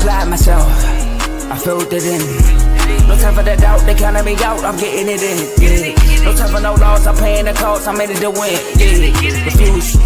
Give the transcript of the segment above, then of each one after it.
applied myself, I filled it in. No time for the doubt, they counted me out, I'm getting it in, yeah. No time for no loss, I'm paying the cost, I'm in it to win, yeah. Refuse,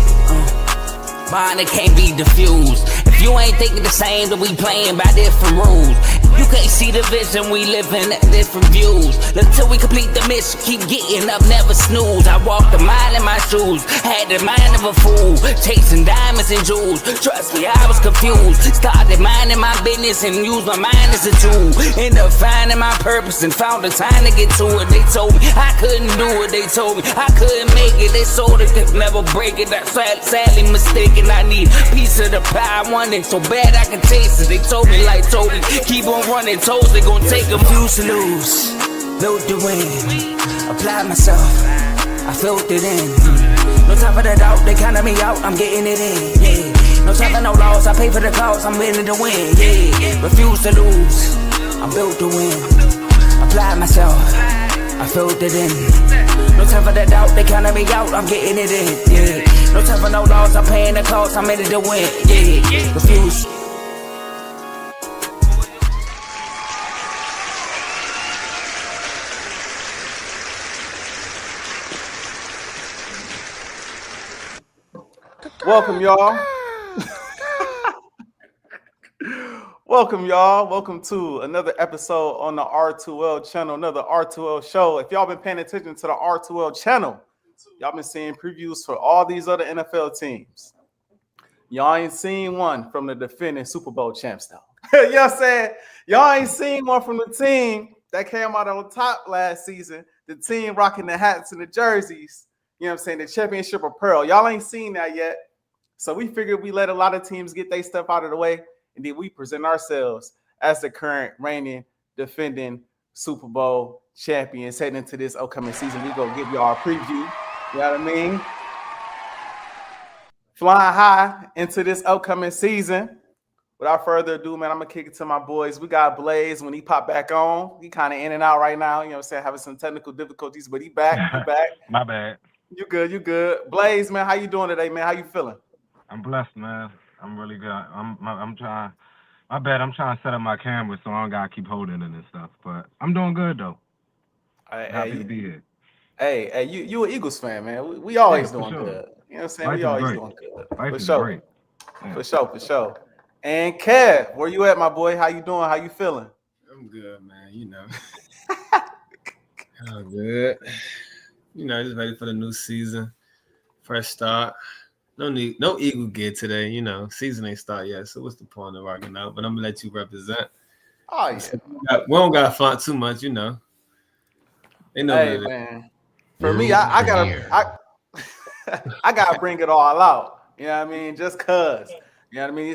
mine, it can't be diffused. If you ain't thinking the same, then we playing by different rules. You can't see the vision, we living at different views. Until we complete the mission, keep getting up, never snooze. I walked a mile in my shoes, had the mind of a fool, chasing diamonds and jewels. Trust me, I was confused. Started minding my business and used my mind as a tool. Ended up finding my purpose and found the time to get to it. They told me I couldn't do it, they told me I couldn't make it. They sold it, could never break it. That's sadly mistaken. I need a piece of the pie, I want it so bad I can taste it. They told me like Toby, keep on running toes, they gon' take them. Refuse to lose, build the win, apply myself, I filled it in. No time for the doubt, they counted me out, I'm getting it in, yeah. No time for no loss, I pay for the cost, I'm winning to win, yeah. Refuse to lose, I built the win, apply myself, I filled it in. No time for the doubt, they counted me out, I'm getting it in, yeah. No time for no loss, I'm paying the cost, I'm in it to win, yeah. Refuse. Welcome, y'all. Welcome, y'all. Welcome to another episode on the R2L channel, another R2L show. If y'all been paying attention to the R2L channel, y'all been seeing previews for all these other NFL teams. Y'all ain't seen one from the defending Super Bowl champs, though. You know what I'm saying? Y'all ain't seen one from the team that came out on top last season, the team rocking the hats and the jerseys, you know what I'm saying, the championship apparel. Y'all ain't seen that yet. So we figured we let a lot of teams get their stuff out of the way, and then we present ourselves as the current reigning, defending Super Bowl champions heading into this upcoming season. We gonna give y'all a preview. You know what I mean? Flying high into this upcoming season. Without further ado, man, I'm gonna kick it to my boys. We got Blaze when he popped back on. He kind of in and out right now. You know what I'm saying? Having some technical difficulties, but he back. He back. My bad. You good? You good? Blaze, man, how you doing today, man? How you feeling? I'm blessed, man. I'm really good. I'm trying. My bad. I'm trying to set up my camera so I don't gotta keep holding it and stuff. But I'm doing good though. Happy to be here. Hey, you an Eagles fan, man. We always doing sure. good. You know what I'm saying? Life we always great. doing good. Life For is sure. great. Yeah. For sure. And Kev, where you at, my boy? How you doing? How you feeling? I'm good, man. You know. I'm good. You know, just ready for the new season. Fresh start. No Eagle gear today. You know, season ain't start yet. So what's the point of rocking out? But I'm gonna let you represent. Oh yeah. We don't gotta flaunt too much, you know. They know hey man. For me, I gotta bring it all out. You know what I mean? Just cause. You know what I mean?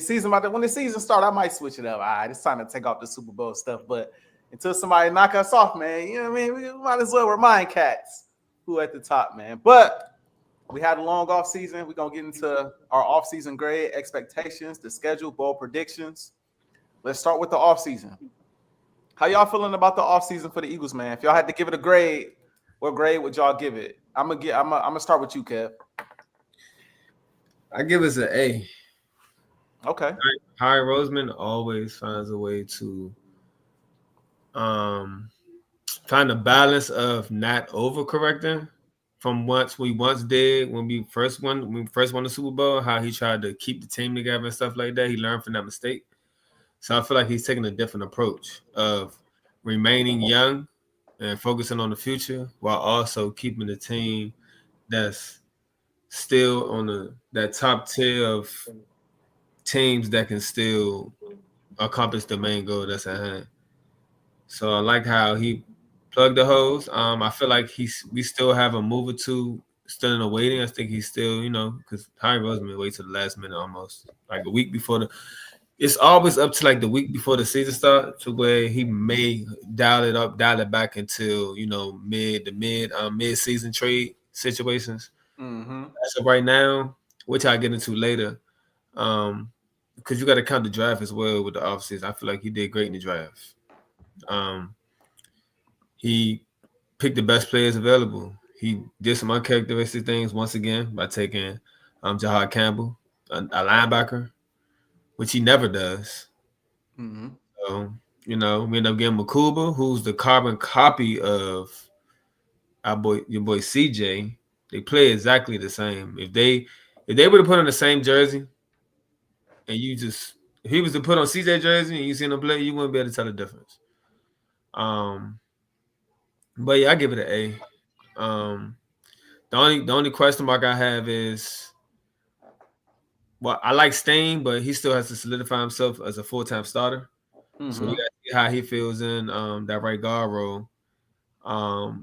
When the season starts, I might switch it up. All right, it's time to take off the Super Bowl stuff. But until somebody knock us off, man, you know what I mean? We might as well remind cats who at the top, man. But we had a long off season. We're gonna get into our off-season grade expectations, the schedule, bowl predictions. Let's start with the off-season. How y'all feeling about the off-season for the Eagles, man? If y'all had to give it a grade, what grade would y'all give it? I'm gonna start with you, Kev. I give us an A. Okay. Harry Roseman always finds a way to find a balance of not overcorrecting from what we once did when we first won the Super Bowl, how he tried to keep the team together and stuff like that. He learned from that mistake. So I feel like he's taking a different approach of remaining young and focusing on the future while also keeping the team that's still on that top tier of teams that can still accomplish the main goal that's at hand. So I like how he plugged the holes. I feel like we still have a move or two still in the waiting. I think he's still, because Harry Roseman waits to the last minute almost, like a week before it's always up to like the week before the season starts to where he may dial it back until mid-season trade situations. Mm-hmm. So right now, which I'll get into later, because you got to count the draft as well with the offseason. I feel like he did great in the draft. He picked the best players available. He did some uncharacteristic things once again by taking Jahad Campbell, a linebacker, which he never does. Mm-hmm. So, we end up getting Makuba, who's the carbon copy of your boy CJ. They play exactly the same. If they were to put on the same jersey, and if he was to put on CJ jersey and you seen him play, you wouldn't be able to tell the difference. But yeah, I give it an A. The only question mark I have is, well, I like Stain, but he still has to solidify himself as a full-time starter. Mm-hmm. So we got to see how he feels in that right guard role,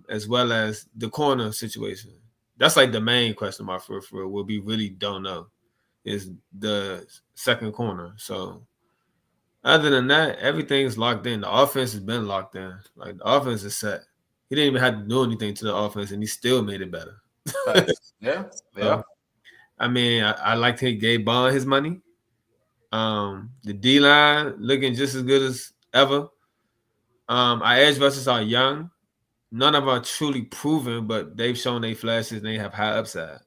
as well as the corner situation. That's like the main question mark for what we really don't know is the second corner. So other than that, everything's locked in. The offense has been locked in. Like the offense is set. He didn't even have to do anything to the offense, and he still made it better. Yeah. So, I mean, I like to gave Bond his money. The D line looking just as good as ever. Our edge rushers are young. None of them are truly proven, but they've shown their flashes and they have high upside.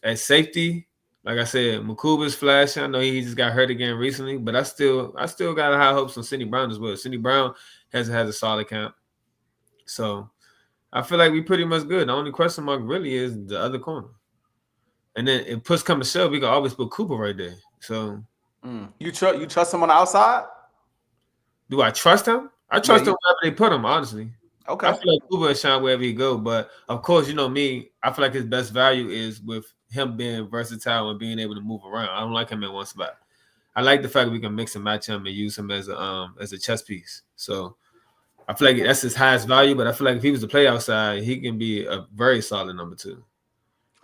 At safety, like I said, Makuba's flashing. I know he just got hurt again recently, but I still got high hopes on Sidney Brown as well. Sidney Brown has a solid camp. So I feel like we pretty much good. The only question mark really is the other corner. And then if push come to shove, we can always put Cooper right there. So you trust him on the outside? Do I trust him? I trust him wherever they put him, honestly. Okay. I feel like Cooper is shine wherever he go, but of course, you know me, I feel like his best value is with him being versatile and being able to move around. I don't like him in one spot. I like the fact that we can mix and match him and use him as a chess piece. So I feel like that's his highest value, but I feel like if he was to play outside, he can be a very solid number 2.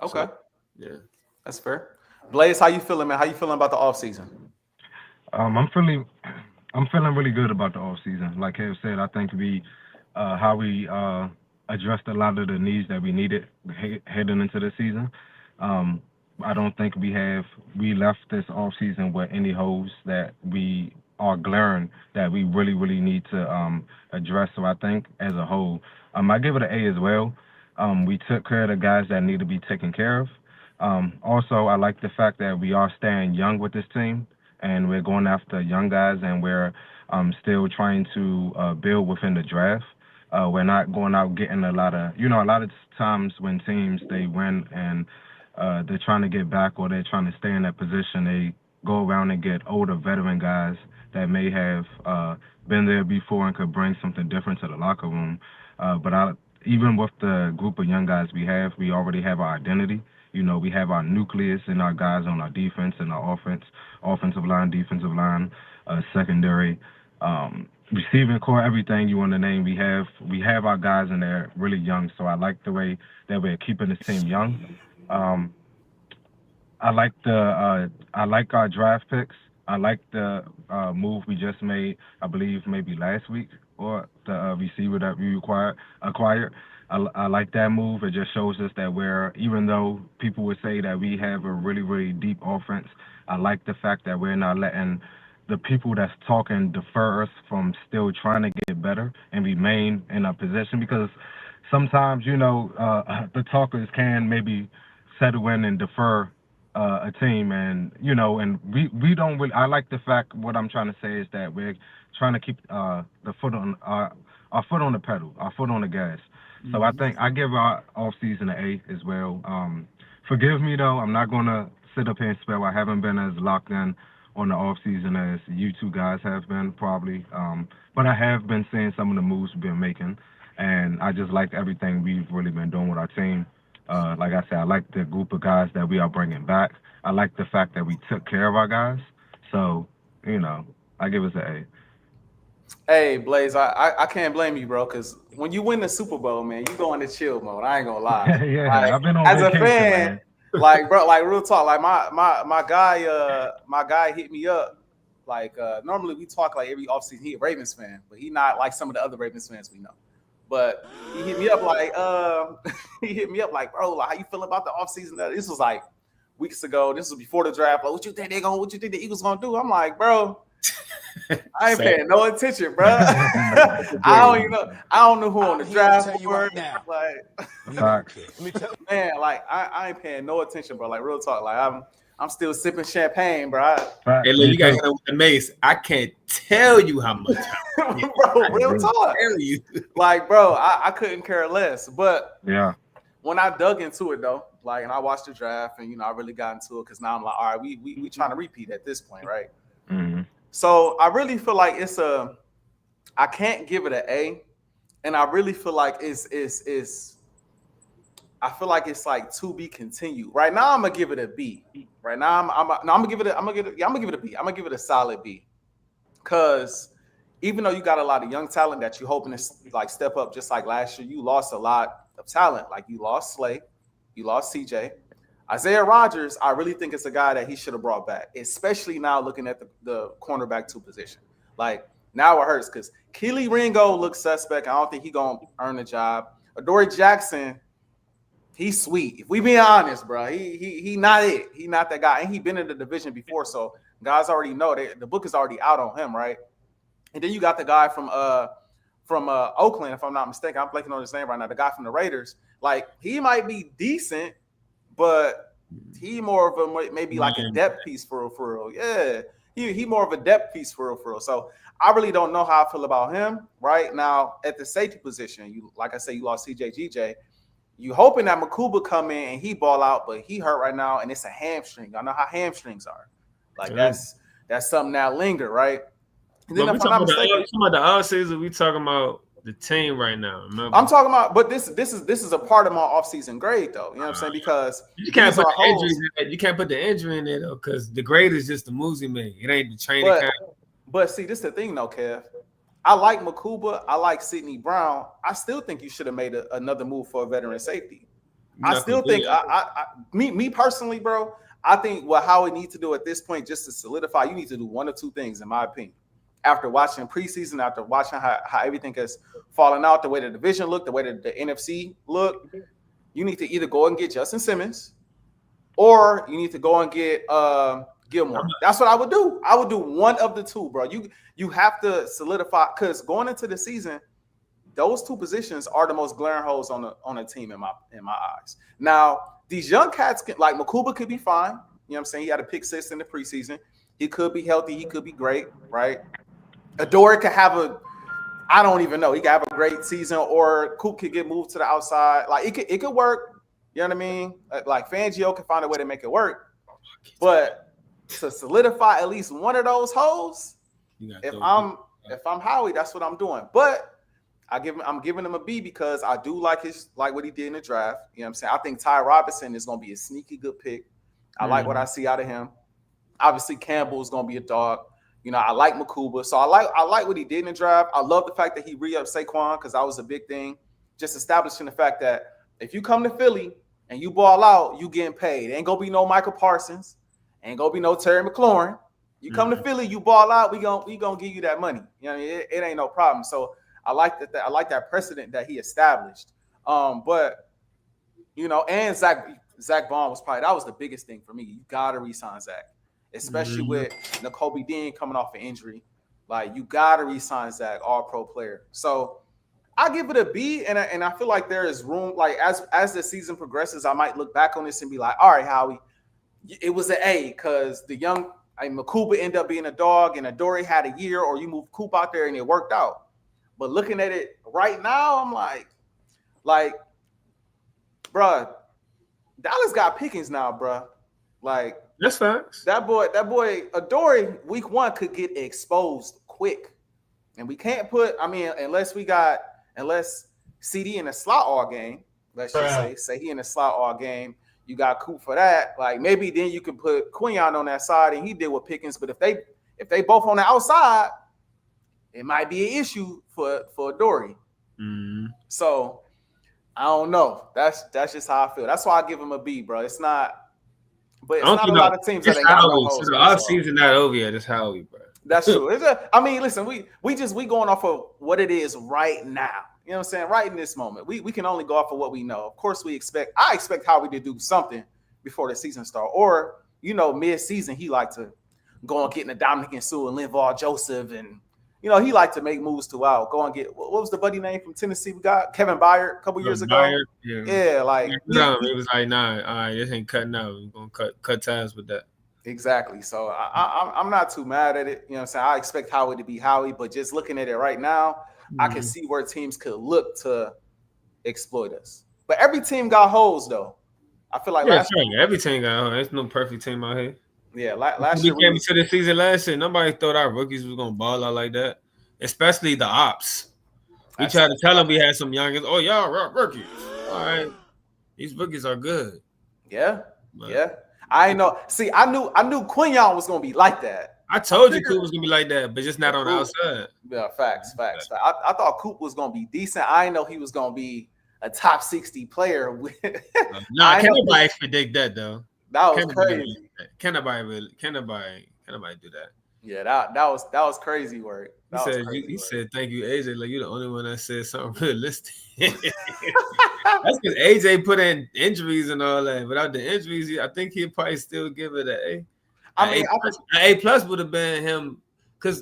Okay. So, yeah. That's fair. Blaze, how you feeling, man? How you feeling about the offseason? I'm feeling really good about the offseason. Like Kev said, I think how we addressed a lot of the needs that we needed heading into the season. I don't think we left this offseason with any holes that we are glaring that we really, really need to address. So I think as a whole, I give it an A as well. We took care of the guys that need to be taken care of. Also, I like the fact that we are staying young with this team, and we're going after young guys, and we're still trying to build within the draft. We're not going out getting a lot of times when teams, they win and they're trying to get back or they're trying to stay in that position, they go around and get older veteran guys that may have been there before and could bring something different to the locker room. But even with the group of young guys we already have our identity. We have our nucleus and our guys on our defense and our offensive line, defensive line, secondary, receiving core, everything you want to name. We have our guys in there really young, so I like the way that we're keeping the team young. I like our draft picks. I like the move we just made, I believe maybe last week, or the receiver that we acquired. I like that move. It just shows us that even though people would say that we have a really, really deep offense, I like the fact that we're not letting the people that's talking defer us from still trying to get better and remain in a position, because sometimes, the talkers can maybe settle in and defer a team, and we don't really. I like the fact, what I'm trying to say is that we're trying to keep the foot on our foot on the pedal, our foot on the gas. So I think I give our off season an A as well. Forgive me though, I'm not gonna sit up here and spell. I haven't been as locked in on the off season as you two guys have been probably, but I have been seeing some of the moves we've been making, and I just like everything we've really been doing with our team. Like I said, I like the group of guys that we are bringing back. I like the fact that we took care of our guys. So, I give us an A. Hey, Blaze, I can't blame you, bro, because when you win the Super Bowl, man, you go into chill mode. I ain't gonna lie. Yeah, like, I've been on as vacation, a fan, man. like, bro, like real talk, like my guy hit me up. Like normally we talk like every offseason. He a Ravens fan, but he not like some of the other Ravens fans we know. But he hit me up like, bro, like, how you feel about the offseason? This was like weeks ago. This was before the draft. Like, what you think the Eagles gonna do? I'm like, bro, I ain't paying no attention, bro. I don't know who on the draft board. Like, man, like I ain't paying no attention, bro. Like real talk. Like I'm still sipping champagne, bro. Hey, look, you got hit with the mace. I can't tell you how much. Bro, real talk. Tell you. Like, bro, I couldn't care less. But yeah, when I dug into it though, like, and I watched the draft, and I really got into it because now I'm like, all right, we trying to repeat at this point, right? mm-hmm. So I really feel like I can't give it an A, and I really feel like I feel like it's like to be continued. Right now, I'm gonna give it a B. Right now, I'm gonna give it a B. I'm gonna give it a solid B, because even though you got a lot of young talent that you hoping to like step up, just like last year, you lost a lot of talent. Like you lost Slay, you lost CJ, Isaiah Rodgers. I really think it's a guy that he should have brought back, especially now looking at the cornerback 2 position. Like now it hurts because Keely Ringo looks suspect. I don't think he gonna earn the job. Adoree Jackson. He's sweet. If we be honest, bro, he not it. He not that guy. And he been in the division before, so guys already know that the book is already out on him, right? And then you got the guy from Oakland, if I'm not mistaken. I'm blanking on his name right now. The guy from the Raiders. Like he might be decent, but he more of a maybe like a depth piece for real. Yeah, he more of a depth piece for real. So I really don't know how I feel about him right now at the safety position. You like I said, you lost CJ. You hoping that Makuba come in and he ball out, but he hurt right now, and it's a hamstring. I know how hamstrings are. Like that's something that linger, right? And then if I'm not mistaken, about the off season, we talking about the team right now. Remember? I'm talking about, but this is a part of my offseason grade, though. You know what I'm saying? Because you can't put the injuries in there. You can't put the injury in there though, because the grade is just the Muzi man. It ain't the training camp. But see, this is the thing, though, Kev. I like Makuba. I like Sidney Brown. I still think you should have made another move for a veteran safety. I still think, me personally, bro, I think what Howie needs to do at this point, just to solidify, you need to do one or two things, in my opinion. After watching preseason, after watching how everything has fallen out, the way the division looked, the way the NFC looked, you need to either go and get Justin Simmons, or you need to go and get Gilmore. That's what I would do. I would do one of the two, bro. You have to solidify, because going into the season, those two positions are the most glaring holes on a team in my eyes. Now, these young cats like Makuba could be fine. You know what I'm saying? He had a pick 6 in the preseason. He could be healthy. He could be great, right? Adoree could have I don't even know. He could have a great season, or Coop could get moved to the outside. Like it could work. You know what I mean? Like Fangio could find a way to make it work. But to solidify at least one of those holes, if I'm Howie, that's what I'm doing. But I'm giving him a B because I do like what he did in the draft. You know what I'm saying? I think Ty Robinson is going to be a sneaky good pick. I like what I see out of him. Obviously, Campbell is going to be a dog. I like Makuba. So I like what he did in the draft. I love the fact that he re-upped Saquon, because that was a big thing. Just establishing the fact that if you come to Philly and you ball out, you getting paid. Ain't going to be no Michael Parsons. Ain't going to be no Terry McLaurin. You come to Philly, you ball out, we gonna give you that money. You know, it ain't no problem. So I like that. I like that precedent that he established. But and Zach Bond was that was the biggest thing for me. You gotta re-sign Zach, especially with Nakobe Dean coming off an injury. Like you gotta re-sign Zach, all-pro player. So I give it a B, and I feel like there is room. Like as the season progresses, I might look back on this and be like, all right, Howie, it was an A because the young. Makuba ended up being a dog, and Adoree had a year, or you move Coop out there and it worked out. But looking at it right now, I'm like, bruh, Dallas got pickings now, bruh. Like that's facts. That boy, Adoree, week 1 could get exposed quick, and we can't put. I mean, unless CD in a slot all game. Let's just say he in a slot all game. You got Coop for that. Like maybe then you can put Quinyon on that side, and he did with Pickens. But if they both on the outside, it might be an issue for Adoree. So I don't know. That's just how I feel. That's why I give him a B, bro. It's not, but it's not a lot of teams that ain't got no holes. So the off season not over yet. That's how we, bro. That's true. Listen, we going off of what it is right now. You know what I'm saying? Right in this moment. We can only go off of what we know. Of course, I expect Howie to do something before the season starts. Or, mid-season, he like to go and get in the Dominican Sue and Linval Joseph and, you know, he liked to make moves throughout. Go and get what was the buddy name from Tennessee? We got Kevin Byard a couple years ago. Yeah, like it was like, nah, all right, this ain't cutting out. We're gonna cut ties with that. Exactly. So I'm not too mad at it. You know what I'm saying? I expect Howie to be Howie, but just looking at it right now, I can see where teams could look to exploit us. But every team got holes, though. I feel like every team got holes. There's no perfect team out here. Yeah, last year we came into the season last year. Nobody thought our rookies was gonna ball out like that, especially the ops. We tried to tell them we had some youngins. Oh, y'all rookies. All right, these rookies are good. Yeah, yeah. I know. See, I knew Quinyon was gonna be like that. I told you Coop was gonna be like that, but just not on the outside. Yeah, facts. I thought Coop was gonna be decent. I didn't know he was gonna be a top 60 player. Nah, can't nobody predict that though. That was crazy. Can nobody do that? Yeah, that was crazy work. He said, "Thank you, AJ." Like you're the only one that said something realistic. That's because AJ put in injuries and all that. Without the injuries, I think he'd probably still give it an A. An A plus would have been him. Because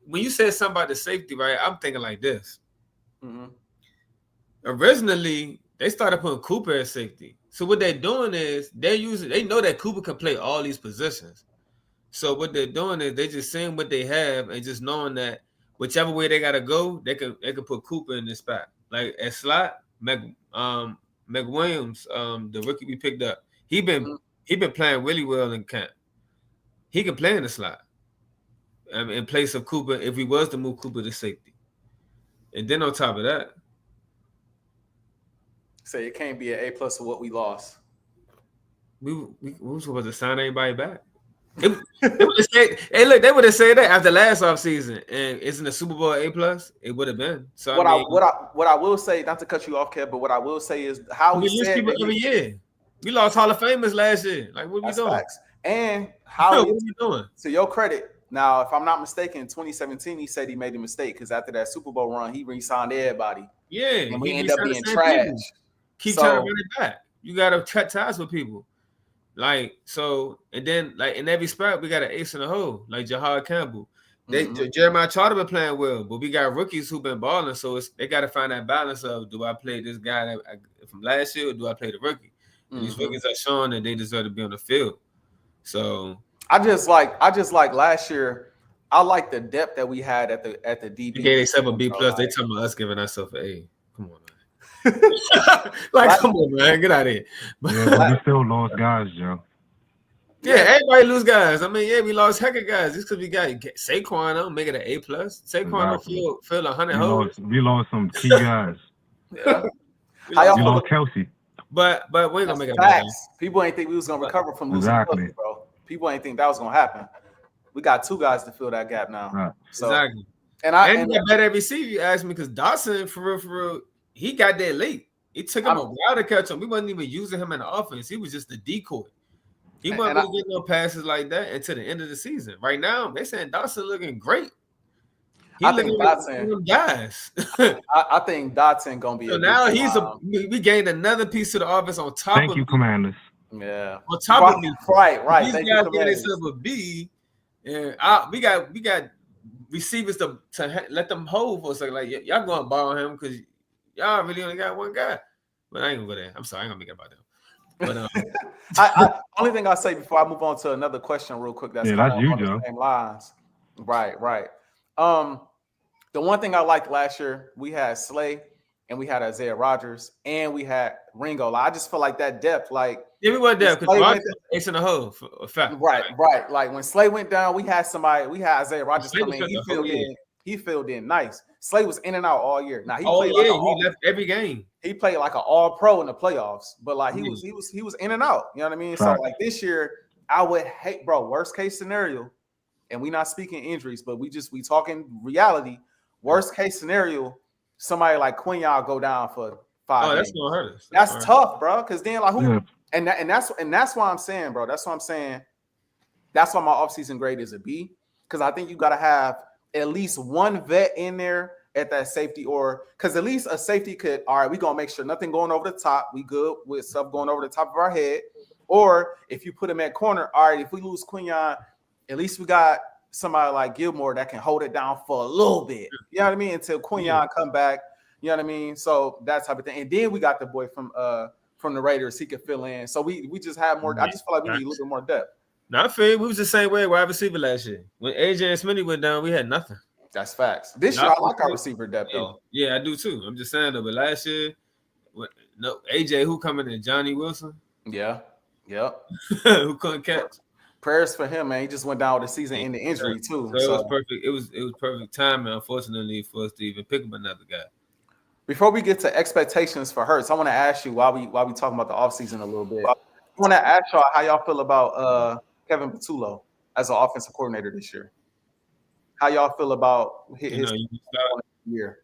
when you said something about the safety, right? I'm thinking like this. Mm-hmm. Originally, they started putting Cooper at safety. So what they're doing is they know that Cooper can play all these positions. So what they're doing is they just seeing what they have and just knowing that whichever way they gotta go, they can put Cooper in this spot. Like at slot, McWilliams, the rookie we picked up, he been playing really well in camp. He can play in the slot. In place of Cooper, if we was to move Cooper to safety. And then on top of that, say it can't be an A plus of what we lost. We were supposed to sign anybody back. They would have said that after last offseason, and isn't the Super Bowl A plus? It would have been. So what I will say, not to cut you off, Kev, but what I will say is how we lose people every year. We lost Hall of Famers last year. Like what are we doing? Facts. And how what are we doing? To your credit, now if I'm not mistaken, in 2017 he said he made a mistake because after that Super Bowl run, he re-signed everybody. Yeah, and we end up being trash. People. Keep trying to run it back. You gotta cut ties with people. Like so, and then like in every spot we got an ace in the hole, like Jahad Campbell. Jeremiah Charter been playing well, but we got rookies who've been balling. So they got to find that balance of do I play this guy from last year or do I play the rookie? And these rookies are showing that they deserve to be on the field. So I just like last year. I like the depth that we had at the DB. They gave themselves a B plus. They talking about us giving ourselves an A. Come on, man. Come on, man. Get out of here. Yeah, we still lost guys, Joe. Yeah, everybody lose guys. I mean, we lost heck of guys. Just because we got Saquon, don't make it an A plus. Saquon don't feel 100 holes. We lost some key guys. Yeah. We lost Kelsey. But we ain't gonna make it. Facts. People ain't think we was gonna recover from losing Kelsey, bro. People ain't think that was gonna happen. We got two guys to fill that gap now. Right. So, exactly. And got better receiver, you ask me, because Dawson, for real, he got there late. It took him a while to catch him. We wasn't even using him in the offense. He was just the decoy. He wasn't really getting no passes like that until the end of the season. Right now, they saying Dawson looking great. I think Dotson guys. I think Dotson gonna be. So now we gained another piece of the offense on top. Thank you, Commanders. Yeah. On top of me, right. These Thank guys you, gave themselves a B, and we got receivers to let them hold for a second. Like y'all gonna borrow him because y'all really only got one guy. But I ain't gonna go there. I'm sorry, I ain't gonna make it about them. But only thing I'll say before I move on to another question real quick. That's you, Joe. Same lines. Right. The one thing I liked last year, we had Slay and we had Isaiah Rodgers and we had Ringo. Like, I just feel like that depth, like we went there because Rodgers ace in the hole for a fact. Right. Like when Slay went down, we had Isaiah Rodgers come in. He filled in nice. Slay was in and out all year. Now he left every game. He played like an all-pro in the playoffs, but like he was in and out. You know what I mean? Right. So like this year, I would hate, bro. Worst case scenario, and we not speaking injuries, but we talking reality. Worst case scenario, somebody like Quinyon go down for 5 games. That's gonna hurt us. That's tough, bro. Because then like who? Yeah. And that's why I'm saying, bro. That's why I'm saying. That's why my offseason grade is a B. Because I think you got to have at least one vet in there at that safety, or because at least a safety could, all right, we're going to make sure nothing going over the top. We good with stuff going over the top of our head. Or if you put him at corner, all right, if we lose Quinyon, at least we got somebody like Gilmore that can hold it down for a little bit. You know what I mean? Until Quinyon come back. You know what I mean? So that type of thing. And then we got the boy from the Raiders. He could fill in. So we just have more. I just feel like we need a little bit more depth. Not fair. We was the same way wide receiver last year. When AJ and Smitty went down, we had nothing. That's facts. This year, I like our receiver depth though. Yeah, I do too. I'm just saying though. But last year, AJ who coming in? Johnny Wilson. Yeah. Yep. Who couldn't catch. Prayers for him, man. He just went down with the season in the injury too. So it was perfect. It was perfect timing, unfortunately, for us to even pick up another guy. Before we get to expectations for Hurts, I want to ask you while we talking about the offseason a little bit. I want to ask y'all how y'all feel about Kevin Patullo as an offensive coordinator this year. How y'all feel about his year?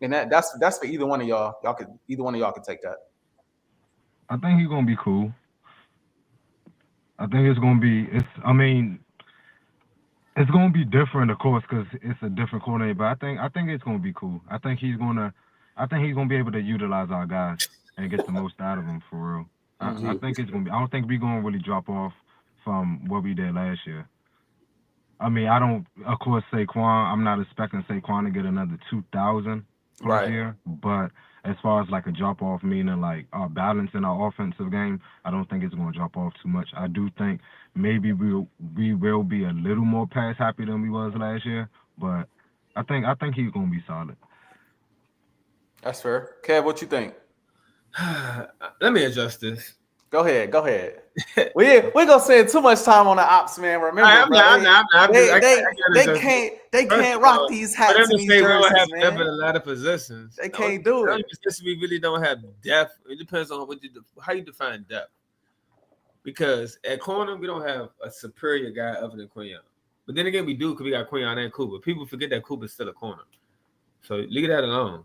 And that's for either one of y'all. Either one of y'all could take that. I think he's gonna be cool. I think it's gonna be. It's gonna be different, of course, because it's a different coordinator. But I think it's gonna be cool. I think he's gonna be able to utilize our guys and get the most out of them for real. I think it's gonna be. I don't think we're gonna really drop off from what we did last year. I mean, I don't. Of course, Saquon. I'm not expecting Saquon to get another 2,000 per year, but as far as like a drop off, meaning like our balance in our offensive game, I don't think it's going to drop off too much. I do think maybe we will be a little more pass happy than we was last year, but I think he's going to be solid. That's fair. Kev, what you think? Let me adjust this. Go ahead. We're gonna spend too much time on the ops, man. Remember, they can't rock these hats. For them to say we don't have depth in a lot of positions, they can't do it. We really don't have depth. It depends on how you define depth. Because at corner, we don't have a superior guy other than Quinyon. But then again, we do because we got Quinyon and Cooper. People forget that Cooper's still a corner. So leave that alone.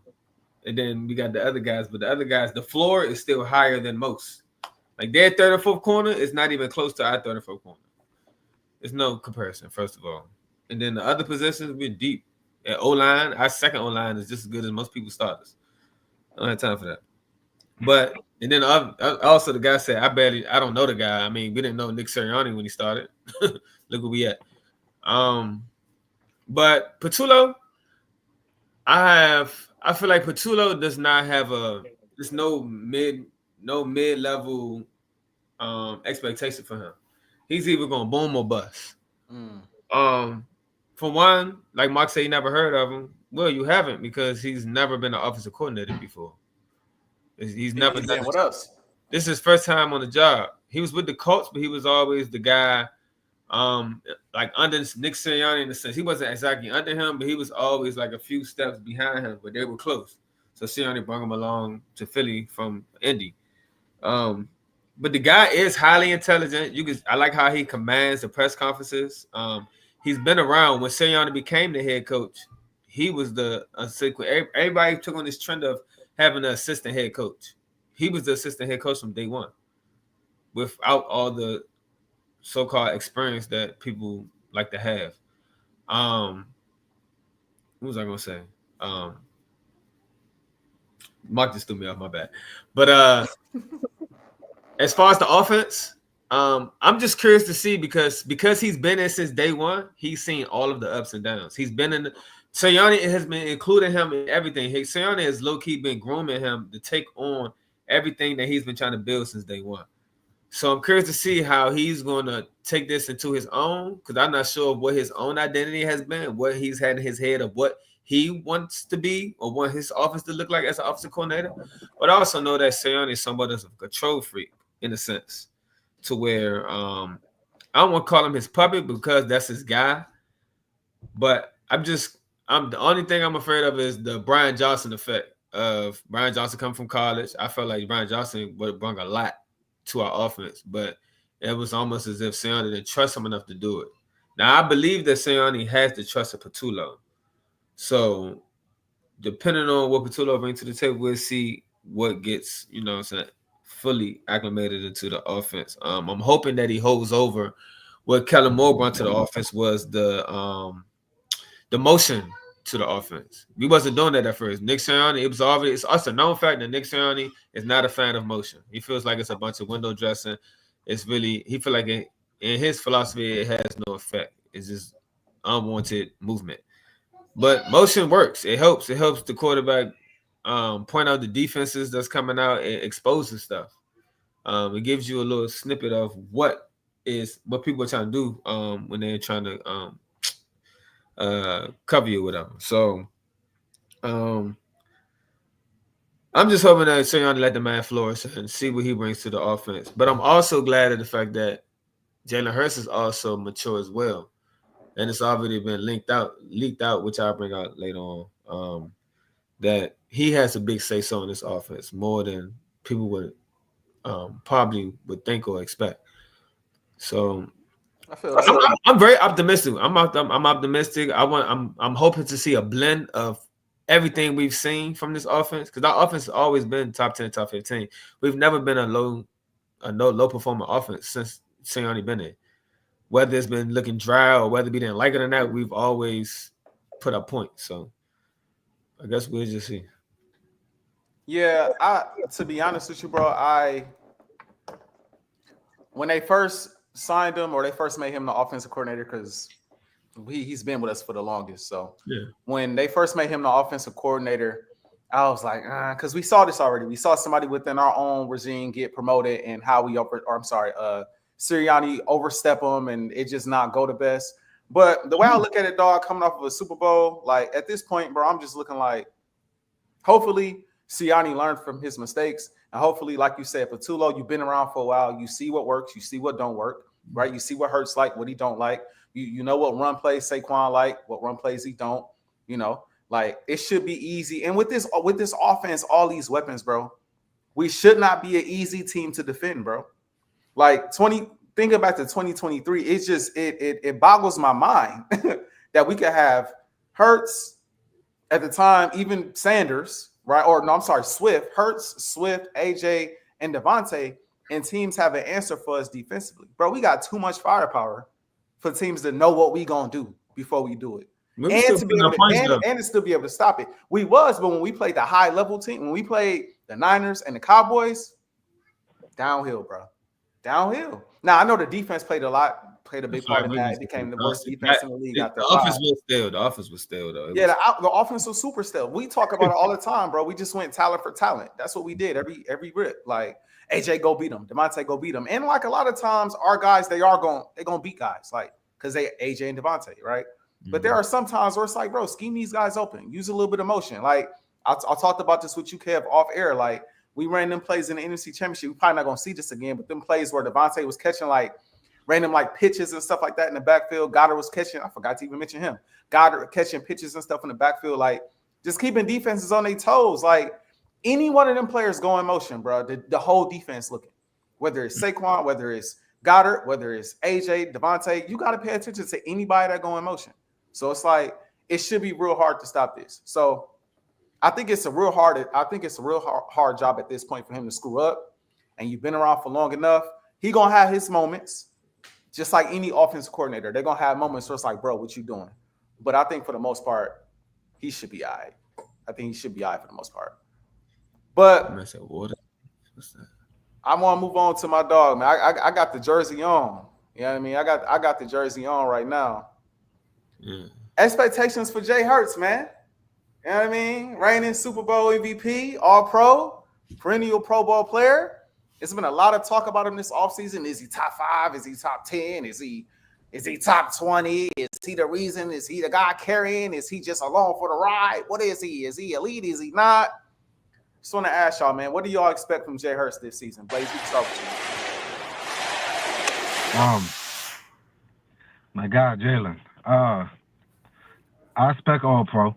And then we got the other guys, but the other guys, the floor is still higher than most. Like their third or fourth corner is not even close to our third or fourth corner. There's no comparison, first of all. And then the other positions, we're deep. At O-line, our second O-line is just as good as most people's starters. I don't have time for that. But, and then also the guy said, I don't know the guy. I mean, we didn't know Nick Sirianni when he started. Look where we at. But Patullo, I feel like Patullo does not have there's no mid-level expectation for him. He's either going to boom or bust. For one, like Mark said, you never heard of him. Well, you haven't because he's never been an offensive coordinator before. He's never done what else? This is his first time on the job. He was with the Colts, but he was always the guy like under Nick Sirianni in the sense. He wasn't exactly under him, but he was always like a few steps behind him, but they were close. So Sirianni brought him along to Philly from Indy. But the guy is highly intelligent. I like how he commands the press conferences. He's been around when Sirianni became the head coach. He was everybody took on this trend of having an assistant head coach. He was the assistant head coach from day one, without all the so-called experience that people like to have. What was I gonna say? Mark just threw me off, my bad. But as far as the offense, I'm just curious to see because he's been in since day one. He's seen all of the ups and downs. He's been in. Sirianni has been including him in everything. Sirianni has low-key been grooming him to take on everything that he's been trying to build since day one. So I'm curious to see how he's going to take this into his own because I'm not sure what his own identity has been, what he's had in his head of what he wants to be or want his office to look like as an offensive coordinator. But I also know that Sirianni is somewhat of a control freak in a sense to where I don't want to call him his puppet because that's his guy. But the only thing I'm afraid of is the Brian Johnson effect of Brian Johnson coming from college. I felt like Brian Johnson would have brought a lot to our offense, but it was almost as if Sirianni didn't trust him enough to do it. Now, I believe that Sirianni has the trust of Patullo. So, depending on what Patullo brings to the table, we'll see what gets, fully acclimated into the offense. I'm hoping that he holds over what Kellen Moore brought to the offense was the motion to the offense. We wasn't doing that at first. Nick Sirianni, it's also a known fact that Nick Sirianni is not a fan of motion. He feels like it's a bunch of window dressing. It's really, he feel like in his philosophy, it has no effect. It's just unwanted movement. But motion works. It helps. It helps the quarterback point out the defenses that's coming out and exposes stuff. It gives you a little snippet of what people are trying to do when they're trying to cover you with them. So I'm just hoping that Sirianni let the man flourish and see what he brings to the offense. But I'm also glad at the fact that Jalen Hurts is also mature as well. And it's already been leaked out, which I'll bring out later on, that he has a big say-so in this offense, more than people would probably would think or expect. So I'm very optimistic. I'm optimistic. I'm hoping to see a blend of everything we've seen from this offense, because our offense has always been top 10, top 15. We've never been a low performing offense since Sirianni been in. Whether it's been looking dry or whether we didn't like it or not, we've always put up points. So I guess we'll just see. Yeah, to be honest with you, bro, when they first signed him or they first made him the offensive coordinator, because he's been with us for the longest. So when they first made him the offensive coordinator, I was like, because we saw this already. We saw somebody within our own regime get promoted and how Sirianni overstep him and it just not go the best. But the way I look at it, dog, coming off of a Super Bowl, like at this point, bro, I'm just looking like hopefully Sirianni learned from his mistakes. And hopefully, like you said, Patullo, you've been around for a while. You see what works. You see what don't work, right? You see what Hurts like, what he don't like. You know what run plays Saquon like, what run plays he don't. You know, like it should be easy. And with this offense, all these weapons, bro, we should not be an easy team to defend, bro. Like thinking back to 2023, it's just it boggles my mind that we could have Hurts at the time, even Sanders, right? Or no, I'm sorry, Swift, AJ, and Devontae, and teams have an answer for us defensively. Bro, we got too much firepower for teams to know what we gonna do before we do it. And to be able to still be able to stop it. But when we played the high level team, when we played the Niners and the Cowboys, downhill, bro. Downhill. Now I know the defense played a big part in that. It became the worst defense in the league after the offense was stale. The offense was stale, though. The offense was super stale. We talk about it all the time, bro. We just went talent for talent. That's what we did every rip. Like AJ go beat them, Devontae go beat them, and like a lot of times our guys they're gonna beat guys like because they AJ and Devontae, right? Mm-hmm. But there are some times where it's like, bro, scheme these guys open, use a little bit of motion. Like I talked about this with you, Kev, off air, like. We ran them plays in the NFC Championship. We're probably not going to see this again, but them plays where Devontae was catching like random like pitches and stuff like that in the backfield. Goddard was catching. I forgot to even mention him. Goddard catching pitches and stuff in the backfield, like just keeping defenses on their toes. Like any one of them players go in motion, bro. The whole defense looking. Whether it's Saquon, whether it's Goddard, whether it's AJ, Devontae, you got to pay attention to anybody that go in motion. So it's like it should be real hard to stop this. So I think it's a real hard job at this point for him to screw up. And you've been around for long enough. He gonna have his moments, just like any offensive coordinator. They're gonna have moments where it's like, bro, what you doing? But I think for the most part, he should be all right. I think he should be all right for the most part. But I want to move on to my dog, man. I got the jersey on. You know what I mean? I got the jersey on right now. Yeah. Expectations for Jay Hurts, man. You know what I mean? Reigning Super Bowl MVP, All-Pro, perennial Pro Bowl player. It's been a lot of talk about him this offseason. Is he top 5? Is he top 10? Is he top 20? Is he the reason? Is he the guy carrying? Is he just along for the ride? What is he? Is he elite? Is he not? Just want to ask y'all, man, what do y'all expect from Jay Hurts this season? Blaze, we can start with you. My guy, Jalen. I expect All-Pro.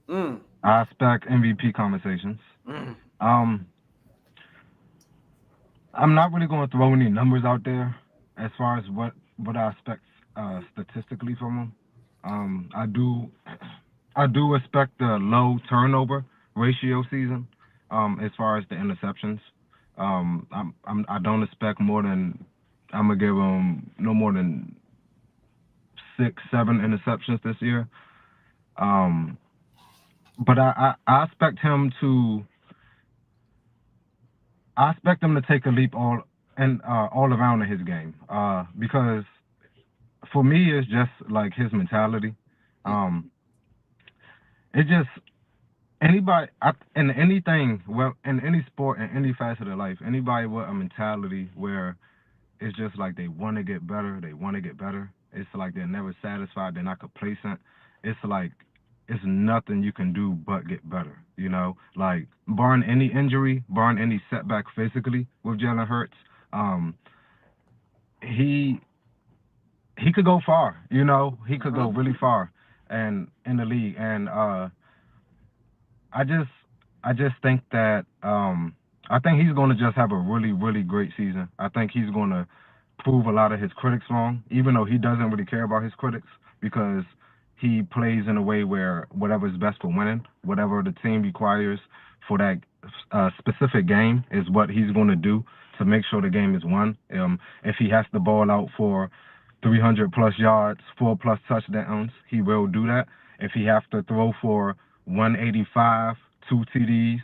I expect MVP conversations. I'm not really going to throw any numbers out there as far as what I expect statistically from him. I do expect the low turnover ratio season as far as the interceptions. I don't expect more than I'm gonna give him no more than 6-7 interceptions this year. But I expect him to take a leap and all around in his game. Because for me, it's just like his mentality. Um, it just anybody in anything, well, in any sport, in any facet of life, anybody with a mentality where it's just like they want to get better, they want to get better. It's like they're never satisfied, they're not complacent. It's like it's nothing you can do but get better. You know, like barring any injury, barring any setback physically with Jalen Hurts, um, he he could go far. You know, he could go really far, and in the league. And I just I just think that I think he's going to just have a really really great season. I think he's going to prove a lot of his critics wrong, even though he doesn't really care about his critics because he plays in a way where whatever is best for winning, whatever the team requires for that specific game is what he's going to do to make sure the game is won. If he has to ball out for 300 plus yards, 4 plus touchdowns, he will do that. If he has to throw for 185, 2 TDs,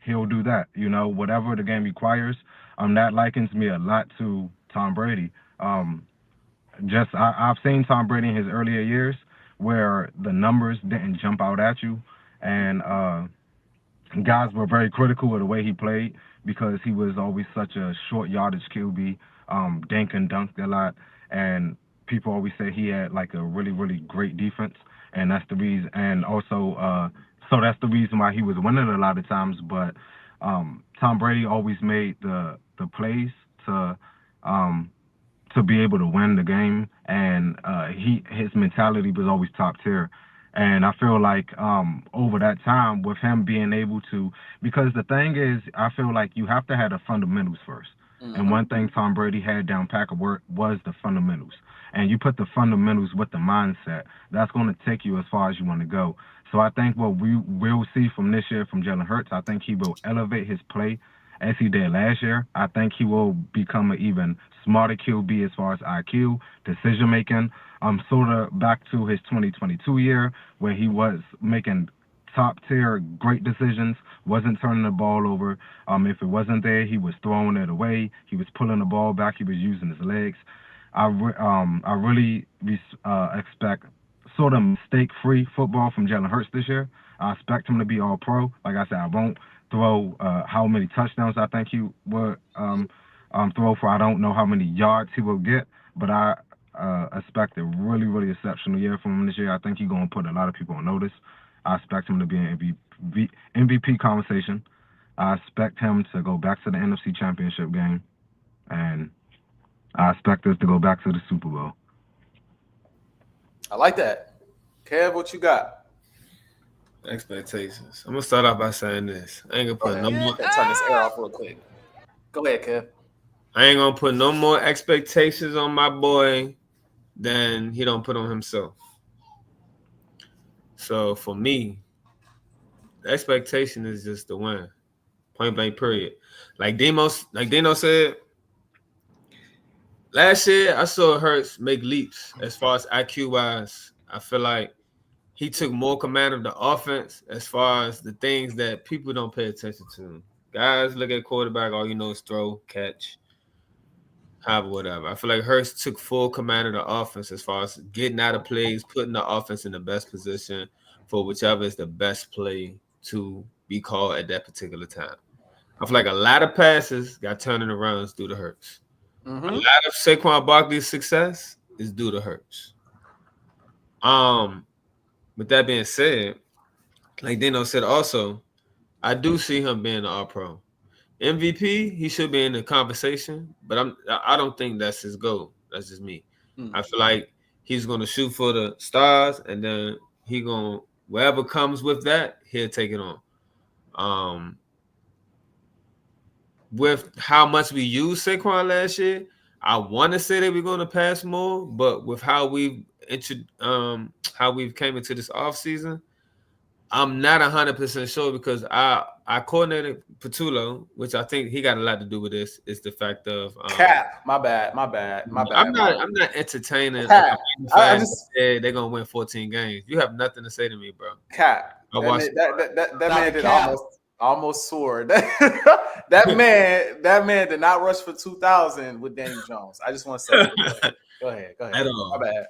he'll do that. You know, whatever the game requires. That likens me a lot to Tom Brady. I've seen Tom Brady in his earlier years where the numbers didn't jump out at you, and guys were very critical of the way he played because he was always such a short yardage QB, dink and dunked a lot, and people always say he had like a really really great defense, and that's the reason. And also, so that's the reason why he was winning a lot of times. But Tom Brady always made the plays to be able to win the game, and his mentality was always top tier. And I feel like over that time, with him being able to, because the thing is, I feel like you have to have the fundamentals first. And one thing Tom Brady had down pack of work was the fundamentals. And you put the fundamentals with the mindset, that's going to take you as far as you want to go. So I think what we will see from this year from Jalen Hurts, I think he will elevate his play as he did last year. I think he will become an even smarter QB as far as IQ, decision making. Sort of back to his 2022 year where he was making top tier great decisions, wasn't turning the ball over. If it wasn't there, he was throwing it away. He was pulling the ball back. He was using his legs. I really expect sort of mistake-free football from Jalen Hurts this year. I expect him to be all pro. Like I said, I won't throw how many touchdowns I think he would throw for. I don't know how many yards he will get, but I expect a really, really exceptional year from him this year. I think he's going to put a lot of people on notice. I expect him to be in MVP conversation. I expect him to go back to the NFC Championship game, and I expect us to go back to the Super Bowl. I like that. Kev, what you got? Expectations. I'm gonna start off by saying this. I ain't gonna put no more. Turn this air off real quick. Go ahead, Kev. I ain't gonna put no more expectations on my boy than he don't put on himself. So for me, the expectation is just to win. Point blank, period. Like Dino said, last year I saw Hurts make leaps as far as IQ wise. I feel like he took more command of the offense as far as the things that people don't pay attention to. Guys look at quarterback, all you know is throw, catch, whatever. I feel like Hurts took full command of the offense as far as getting out of plays, putting the offense in the best position for whichever is the best play to be called at that particular time. I feel like a lot of passes got turning arounds due to Hurts. A lot of Saquon Barkley's success is due to Hurts. With that being said, like Dino said also, I do see him being an All-Pro. MVP, he should be in the conversation, but I don't think that's his goal. That's just me. I feel like he's going to shoot for the stars, and then he going to, whatever comes with that, he'll take it on. With how much we used Saquon last year, I want to say that we're going to pass more, but with how we've came into this offseason, I'm not 100% sure because I coordinated Patullo, which I think he got a lot to do with this. Is the fact of Cap. My bad. I'm not entertaining. They're gonna win 14 games. You have nothing to say to me, bro. Cap. I watched that man did almost. I almost swore that man did not rush for 2,000 with Daniel Jones. I just want to say that. Go ahead. At all. My bad.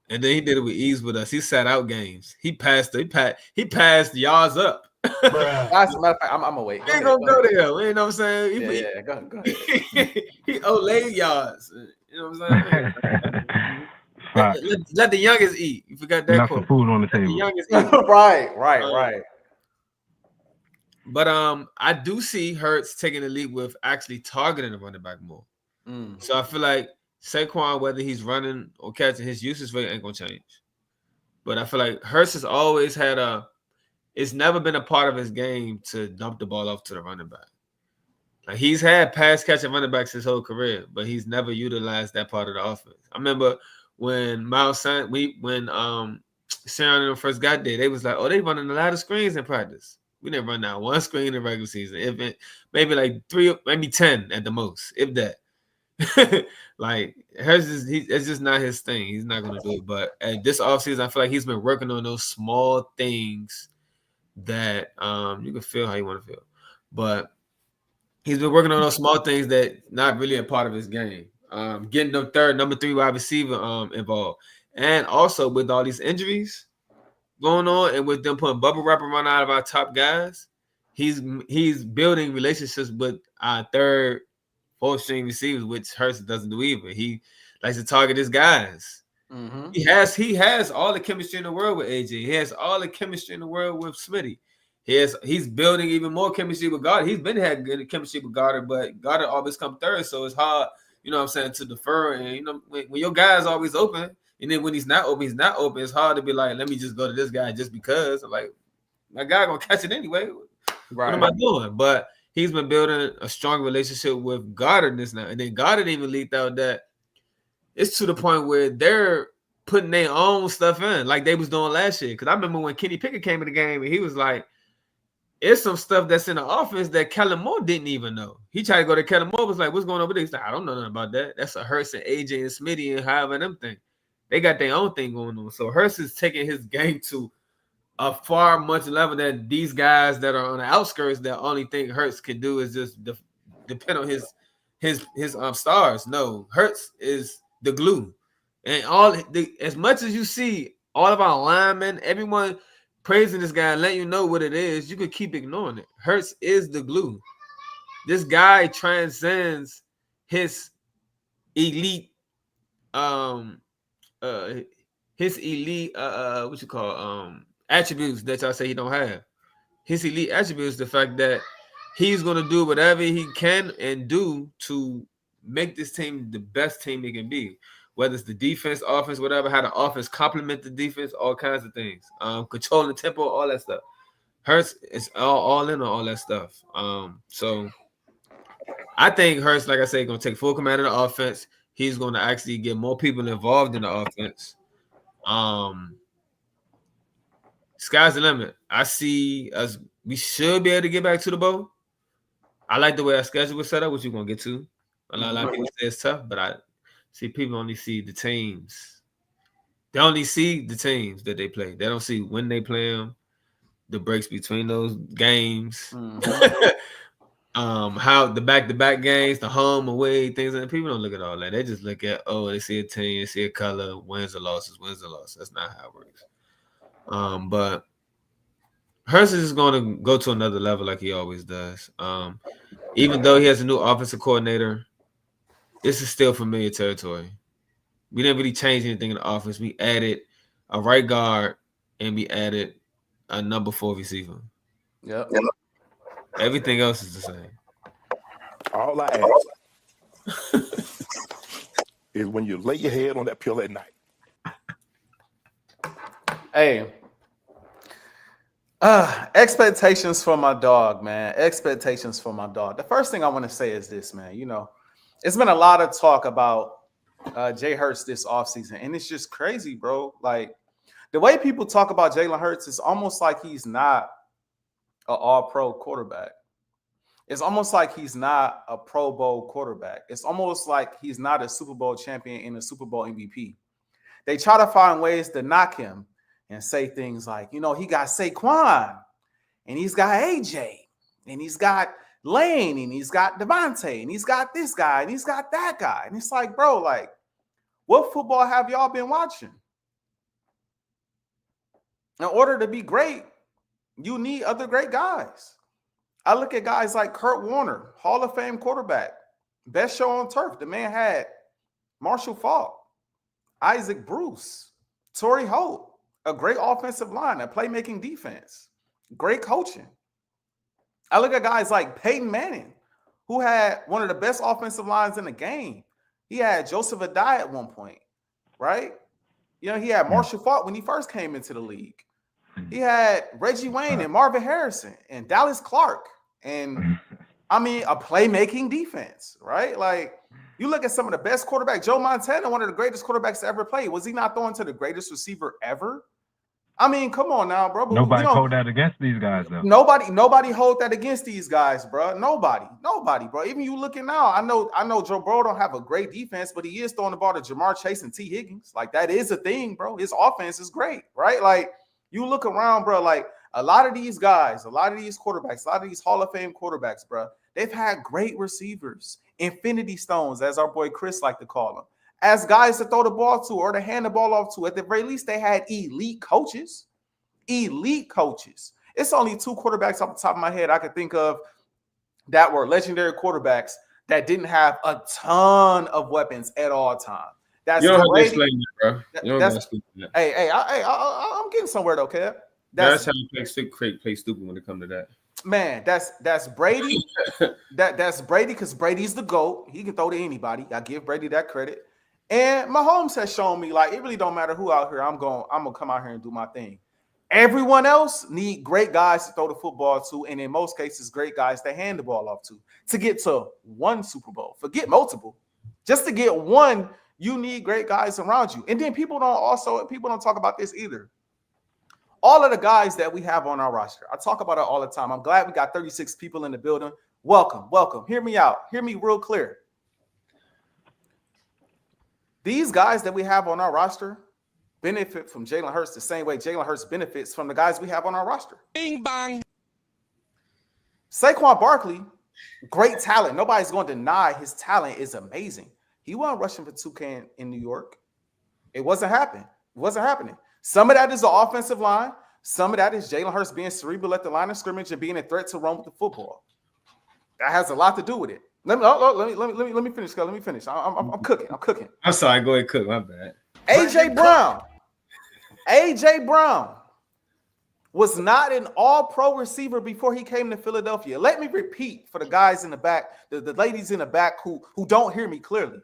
And then he did it with ease with us. He sat out games. He passed yards up. As a matter of fact, I'm gonna wait. He ain't gonna go there. You know what I'm saying? Yeah, go ahead. He Olay yards. You know what I'm saying? Let the youngest eat. You forgot that Enough quote. food on the Let table. the youngest eat. right. But I do see Hurts taking the lead with actually targeting the running back more. So I feel like Saquon, whether he's running or catching, his usage rate ain't gonna change. But I feel like Hurts has always had it's never been a part of his game to dump the ball off to the running back. Like he's had pass catching running backs his whole career, but he's never utilized that part of the offense. I remember when Sharon first got there, they was like, "Oh, they running a lot of screens in practice." We didn't run out one screen in regular season. If it, maybe like 3, maybe 10 at the most, if that. Like it's just not his thing. He's not gonna do it. But at this offseason, I feel like he's been working on those small things that you can feel how you want to feel. But he's been working on those small things that not really a part of his game. Getting the number 3 wide receiver involved. And also with all these injuries going on and with them putting bubble wrap around out of our top guys, he's building relationships with our 3rd, 4th string receivers, which Hurts doesn't do either. He likes to target his guys. Mm-hmm. He has all the chemistry in the world with AJ. He has all the chemistry in the world with Smitty. He's building even more chemistry with Goddard. He's been had good chemistry with Goddard, but Goddard always come third, so it's hard, you know what I'm saying, to defer. And you know, when your guy's always open, and then when he's not open, it's hard to be like, let me just go to this guy just because. Like, my guy gonna catch it anyway. Right. What am I doing? But he's been building a strong relationship with Goddard this now. And then Goddard even leaked out that it's to the point where they're putting their own stuff in, like they was doing last year. Because I remember when Kenny Pickett came in the game and he was like, it's some stuff that's in the offense that Kellen Moore didn't even know. He tried to go to Kellen Moore, was like, what's going on with this? He's like, I don't know nothing about that. That's a Hurts and AJ and Smitty and however them thing. They got their own thing going on. So Hurts is taking his game to a far much level that these guys that are on the outskirts that only think Hurts can do is just depend on his stars. No, Hurts is the glue. And as much as you see all of our linemen, everyone praising this guy and letting you know what it is, you could keep ignoring it. Hurts is the glue. This guy transcends his elite attributes that y'all say he don't have. His elite attributes, the fact that he's going to do whatever he can and do to make this team the best team it can be. Whether it's the defense, offense, whatever, how the offense complement the defense, all kinds of things. Controlling the tempo, all that stuff. Hurts is all in on all that stuff. So I think Hurts, like I said, going to take full command of the offense. He's going to actually get more people involved in the offense. Sky's the limit. I see us. We should be able to get back to the bowl. I like the way our schedule was set up, which you're going to get to. A lot of people say it's tough, but I see people only see the teams. They only see the teams that they play. They don't see when they play them, the breaks between those games, how the back-to-back games, the home, away, things. And people don't look at all that. They just look at, they see a team, they see a color, wins or losses. That's not how it works. But Hurts is going to go to another level like he always does. Even though he has a new offensive coordinator, this is still familiar territory. We didn't really change anything in the offense. We added a right guard and we added a number 4 receiver. Yep. Everything else is the same. All I ask is when you lay your head on that pillow at night. Hey. Expectations for my dog, man. Expectations for my dog. The first thing I want to say is this, man. You know, it's been a lot of talk about Jay Hurts this offseason, and it's just crazy, bro. Like, the way people talk about Jalen Hurts is almost like he's not an all-pro quarterback. It's almost like he's not a Pro Bowl quarterback. It's almost like he's not a Super Bowl champion and a Super Bowl MVP. They try to find ways to knock him and say things like, you know, he got Saquon and he's got AJ and he's got Lane, and he's got Devontae, and he's got this guy, and he's got that guy. And it's like, bro, like, what football have y'all been watching? In order to be great, you need other great guys. I look at guys like Kurt Warner, Hall of Fame quarterback, best show on turf. The man had Marshall Faulk, Isaac Bruce, Torrey Holt, a great offensive line, a playmaking defense, great coaching. I look at guys like Peyton Manning, who had one of the best offensive lines in the game. He had Joseph Ajae at one point, right? You know, he had Marshall Faulk when he first came into the league. He had Reggie Wayne and Marvin Harrison and Dallas Clark and, I mean, a playmaking defense, right? Like, you look at some of the best quarterbacks. Joe Montana, one of the greatest quarterbacks to ever play. Was he not throwing to the greatest receiver ever? I mean, come on now, bro. Nobody hold that against these guys, though. Nobody hold that against these guys, bro. Nobody, bro. Even you looking now, I know Joe Burrow don't have a great defense, but he is throwing the ball to Jamar Chase and T. Higgins. Like, that is a thing, bro. His offense is great, right? Like, you look around, bro, like a lot of these guys, a lot of these quarterbacks, a lot of these Hall of Fame quarterbacks, bro, they've had great receivers, infinity stones, as our boy Chris like to call them, as guys to throw the ball to or to hand the ball off to. At the very least, they had elite coaches. Elite coaches. It's only two quarterbacks off the top of my head I could think of that were legendary quarterbacks that didn't have a ton of weapons at all times. That's you don't Brady. have to explain that, bro. You don't have to explain that. Hey, I'm getting somewhere though, Kev. That's how you play stupid when it comes to that. Man, that's Brady. that's Brady, because Brady's the GOAT. He can throw to anybody. I give Brady that credit. And Mahomes has shown me, like, it really don't matter who out here. I'm gonna come out here and do my thing. Everyone else need great guys to throw the football to, and in most cases, great guys to hand the ball off to get to one Super Bowl. Forget multiple. Just to get one, you need great guys around you. And then people don't talk about this either. All of the guys that we have on our roster, I talk about it all the time. I'm glad we got 36 people in the building. Welcome. Hear me out. Hear me real clear. These guys that we have on our roster benefit from Jalen Hurts the same way Jalen Hurts benefits from the guys we have on our roster. Bing bang. Saquon Barkley, great talent. Nobody's going to deny his talent is amazing. He wasn't rushing for 2K in New York. It wasn't happening. Some of that is the offensive line. Some of that is Jalen Hurts being cerebral at the line of scrimmage and being a threat to run with the football. That has a lot to do with it. Let me finish. Let me finish. I'm cooking. I'm sorry. Go ahead, cook. My bad. AJ Brown was not an all-pro receiver before he came to Philadelphia. Let me repeat for the guys in the back, the ladies in the back who don't hear me clearly.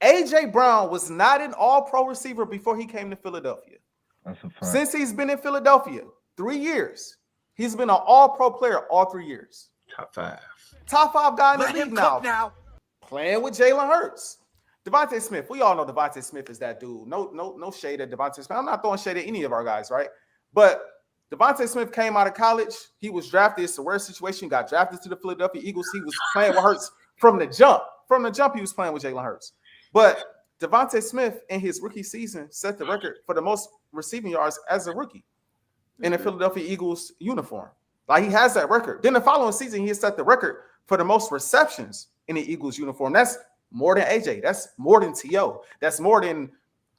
AJ Brown was not an all-pro receiver before he came to Philadelphia. That's a fact. Since he's been in Philadelphia, 3 years, he's been an all-pro player all 3 years. Top five guy in the league now. Playing with Jalen Hurts. Devontae Smith, we all know Devontae Smith is that dude. No shade at Devontae Smith. I'm not throwing shade at any of our guys, right? But Devontae Smith came out of college. He was drafted. It's a rare situation. Got drafted to the Philadelphia Eagles. He was playing with Hurts from the jump. From the jump, he was playing with Jalen Hurts. But Devontae Smith in his rookie season set the record for the most receiving yards as a rookie in a Philadelphia Eagles uniform. Like, he has that record. Then the following season, he set the record for the most receptions in the Eagles uniform. That's more than AJ. That's more than T.O. That's more than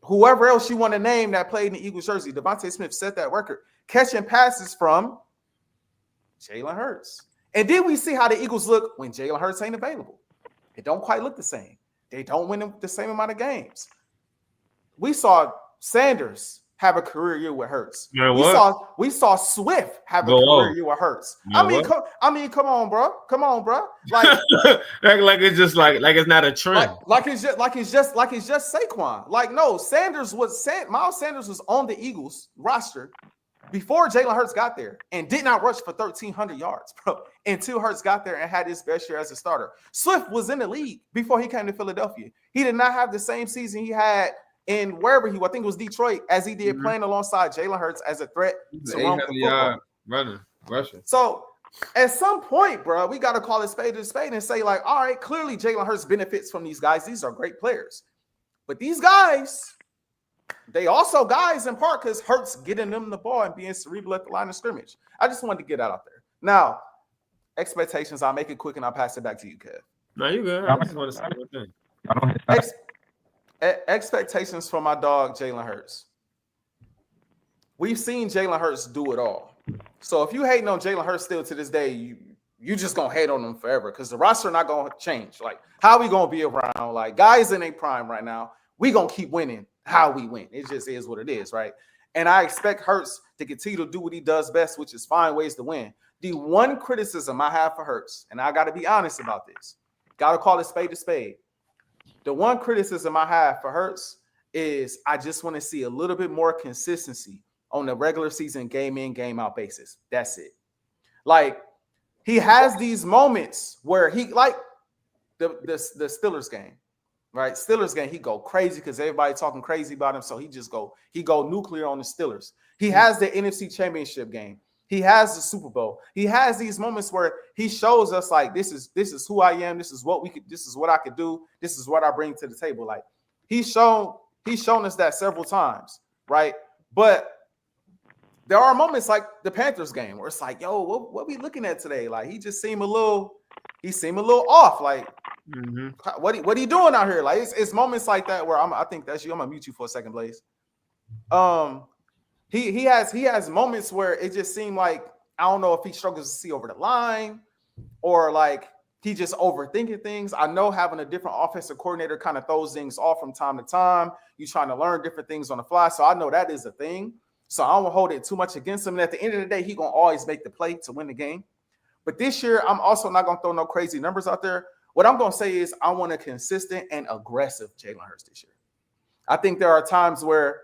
whoever else you want to name that played in the Eagles jersey. Devontae Smith set that record, catching passes from Jalen Hurts. And then we see how the Eagles look when Jalen Hurts ain't available. It don't quite look the same. They don't win the same amount of games. We saw Sanders have a career year with Hurts. You know we saw Swift have a career year with Hurts. You know I mean, come on, bro. Like, like it's just like it's not a trend. Like it's just Saquon. Like, no, Miles Sanders was on the Eagles roster before Jalen Hurts got there and did not rush for 1,300 yards, bro, until Hurts got there and had his best year as a starter. Swift was in the league before he came to Philadelphia. He did not have the same season he had in wherever I think it was Detroit, as he did playing alongside Jalen Hurts as a threat to run the football. Rushing. So at some point, bro, we got to call it spade to spade and say, like, all right, clearly Jalen Hurts benefits from these guys. These are great players. But these guys, they also guys in part because Hurts getting them the ball and being cerebral at the line of scrimmage. I just wanted to get that out there. Now, expectations. I'll make it quick and I'll pass it back to you, Kev. No, you good. I just want to say one thing. I don't hit that. Expectations for my dog, Jalen Hurts. We've seen Jalen Hurts do it all. So if you hating on Jalen Hurts still to this day, you just gonna hate on him forever because the roster not gonna change. Like, how we gonna be around? Like, guys in a prime right now, we gonna keep winning how we win. It just is what it is, right? And I expect Hurts to continue to do what he does best, which is find ways to win. The one criticism I have for Hurts, and I got to be honest about this, got to call it spade to spade. The one criticism I have for Hurts is I just want to see a little bit more consistency on the regular season game in, game out basis. That's it. Like, he has these moments where he, like the Steelers game, right? Steelers game, he go crazy because everybody talking crazy about him. So he go nuclear on the Steelers. He has the NFC Championship game. He has the Super Bowl. He has these moments where he shows us like this is who I am. This is what I could do. This is what I bring to the table. Like he's shown us that several times, right? But there are moments like the Panthers game where it's like, yo, what we looking at today? Like he just seemed a little off. Like what are you doing out here? Like it's moments like that where I think that's you. I'm gonna mute you for a second, Blaze. He has moments where it just seemed like I don't know if he struggles to see over the line or like he just overthinking things. I know having a different offensive coordinator kind of throws things off from time to time. You trying to learn different things on the fly, so I know that is a thing. So I don't hold it too much against him. And at the end of the day, he gonna always make the play to win the game. But this year, I'm also not gonna throw no crazy numbers out there. What I'm gonna say is I want a consistent and aggressive Jalen Hurts this year. I think there are times where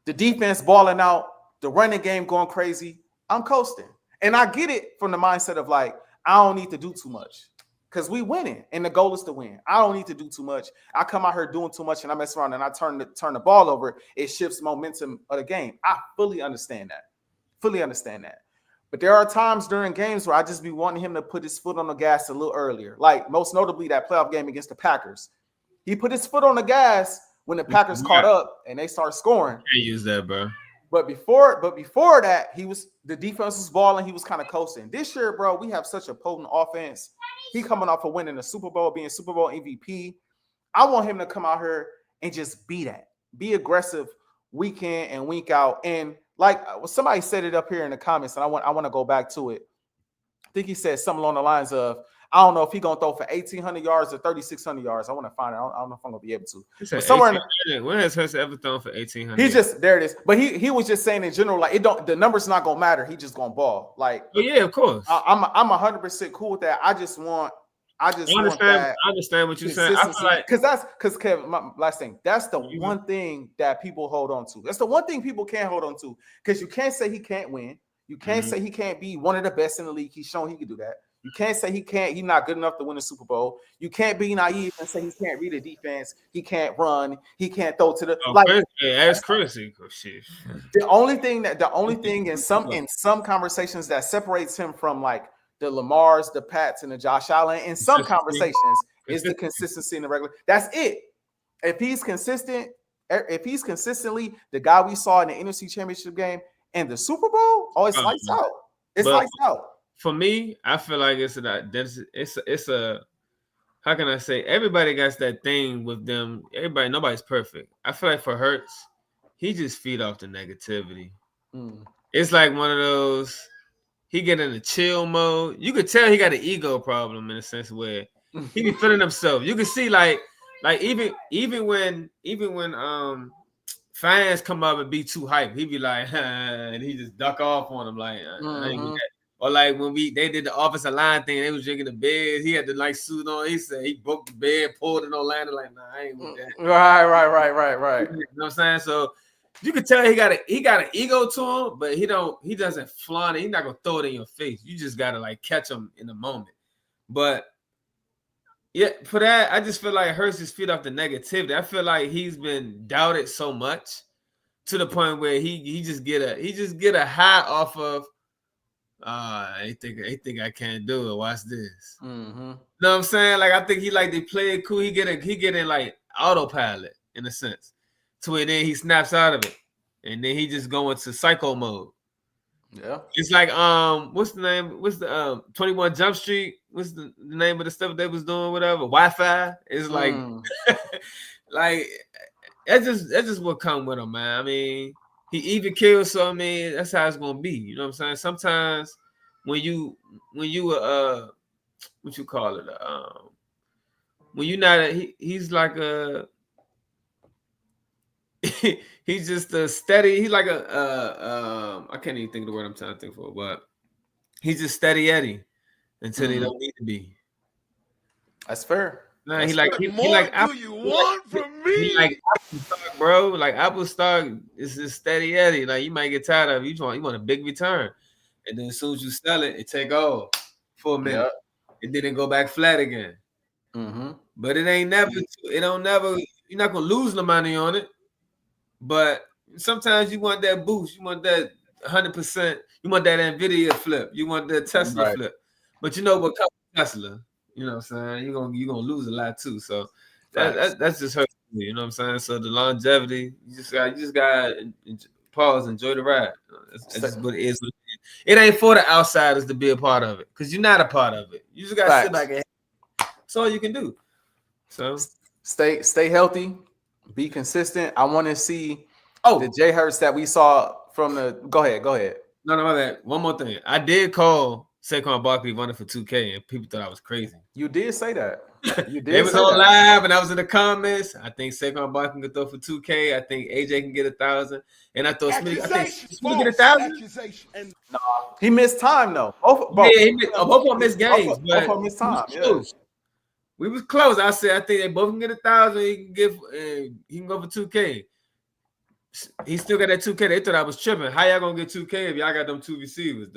the defense balling out, the running game going crazy, I'm coasting. And I get it from the mindset of like, I don't need to do too much because we winning and the goal is to win. I don't need to do too much. I come out here doing too much and I mess around and I turn the ball over. It shifts momentum of the game. I fully understand that. But there are times during games where I just be wanting him to put his foot on the gas a little earlier. Like most notably that playoff game against the Packers. He put his foot on the gas when the Packers caught up and they start scoring. Can't use that, bro. But before that, the defense was balling. He was kind of coasting. This year, bro, we have such a potent offense. He coming off of winning the Super Bowl, being Super Bowl MVP. I want him to come out here and just be aggressive week in and week out. And like somebody said it up here in the comments, and I want to go back to it. I think he said something along the lines of, I don't know if he's going to throw for 1,800 yards or 3,600 yards. I want to find it. I don't know if I'm going to be able to. But somewhere when has Hurts ever thrown for 1,800? He just, there it is. But he was just saying in general, like the numbers not going to matter. He just going to ball. Like, oh, yeah, of course. I'm 100% cool with that. I understand what you're saying. I feel like because Kevin, my last thing, that's the one thing that people hold on to. That's the one thing people can't hold on to because you can't say he can't win. You can't say he can't be one of the best in the league. He's shown he can do that. You can't say he's not good enough to win a Super Bowl. You can't be naive and say he can't read a defense. He can't run. He can't throw to the ask Chris. Shit. The only thing in some conversations that separates him from like the Lamars, the Pats, and the Josh Allen in some conversations is the consistency in the regular. That's it. If he's consistently the guy we saw in the NFC Championship game and the Super Bowl, it's lights out. It's lights out. For me, I feel like it's a how can I say, everybody got that thing with them. Nobody's perfect. I feel like for Hurts, he just feed off the negativity. It's like one of those, he get in a chill mode. You could tell he got an ego problem in a sense where he be feeling himself. You can see like even when fans come up and be too hype, he be like, and he just duck off on them like, I ain't with that. Or like when they did the offensive line thing, they was drinking the bed. He had the like suit on. He said he broke the bed, pulled it on landing. Like, nah, I ain't with that. Right. You know what I'm saying? So you can tell he got an ego to him, but he doesn't flaunt it. He's not gonna throw it in your face. You just gotta like catch him in the moment. But yeah, for that, I just feel like Hurts just feed off the negativity. I feel like he's been doubted so much to the point where he just get a high off of. They think I can't do it. Watch this. Know what I'm saying? Like I think they play it cool. He get in like autopilot in a sense, to where then he snaps out of it, and then he just go into psycho mode. Yeah. It's like what's the name? What's the 21 Jump Street? What's the name of the stuff they was doing? Whatever. Wi-Fi. It's like like that's just what come with him, man. I mean, he even kills, so I mean, that's how it's gonna be. You know what I'm saying? Sometimes when you what you call it, when you're not he's like a he's just a steady, he's like a I can't even think of the word I'm trying to think for, but he's just steady Eddie until they don't need to be. That's fair. Nah, That's he like fair. he like Apple, he like Apple stock, bro. Like Apple stock is just steady Eddie. Like you might get tired of it. You want a big return, and then as soon as you sell it, it take off for a minute, and then it go back flat again. But it ain't never. It don't never. You're not gonna lose the money on it, but sometimes you want that boost. You want that 100%. You want that Nvidia flip. You want that Tesla flip. But you know what comes with Tesla? You know what I'm saying? You're gonna lose a lot too. So that's just hurt me. You know what I'm saying? So the longevity, you just got pause, enjoy the ride. That's just what it is. It ain't for the outsiders to be a part of it because you're not a part of it. You just gotta sit back and that's all you can do. So stay healthy, be consistent. I want to see the J Hurts that we saw from the. Go ahead. No, my bad. One more thing. I did call Saquon Barkley running for 2K, and people thought I was crazy. You did say that. You did. It was on live, and I was in the comments. I think Saquon Barkley can throw for 2K. I think AJ can get 1,000, and I thought Smith. I think Smith get 1,000. No, he missed time though. Both of them missed games. Both of them missed time. We was close. I said I think they both can get 1,000. He can go for 2K. He still got that 2K. They thought I was tripping. How y'all gonna get 2K if y'all got them two receivers?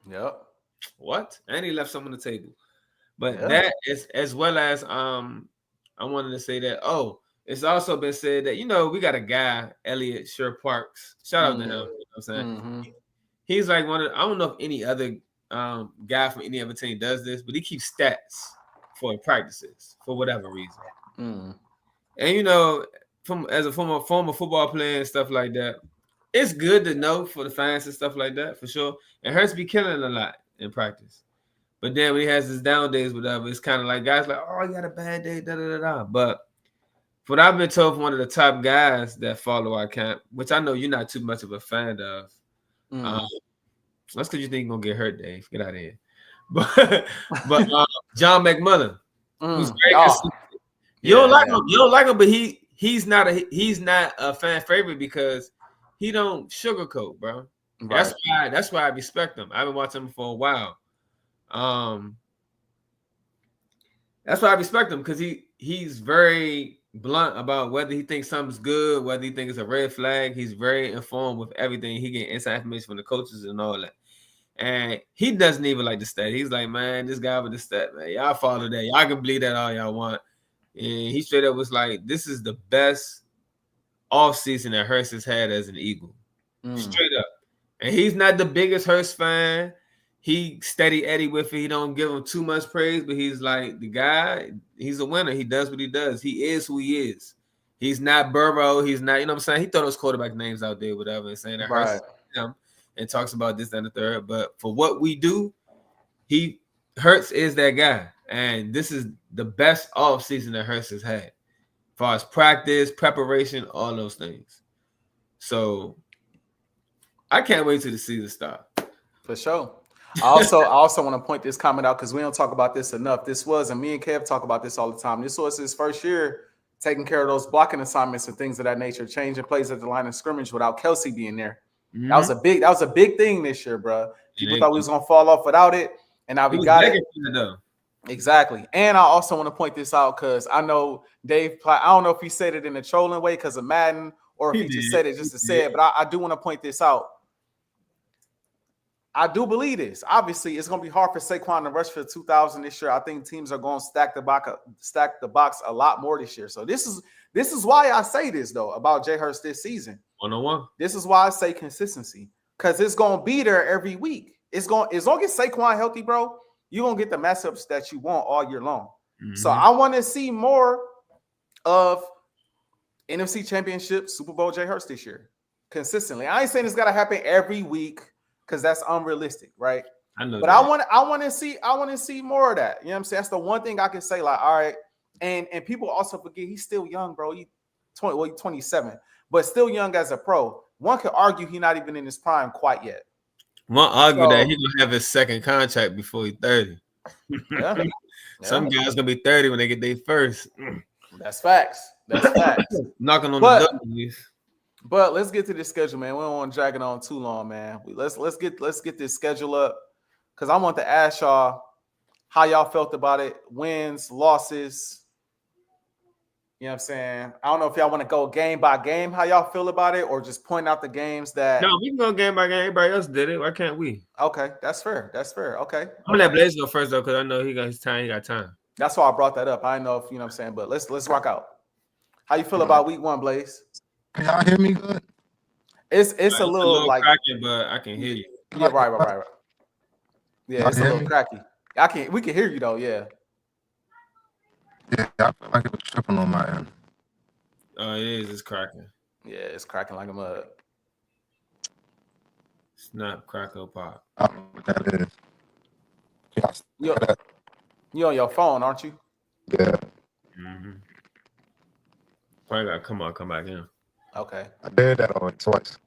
Yep. What? And he left some on the table. But that is as well as I wanted to say that. Oh, it's also been said that we got a guy, Elliot Sher Parks. Shout out to him. You know what I'm saying? He's like one of I don't know if any other guy from any other team does this, but he keeps stats for practices for whatever reason. And from as a former football player and stuff like that, it's good to know for the fans and stuff like that for sure. And Hurts be killing a lot in practice. But then when he has his down days, whatever, it's kind of like guys like, oh, he got a bad day, da-da-da-da. But what I've been told from one of the top guys that follow our camp, which I know you're not too much of a fan of, that's because you think you're going to get hurt, Dave. Get out of here. But John McMullen, who's very consistent. You don't like him, but he's not a fan favorite because he don't sugarcoat, bro. Right. That's why I respect him. I've been watching him for a while. That's why I respect him because he's very blunt about whether he thinks something's good, whether he thinks it's a red flag. He's very informed with everything. He get inside information from the coaches and all that. And he doesn't even like the stat. He's like, man, this guy with the stat, man, y'all follow that. Y'all can believe that all y'all want. And he straight up was like, this is the best offseason that Hurts has had as an Eagle. Straight up. And he's not the biggest Hurts fan. He steady Eddie with it. He don't give him too much praise, but he's like the guy. He's a winner. He does what he does. He is who he is. He's not Burrow. He's not, you know what I'm saying? He throw those quarterback names out there, whatever, and saying that Hurts him and talks about this and the third. But for what we do, Hurts is that guy. And this is the best offseason that Hurts has had. As far as practice, preparation, all those things. So I can't wait till the season starts. For sure. I also want to point this comment out because we don't talk about this enough. This was, and me and Kev talk about this all the time. This was his first year taking care of those blocking assignments and things of that nature, changing plays at the line of scrimmage without Kelsey being there. That was a big thing this year, bro. People thought we was gonna fall off without it, and now we got it. Exactly. And I also want to point this out because I know Dave, I don't know if he said it in a trolling way because of Madden or if he just said it just to say it, but I do want to point this out. I do believe this. Obviously, it's going to be hard for Saquon to rush for 2,000 this year. I think teams are going to stack the box a lot more this year. So this is why I say this though about Jay Hurts this season. 101. This is why I say consistency because it's going to be there every week. As long as Saquon healthy, bro, you're going to get the matchups that you want all year long. So I want to see more of NFC Championship, Super Bowl Jay Hurts this year. consistently. I ain't saying it's gotta happen every week because that's unrealistic, right? I know But that. I want to see more of that. You know what I'm saying? That's the one thing I can say. Like, all right, and people also forget he's still young, bro. He's 27, but still young as a pro. One could argue he's not even in his prime quite yet. One argue that he's gonna have his second contract before he's 30. Yeah. Some guys gonna be 30 when they get their first. That's facts. That's facts. Knocking on the door. But let's get to this schedule, man. We don't want to drag it on too long, man. Let's get this schedule up because I want to ask y'all how y'all felt about it. Wins, losses. You know what I'm saying? I don't know if y'all want to go game by game, how y'all feel about it, or just point out the games that. No, we can go game by game. Everybody else did it. Why can't we? Okay, that's fair. That's fair. Okay. I'm gonna let Blaze go first though, because I know he got his time. He got time. That's why I brought that up. I know if you know what I'm saying, but let's rock out. How you feel about week 1, Blaze? Can y'all hear me good? It's a little like cracking, but I can hear you. Yeah, right. Yeah, it's a little cracky. We can hear you though, yeah. Yeah, I feel like it was tripping on my end. Oh, it is. It's cracking. Yeah, it's cracking like a mud. Snap, crackle, pop. I don't know what that is. You on your phone, aren't you? Yeah. Mm-hmm. Probably gotta come back in. Okay. I did that already twice.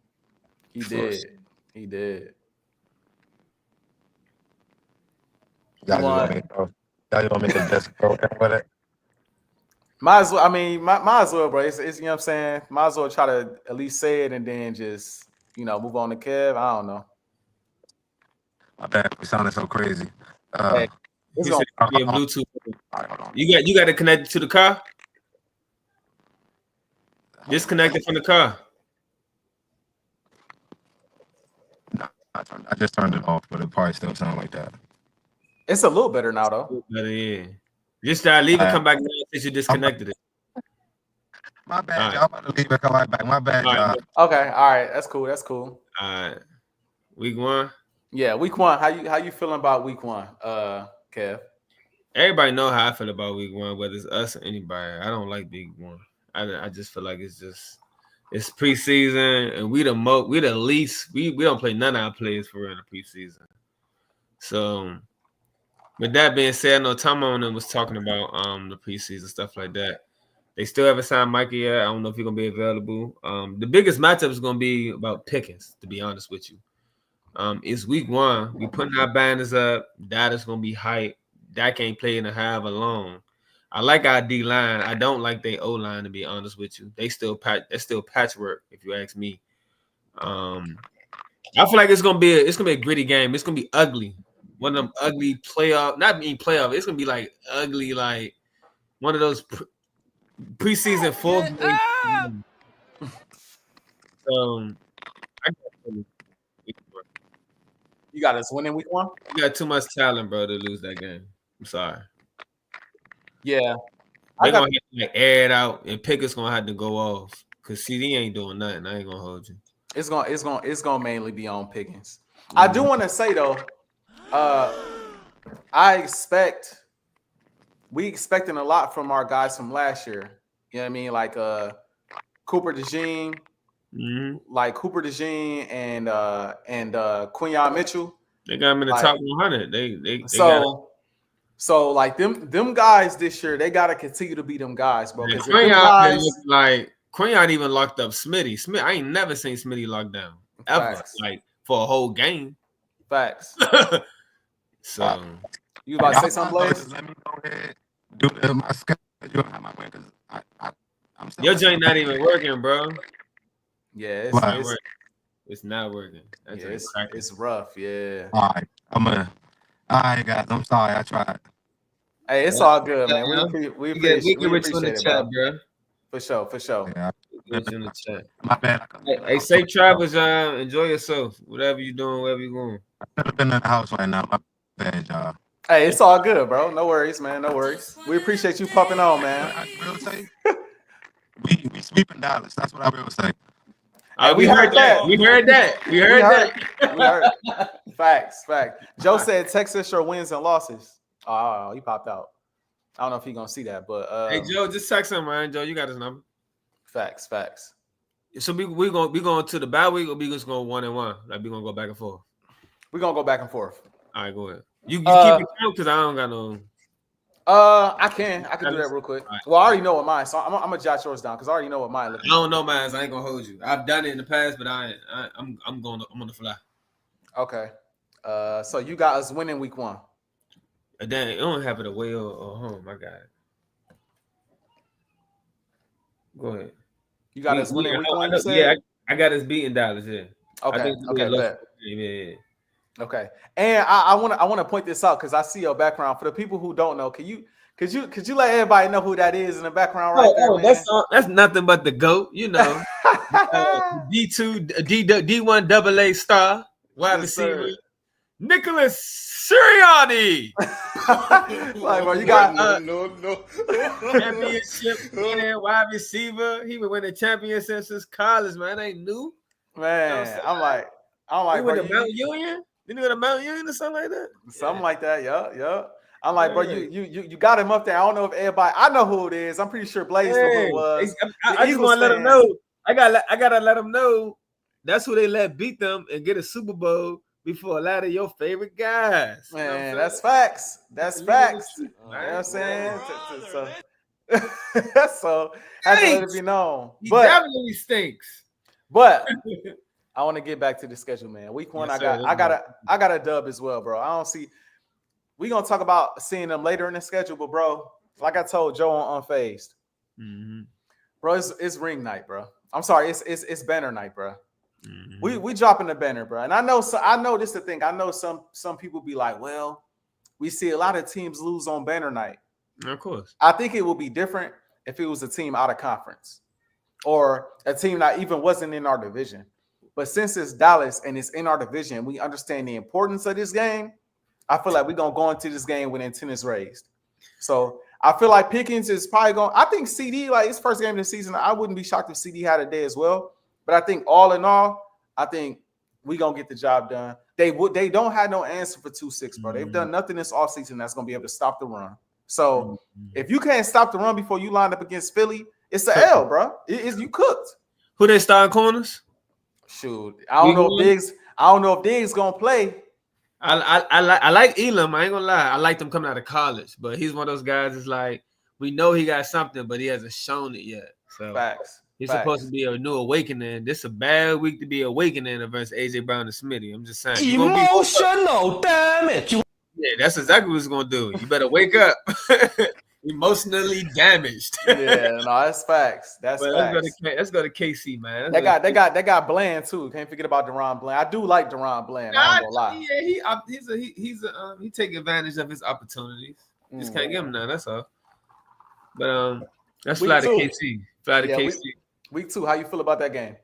He did. Y'all gonna make a desk program with it? Might as well. I mean, might as well, bro. It's you know what I'm saying. Might as well try to at least say it and then just move on to Kev. I don't know. My bad. We sounded so crazy. Hey, he said Bluetooth. You got to connect it to the car. Disconnect it from the car. No, I just turned it off, but it probably still sounds like that. It's a little better now, though. Better, yeah. Just leave it, come back since you disconnected it. My bad, y'all. I'm about to leave it, come right back. My bad, y'all. Okay, all right. That's cool. All right. Week 1? Yeah, week 1. How you feeling about week 1, Kev? Everybody know how I feel about week 1, whether it's us or anybody. I don't like week 1. I just feel like it's preseason and we the least. We don't play none of our players for real in the preseason. So with that being said, I know Tomo and them was talking about the preseason stuff like that. They still haven't signed Mikey yet. I don't know if he's gonna be available. The biggest matchup is gonna be about Pickens, to be honest with you. It's week 1. We putting our banners up. That is gonna be hype. That can't play in a however long. I like our D line. I don't like their O line, to be honest with you. They're still patchwork, if you ask me. I feel like it's gonna be a gritty game. It's gonna be ugly. One of them ugly playoff. It's gonna be like ugly, like one of those preseason full games. You got us winning week 1? You got too much talent, bro, to lose that game. I'm sorry. Yeah. They're gonna have to air it out, and Pickett's gonna have to go off because CD ain't doing nothing. I ain't gonna hold you. It's gonna mainly be on Pickens. Mm-hmm. I do want to say though, we expecting a lot from our guys from last year. You know what I mean? Like Cooper DeJean, like Cooper DeJean and Quinyon Mitchell. They got him in the top 100. So like them guys this year, they gotta continue to be them guys, bro. Because Quinyon even locked up Smitty. I ain't never seen Smitty locked down ever, Facts. like for a whole game. Facts. So you about to say something, Blaze? Let me go ahead. Do my schedule on my way because I'm still. Your joint not even working, bro. Yeah, it's not working. It's rough. Yeah. All right, guys. I'm sorry. I tried. Hey, it's all good, man. We appreciate it, bro. For sure. Yeah. In the chat. My bad. Hey, safe travels, enjoy yourself. Whatever you're doing, wherever you're going. I could have been in the house right now. My bad, y'all. Hey, it's all good, bro. No worries, man. No worries. We appreciate you popping on, man. I will say, we sweeping Dallas. That's what I will say. We heard that. We heard that. Facts. Joe said Texas sure wins and losses. Oh, he popped out. I don't know if he's gonna see that, but hey, Joe, just text him, man. Joe, you got his number. Facts. So we going to the bye week, or we just going 1-1? Like we gonna go back and forth. We're gonna go back and forth. All right, go ahead. You keep it count because I don't got no. I can do that real quick. Right. Well, I already know what mine. So I'm gonna jot yours down because I already know what mine looks I don't know mine. I ain't gonna hold you. I've done it in the past, but I'm on the fly. Okay. So you got us winning week 1. Then it don't have it away or home. I got it. Go ahead. You got us winning week 1. You said? Yeah, I got us beating Dallas. Yeah. Okay. Bet. Yeah. Okay. And I want to point this out because I see your background. For the people who don't know, could you let everybody know who that is in the background right there? Man? That's nothing but the GOAT, you know. D1 AA star wide receiver Nicholas Sirianni. Like, bro, you got no. championship winning wide receiver. He been winning championships since college, man. That ain't new. Man, I'm like, you went to Mount Union? Didn't you go to Mount Union or something like that? Something like that, yeah. I'm like, bro, you got him up there. I don't know if everybody. I know who it is. I'm pretty sure Blaze knew who it was. I just want to let him know. I gotta let them know that's who they let beat them and get a Super Bowl before a lot of your favorite guys. Man, that's facts. That's facts. You know what I'm saying? So that's let it be known. He But definitely stinks. But I want to get back to the schedule, man. Week 1, Yes, I got a dub as well, bro. I don't see. We're gonna talk about seeing them later in the schedule, but bro, like I told Joe on Unfazed, bro, it's ring night, bro. I'm sorry, it's banner night, bro. We dropping the banner, bro. And I know this is the thing. I know some people be like, well, we see a lot of teams lose on banner night. Of course. I think it would be different if it was a team out of conference or a team that even wasn't in our division. But since it's Dallas and it's in our division, we understand the importance of this game. I feel like we're going to go into this game with antennas raised. So I feel like Pickens is probably going – I think CD, like his first game of the season, I wouldn't be shocked if CD had a day as well. But I think all in all, I think we're going to get the job done. They don't have no answer for 2-6, bro. They've done nothing this offseason that's going to be able to stop the run. So if you can't stop the run before you line up against Philly, it's an L, bro. You cooked. Who they starting corners? Shoot, I don't know if Diggs gonna play. I like Elam. I ain't gonna lie. I like him coming out of college, but he's one of those guys. It's like we know he got something, but he hasn't shown it yet. So Facts. He's supposed to be a new awakening. This is a bad week to be awakening against AJ Brown and Smitty. I'm just saying. Emotional damage. Yeah, that's exactly what it's gonna do. You better wake up. Emotionally damaged. Yeah, no, that's facts. That's facts. Let's go to KC, man. They got Bland too. Can't forget about Deron Bland. I do like Deron Bland. I ain't gonna lie. Yeah, he take advantage of his opportunities. Just can't give him none. That's all. But let's fly to KC. Fly to KC. Week 2. How you feel about that game?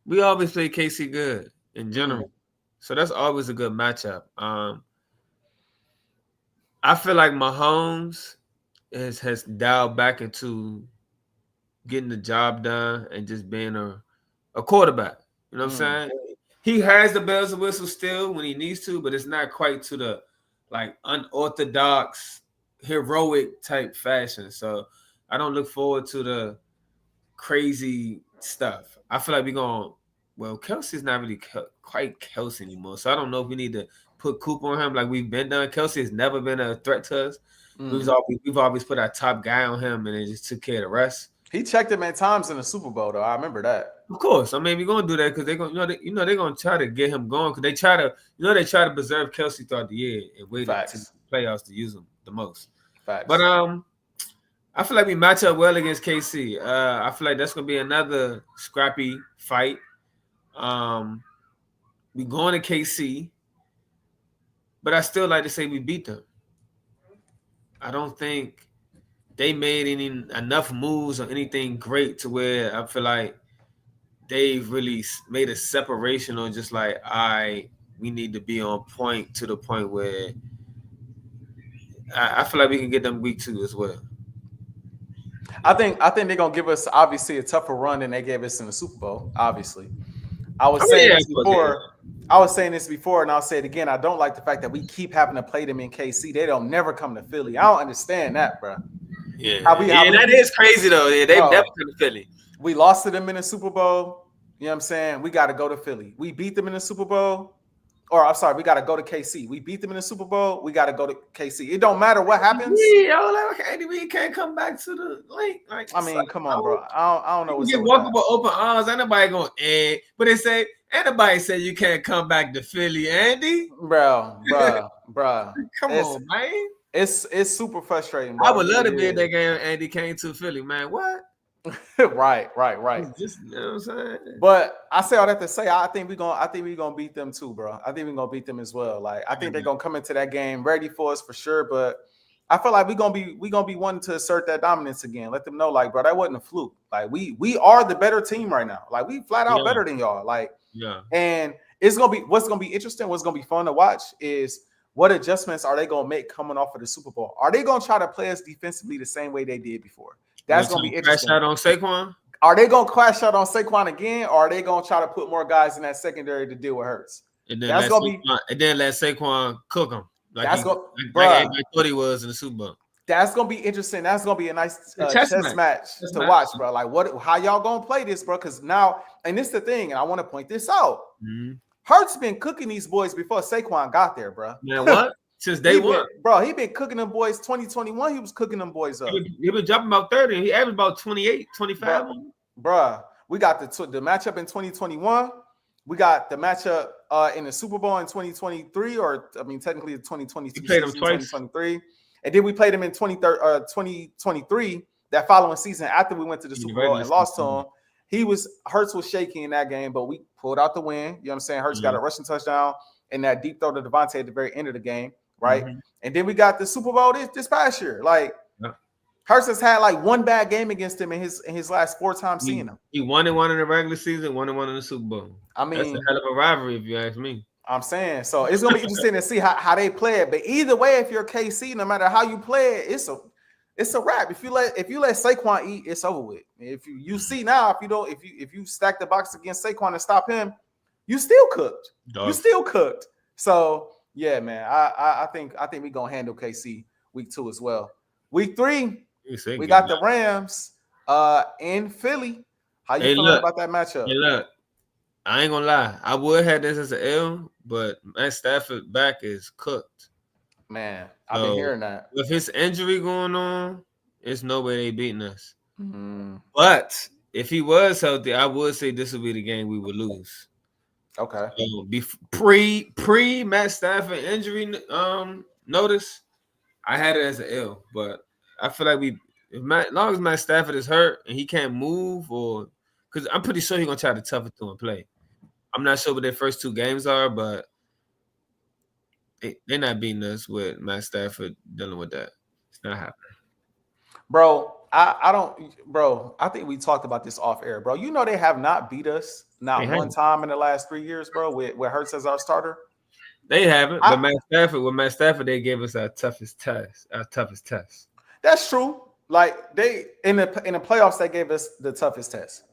We always play KC good in general, so that's always a good matchup. I feel like Mahomes has dialed back into getting the job done and just being a quarterback. You know what I'm saying? He has the bells and whistles still when he needs to, but it's not quite to the like unorthodox, heroic type fashion. So I don't look forward to the crazy stuff. I feel like Kelsey's not really quite Kelsey anymore. So I don't know if we need to put Coop on him like we've been done. Kelsey has never been a threat to us. We've always put our top guy on him and then just took care of the rest. He checked him at times in the Super Bowl, though. I remember that. Of course. I mean, we're gonna do that because they're gonna, they're gonna try to get him going because they try to preserve Kelsey throughout the year and wait until the playoffs to use him the most. Facts. But I feel like we match up well against KC. I feel like that's gonna be another scrappy fight. We going to KC, but I still like to say we beat them. I don't think they made enough moves or anything great to where I feel like they've really made a separation or just like, we need to be on point to the point where I feel like we can get them week 2 as well. I think they're gonna give us obviously a tougher run than they gave us in the Super Bowl. Obviously, I was saying this before, and I'll say it again. I don't like the fact that we keep having to play them in KC. They don't never come to Philly. I don't understand that, bro. Yeah, that is crazy though. Yeah, they never come to Philly. We lost to them in the Super Bowl. You know what I'm saying? We got to go to Philly. We beat them in the Super Bowl. Or I'm sorry, we got to go to KC. We beat them in the Super Bowl. We got to go to KC. It don't matter what happens. Andy Reid can't come back to the link. Like, I mean, come on, bro. I don't know what's get up walking with with open arms. Ain't nobody going but they say anybody say you can't come back to Philly, Andy. Bro. Come on, man. It's super frustrating, bro. I would love to be in that game. Andy came to Philly, man. What? right. Just, you know what I'm saying? But I say all that to say, I think we're gonna beat them too, bro. I think we're gonna beat them as well. Like I think they're gonna come into that game ready for us for sure. But I feel like we're gonna be wanting to assert that dominance again. Let them know, like, bro, that wasn't a fluke. Like we are the better team right now. Like we flat out better than y'all. Like and it's gonna be what's gonna be interesting. What's gonna be fun to watch is what adjustments are they gonna make coming off of the Super Bowl? Are they gonna try to play us defensively the same way they did before? That's gonna be interesting. Crash out on Saquon? Are they gonna crash out on Saquon again, or are they gonna try to put more guys in that secondary to deal with Hurts? And then let Saquon cook them. Like I thought he was in the Super Bowl. That's gonna be interesting. That's gonna be a nice chess match to watch, bro. Like how y'all gonna play this, bro? Because now, and this is the thing, and I want to point this out. Mm-hmm. Hurts been cooking these boys before Saquon got there, bro. Man, what? Since day one, bro. He been cooking them boys. 2021, he was cooking them boys up. He been jumping about 30. He averaged about 28, 25. Bro, we got the matchup in 2021. We got the matchup in the Super Bowl in 2023, or I mean, technically 2022. We played them twice. 2023, and then we played them in 2023. That following season, after we went to the Super Bowl and lost to him, Hurts was shaky in that game, but we pulled out the win. You know what I'm saying? Hurts got a rushing touchdown and that deep throw to Devontae at the very end of the game, right? Mm-hmm. And then we got the Super Bowl this past year. Like Hurts has had like one bad game against him in his last 4 times seeing him. He 1-1 in the regular season, 1-1 in the Super Bowl. I mean, that's a hell of a rivalry if you ask me. I'm saying so. It's gonna be interesting to see how they play it. But either way, if you're KC, no matter how you play it, it's a wrap. If you let Saquon eat, it's over with. If you see now, if you stack the box against Saquon and stop him, you still cooked. You still cooked. So yeah, man. I think we're gonna handle KC week 2 as well. Week 3, we got the Rams in Philly. How you feeling about that matchup? Hey, look, I ain't gonna lie. I would have this as an L, but Matt Stafford back is cooked. Man, I've been hearing that. With his injury going on, it's no way they beating us. Mm-hmm. But if he was healthy, I would say this would be the game we would lose. Okay. Pre Matt Stafford injury notice, I had it as an L, but I feel like as long as Matt Stafford is hurt and he can't move, or because I'm pretty sure he's gonna try to tough it through and play. I'm not sure what their first 2 games are, but they're not beating us with Matt Stafford dealing with that. It's not happening. Bro, I think we talked about this off air, bro. You know they have not beat us one time in the last 3 years, bro, with Hurts as our starter. They haven't, but Matt Stafford, they gave us our toughest test. That's true. Like they in the playoffs, they gave us the toughest test.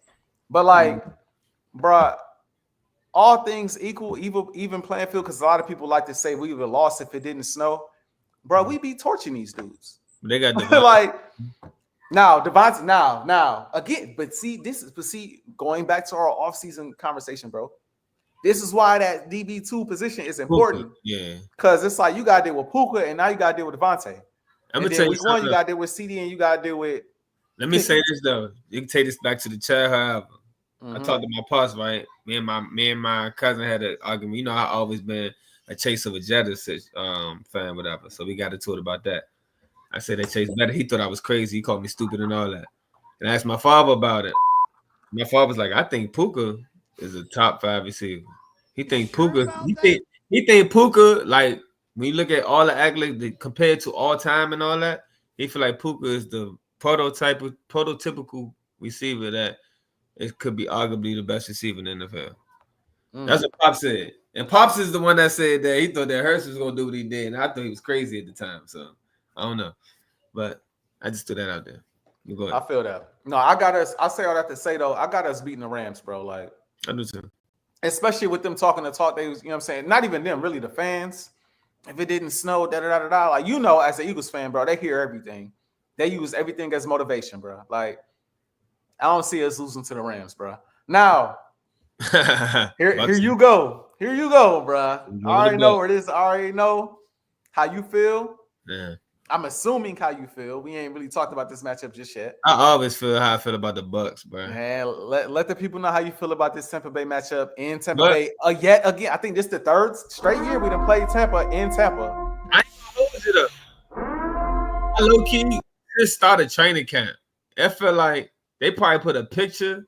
But like, bro, all things equal, even playing field, because a lot of people like to say we would have lost if it didn't snow. Bro, we be torching these dudes. They got like now, Devontae, now again, but see, going back to our offseason conversation, bro. This is why that DB2 position is important. Puka, yeah. Because it's like you got to deal with Puka and now you got to deal with Devontae. I'm going to tell you something. You got to deal with CD and you got to deal with. Let me say this, though. You can take this back to the chat, however. Mm-hmm. I talked to my pops, right? Me and my cousin had an argument. You know, I've always been a Chase of a Jettis fan, whatever. So we got into it about that. I said that Chase better. He thought I was crazy. He called me stupid and all that. And I asked my father about it. My father was like, I think Puka is a top 5 receiver. He think Puka. He think Puka, like when you look at all the accolades compared to all time and all that, he feel like Puka is the prototypical receiver that it could be arguably the best receiver in the NFL. That's what Pops said. And Pops is the one that said that he thought that Hurts was gonna do what he did, and I thought he was crazy at the time. So I don't know, but I just threw that out there. You go ahead. I feel that. No, I got us. I say all that to say though, I got us beating the Rams, bro. Like I do too. Especially with them talking the talk, they was, you know what I'm saying? Not even them, really the fans. If it didn't snow, like you know, as an Eagles fan, bro, they hear everything. They use everything as motivation, bro. Like I don't see us losing to the Rams, bro. Now, here Bucks. you go. Here you go, bro. I Give it already a know buck. where this. I already know how you feel. Yeah. I'm assuming how you feel. We ain't really talked about this matchup just yet. I always feel how I feel about the Bucks, bro. Man, let the people know how you feel about this Tampa Bay matchup in Tampa But- Bay. Yet again, I think this is the third straight year we done played Tampa in Tampa. I ain't gonna hold it up. I low key just started training camp. I feel like they probably put a picture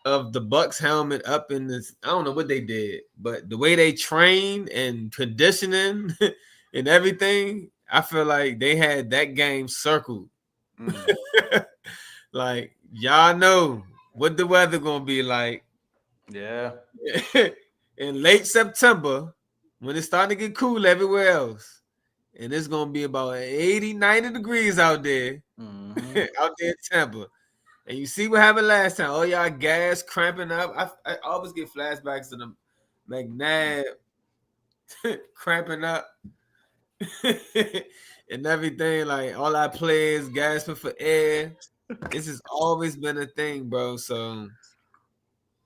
of the Bucks helmet up in this. I don't know what they did, but the way they trained and conditioning and everything, I feel like they had that game circled. Like, y'all know what the weather gonna be like. Yeah. In late September, when it's starting to get cool everywhere else, and it's gonna be about 80, 90 degrees out there, out there in Tampa. And you see what happened last time. Oh, y'all gas cramping up. I always get flashbacks to the McNabb cramping up and everything. Like all our players gasping for air. This has always been a thing, bro. So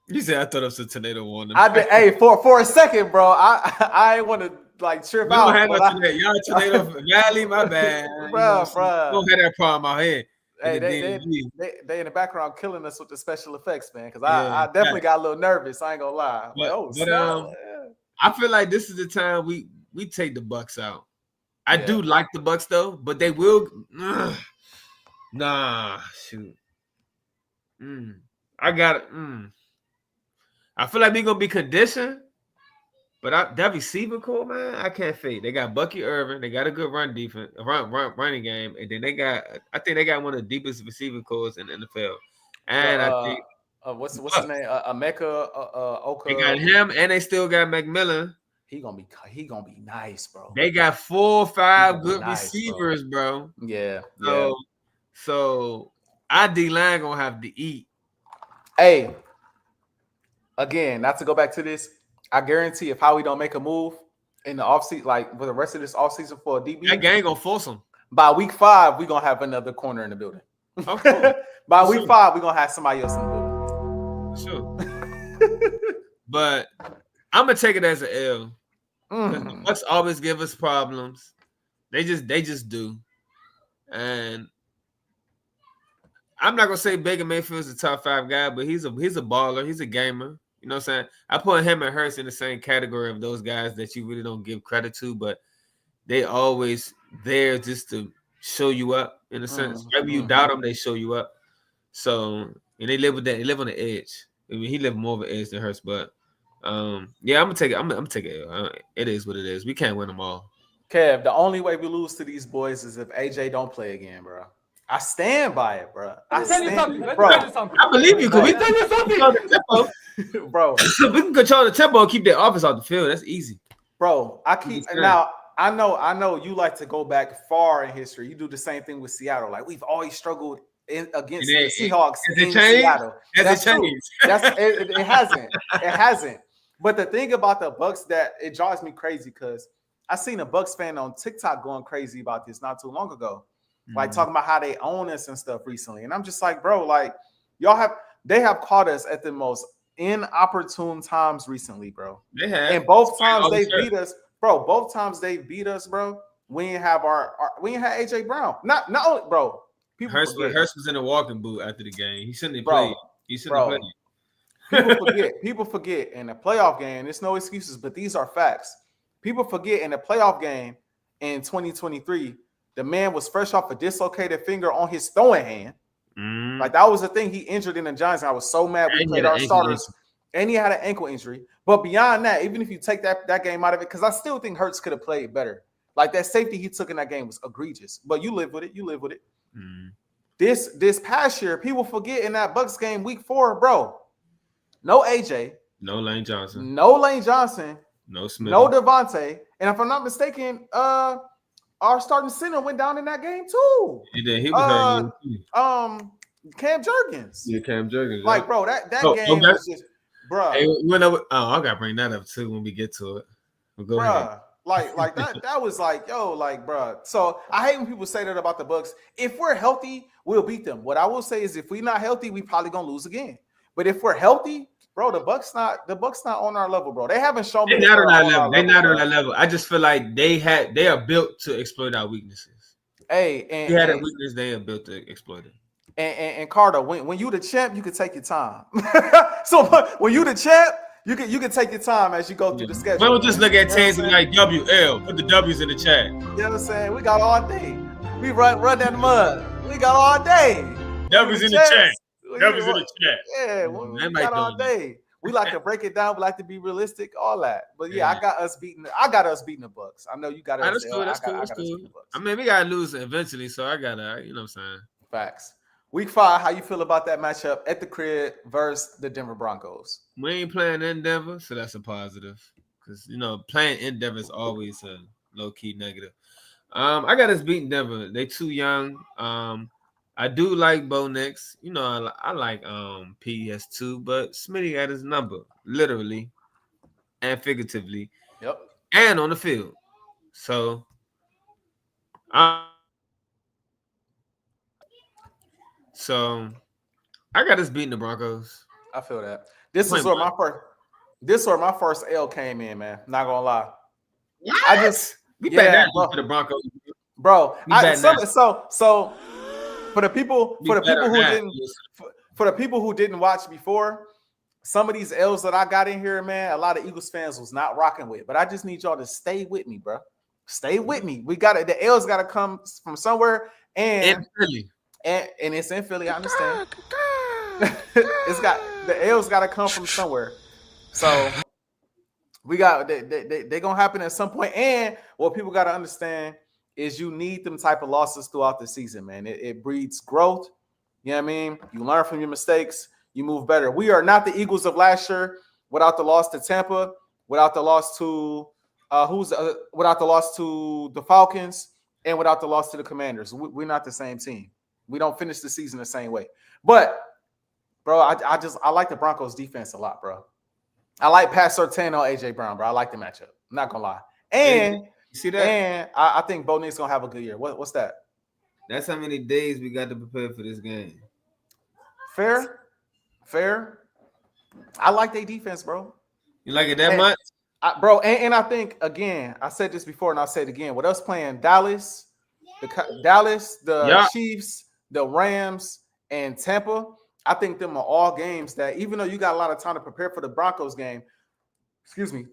you said I thought it was a tornado warning. I did. Hey, for a second, bro. I ain't want to like trip We don't out. have no but tornado. Y'all tornado valley, my bad. Bruh. We don't have that problem out here. Hey, in the DMV. they in the background killing us with the special effects, man. Because Yeah, I definitely got a little nervous. I ain't gonna lie. Like, But, snap. I feel like this is the time we take the Bucks out. I Yeah. do like the Bucks though, but they will. Nah, shoot. I got it. I feel like we gonna be conditioned, but that receiver core, man, I can't fake. They got Bucky Irvin. They got a good run defense, running game, and then I think they got one of the deepest receiver cores in the NFL. And I think what's his name? Emeka Oka. they got him, and they still got McMillan. He gonna be nice, bro. They got 4 or 5 good nice, receivers, bro. Yeah. So our D line gonna have to eat. Hey, again, not to go back to this. I guarantee if Howie don't make a move in the offseason, like for the rest of this offseason for a DB, That game gonna force them. by week 5, we're gonna have another corner in the building. By week 5, we're gonna have somebody else in the building. Sure. But I'm gonna take it as an L. The Bucks always give us problems. They just do. And I'm not gonna say Baker Mayfield's a top 5 guy, but he's a baller. He's a gamer. You know what I'm saying? I put him and Hurts in the same category of those guys that you really don't give credit to, but they always there just to show you up in a sense. Right when you doubt them, they show you up. So and they live with that. They live on the edge. I mean, he lived more of an edge than Hurts, but yeah, I'm gonna take it. I'm gonna take it. It is what it is. We can't win them all. Kev, the only way we lose to these boys is if AJ don't play again, bro. I stand by it, bro. I believe you, because we control the tempo. Bro. We can control the tempo and keep their offense off the field. That's easy. Bro, I know you like to go back far in history. You do the same thing with Seattle. Like we've always struggled against the Seahawks in Seattle. Has it changed? It hasn't. It hasn't. But the thing about the Bucks that it drives me crazy because I seen a Bucks fan on TikTok going crazy about this not too long ago. Like talking about how they own us and stuff recently. And I'm just like, bro, like they have caught us at the most inopportune times recently, bro. They have. And both times they beat us, bro. Both times they beat us, bro. We didn't have we didn't have AJ Brown. Not only, bro. Hurst was in a walking boot after the game. He shouldn't have played. He shouldn't have played. People forget in a playoff game, there's no excuses, but these are facts. People forget in a playoff game in 2023, the man was fresh off a dislocated finger on his throwing hand. Like that was the thing he injured in the Giants. And I was so mad we played our starters. And he had an ankle injury. But beyond that, even if you take that game out of it, because I still think Hurts could have played better. Like that safety he took in that game was egregious. But you live with it. This past year, people forget in that Bucks game, week 4, bro. No AJ. No Lane Johnson. No Smith. No Devontae. And if I'm not mistaken, our starting center went down in that game too. He did. He was hurt. Cam Jurgens. Yeah, Cam Jurgens. Like, bro, that game was just, bro. Hey, I gotta bring that up too when we get to it. Well, go ahead. Like that was like, yo, like, bro. So I hate when people say that about the Bucks. If we're healthy, we'll beat them. What I will say is, if we're not healthy, we probably gonna lose again. But if we're healthy, bro, the Bucks not on our level, bro. They haven't shown me They're not on they're that level. They're not bro. on that level. I just feel like they are built to exploit our weaknesses. Hey, They had a weakness. They are built to exploit it. And Carter, when you the champ, you can take your time. So when you the champ, you can take your time as you go through the schedule. We don't just look at teams and like WL. Put the W's in the chat. You know what I'm saying? We got all day. We run that mud. We got all day. W's in the chat. W's in the chat. Yeah, we got all day. We like to break it down. We like to be realistic. All that. But yeah, I got us beating the Bucks. I know you got us. That's cool. I mean, we gotta lose eventually, so I gotta. You know what I'm saying? Facts. Week 5, how you feel about that matchup at the crib versus the Denver Broncos? We ain't playing in Denver, so that's a positive. Because, playing in Denver is always a low-key negative. I got us beating Denver. They too young. I do like Bo Nix. I like PS2, but Smitty got his number, literally and figuratively. Yep. And on the field. So, I got us beating the Broncos. I feel that. This is where my first L came in, man. Not gonna lie. What? We bet that for the Broncos, bro. So for the people who didn't watch before, some of these L's that I got in here, man, a lot of Eagles fans was not rocking with. But I just need y'all to stay with me, bro. Stay with me. We got it. The L's got to come from somewhere, and Philly. And it's in Philly, I understand. The L's got to come from somewhere. So we got they gonna happen at some point. And what people got to understand is you need them type of losses throughout the season, man. It breeds growth. You know what I mean? You learn from your mistakes. You move better. We are not the Eagles of last year without the loss to Tampa, without the loss to without the loss to the Falcons, and without the loss to the Commanders. We're not the same team. We don't finish the season the same way. But, bro, I like the Broncos defense a lot, bro. I like Pat Surtain on AJ Brown, bro. I like the matchup. I'm not gonna lie. And you see that? And I think Bo Nix gonna have a good year. What's that? That's how many days we got to prepare for this game. Fair. I like their defense, bro. You like it that much? Bro, and I think, again, I said this before and I'll say it again. With us playing Dallas, the Chiefs, the Rams, and Tampa, I think them are all games that, even though you got a lot of time to prepare for the Broncos game,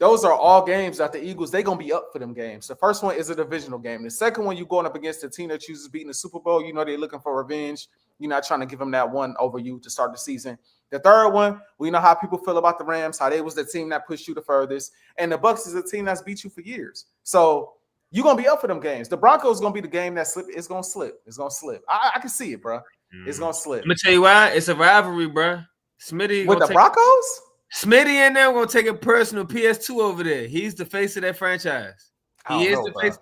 those are all games that the Eagles, they're going to be up for them games. The first one is a divisional game. The second one, you're going up against a team that chooses beating the Super Bowl. You know they're looking for revenge. You're not trying to give them that one over you to start the season. The third one, we know how people feel about the Rams, how they was the team that pushed you the furthest. And the Bucs is a team that's beat you for years. So you're going to be up for them games. The Broncos going to be the game that it's going to slip. It's going to slip. I can see it, bro. It's going to slip. I'm going to tell you why. It's a rivalry, bro. Smitty with the Broncos? Smitty and them going to take it personal. PS2 over there. He's the face of that franchise. He is the face.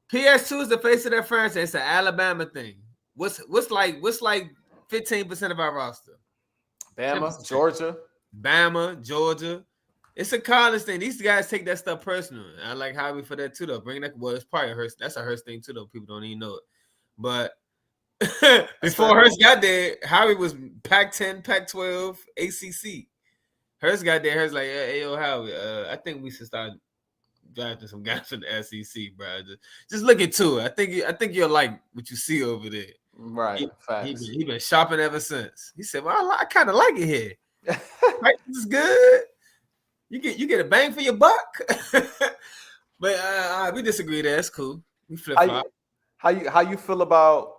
PS2 is the face of that franchise. It's an Alabama thing. What's like 15% of our roster? Bama, Georgia. It's a college thing. These guys take that stuff personal. I like Howie for that too, though. Bring that. Well, it's probably Hurst. That's a Hurst thing too, though. People don't even know it. But before Hurst got there, Howie was Pac-10, Pac-12, ACC. Hurst got there. Hurst like, hey, yo, Howie. I think we should start drafting some guys from the SEC, bro. Just look into it. I think you'll like what you see over there. Right. He been shopping ever since. He said, "Well, I kind of like it here. Right, this is good. You get a bang for your buck." But we disagree. That's cool. We flip flop. How you feel about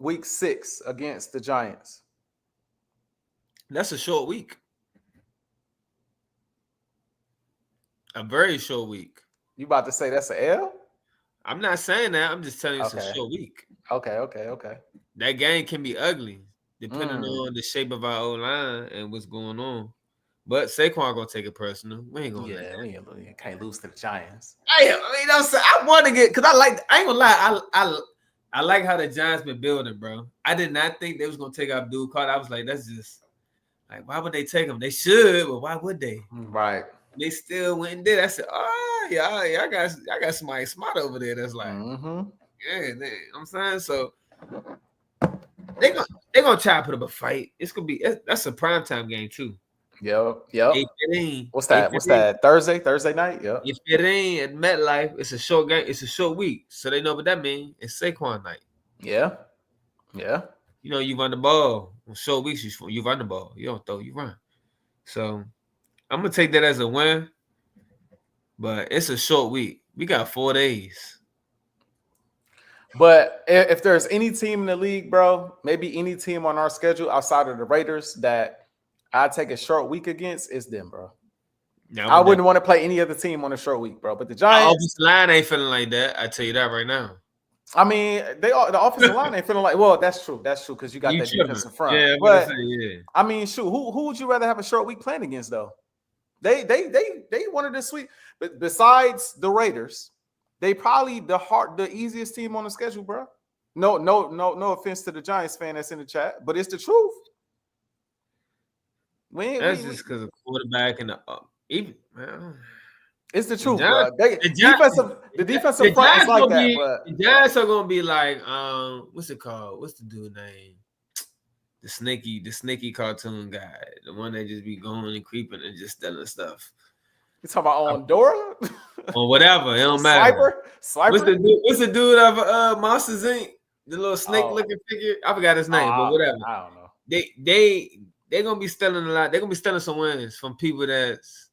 week 6 against the Giants? That's a short week. A very short week. You about to say that's an L? I'm not saying that. I'm just telling you it's a short week. Okay. That game can be ugly depending on the shape of our O-line and what's going on. But Saquon gonna take it personal. We ain't gonna. Yeah, we can't lose to the Giants. I want to get because I ain't gonna lie. I like how the Giants been building, bro. I did not think they was gonna take Abdul Carter. I was like, that's just like, why would they take him? They should, but why would they? Right. They still went and did. I said, I got somebody smart over there that's like, Mm-hmm. yeah, I'm saying so. They gonna try to put up a fight. It's gonna be that's a primetime game too. Yep. 8:15. What's that? Thursday night? Yep. If it ain't at MetLife, it's a short game. It's a short week, so they know what that means. It's Saquon night. Yeah. You know, you run the ball. On short weeks, you run the ball. You don't throw, you run. So I'm gonna take that as a win. But it's a short week. We got 4 days. But if there's any team in the league, bro, maybe any team on our schedule outside of the Raiders that I take a short week against, is them, bro. I wouldn't want to play any other team on a short week, bro. But the Giants, offensive line ain't feeling like that. I tell you that right now. I mean, the offensive line ain't feeling like. Well, that's true because you got that defensive front. Yeah, but yeah. I mean, shoot, who would you rather have a short week playing against though? They wanted to sweep, but besides the Raiders, they probably the easiest team on the schedule, bro. No offense to the Giants fan that's in the chat, but it's the truth. That's just because of quarterback and even man. It's the truth, bro. The defensive front is like that, bro. The Giants are gonna be like, what's it called? What's the dude name? The sneaky cartoon guy, the one that just be going and creeping and just stealing stuff. You talking about on Dora? Or whatever, it don't matter. Swiper? What's the dude of Monsters Inc? The little snake looking figure. I forgot his name, but whatever. I don't know. They're gonna be stealing a lot. They're gonna be stealing some wins from people that's,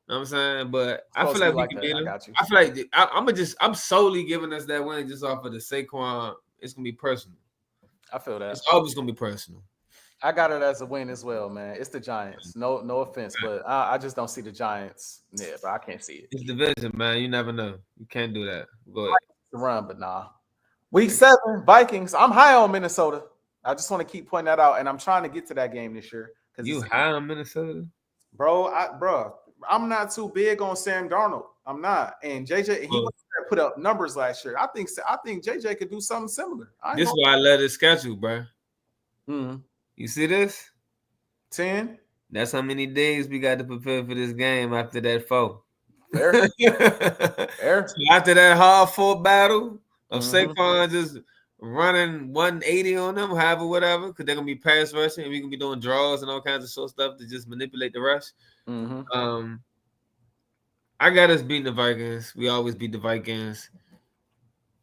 you know what I'm saying. But I feel like we can beat them. I feel like I'm solely giving us that win just off of the Saquon. It's gonna be personal. I feel that. It's always gonna be personal. I got it as a win as well, man. It's the Giants. No offense, but I just don't see the Giants. Yeah, but I can't see it. It's division, man. You never know. You can't do that. Go ahead. Run, but nah. Week 7, Vikings. I'm high on Minnesota. I just want to keep pointing that out, and I'm trying to get to that game this year. You high on Minnesota, bro? I'm not too big on Sam Darnold. I'm not, and JJ he put up numbers last year. I think JJ could do something similar. This is why I love his schedule, bro. Mm-hmm. You see this? 10. That's how many days we got to prepare for this game after that 4. Fair. So after that hard 4 battle of Saquon just running 180 on them, however, whatever, because they're gonna be pass rushing and we can be doing draws and all kinds of short stuff to just manipulate the rush. I got us beating the Vikings. We always beat the Vikings.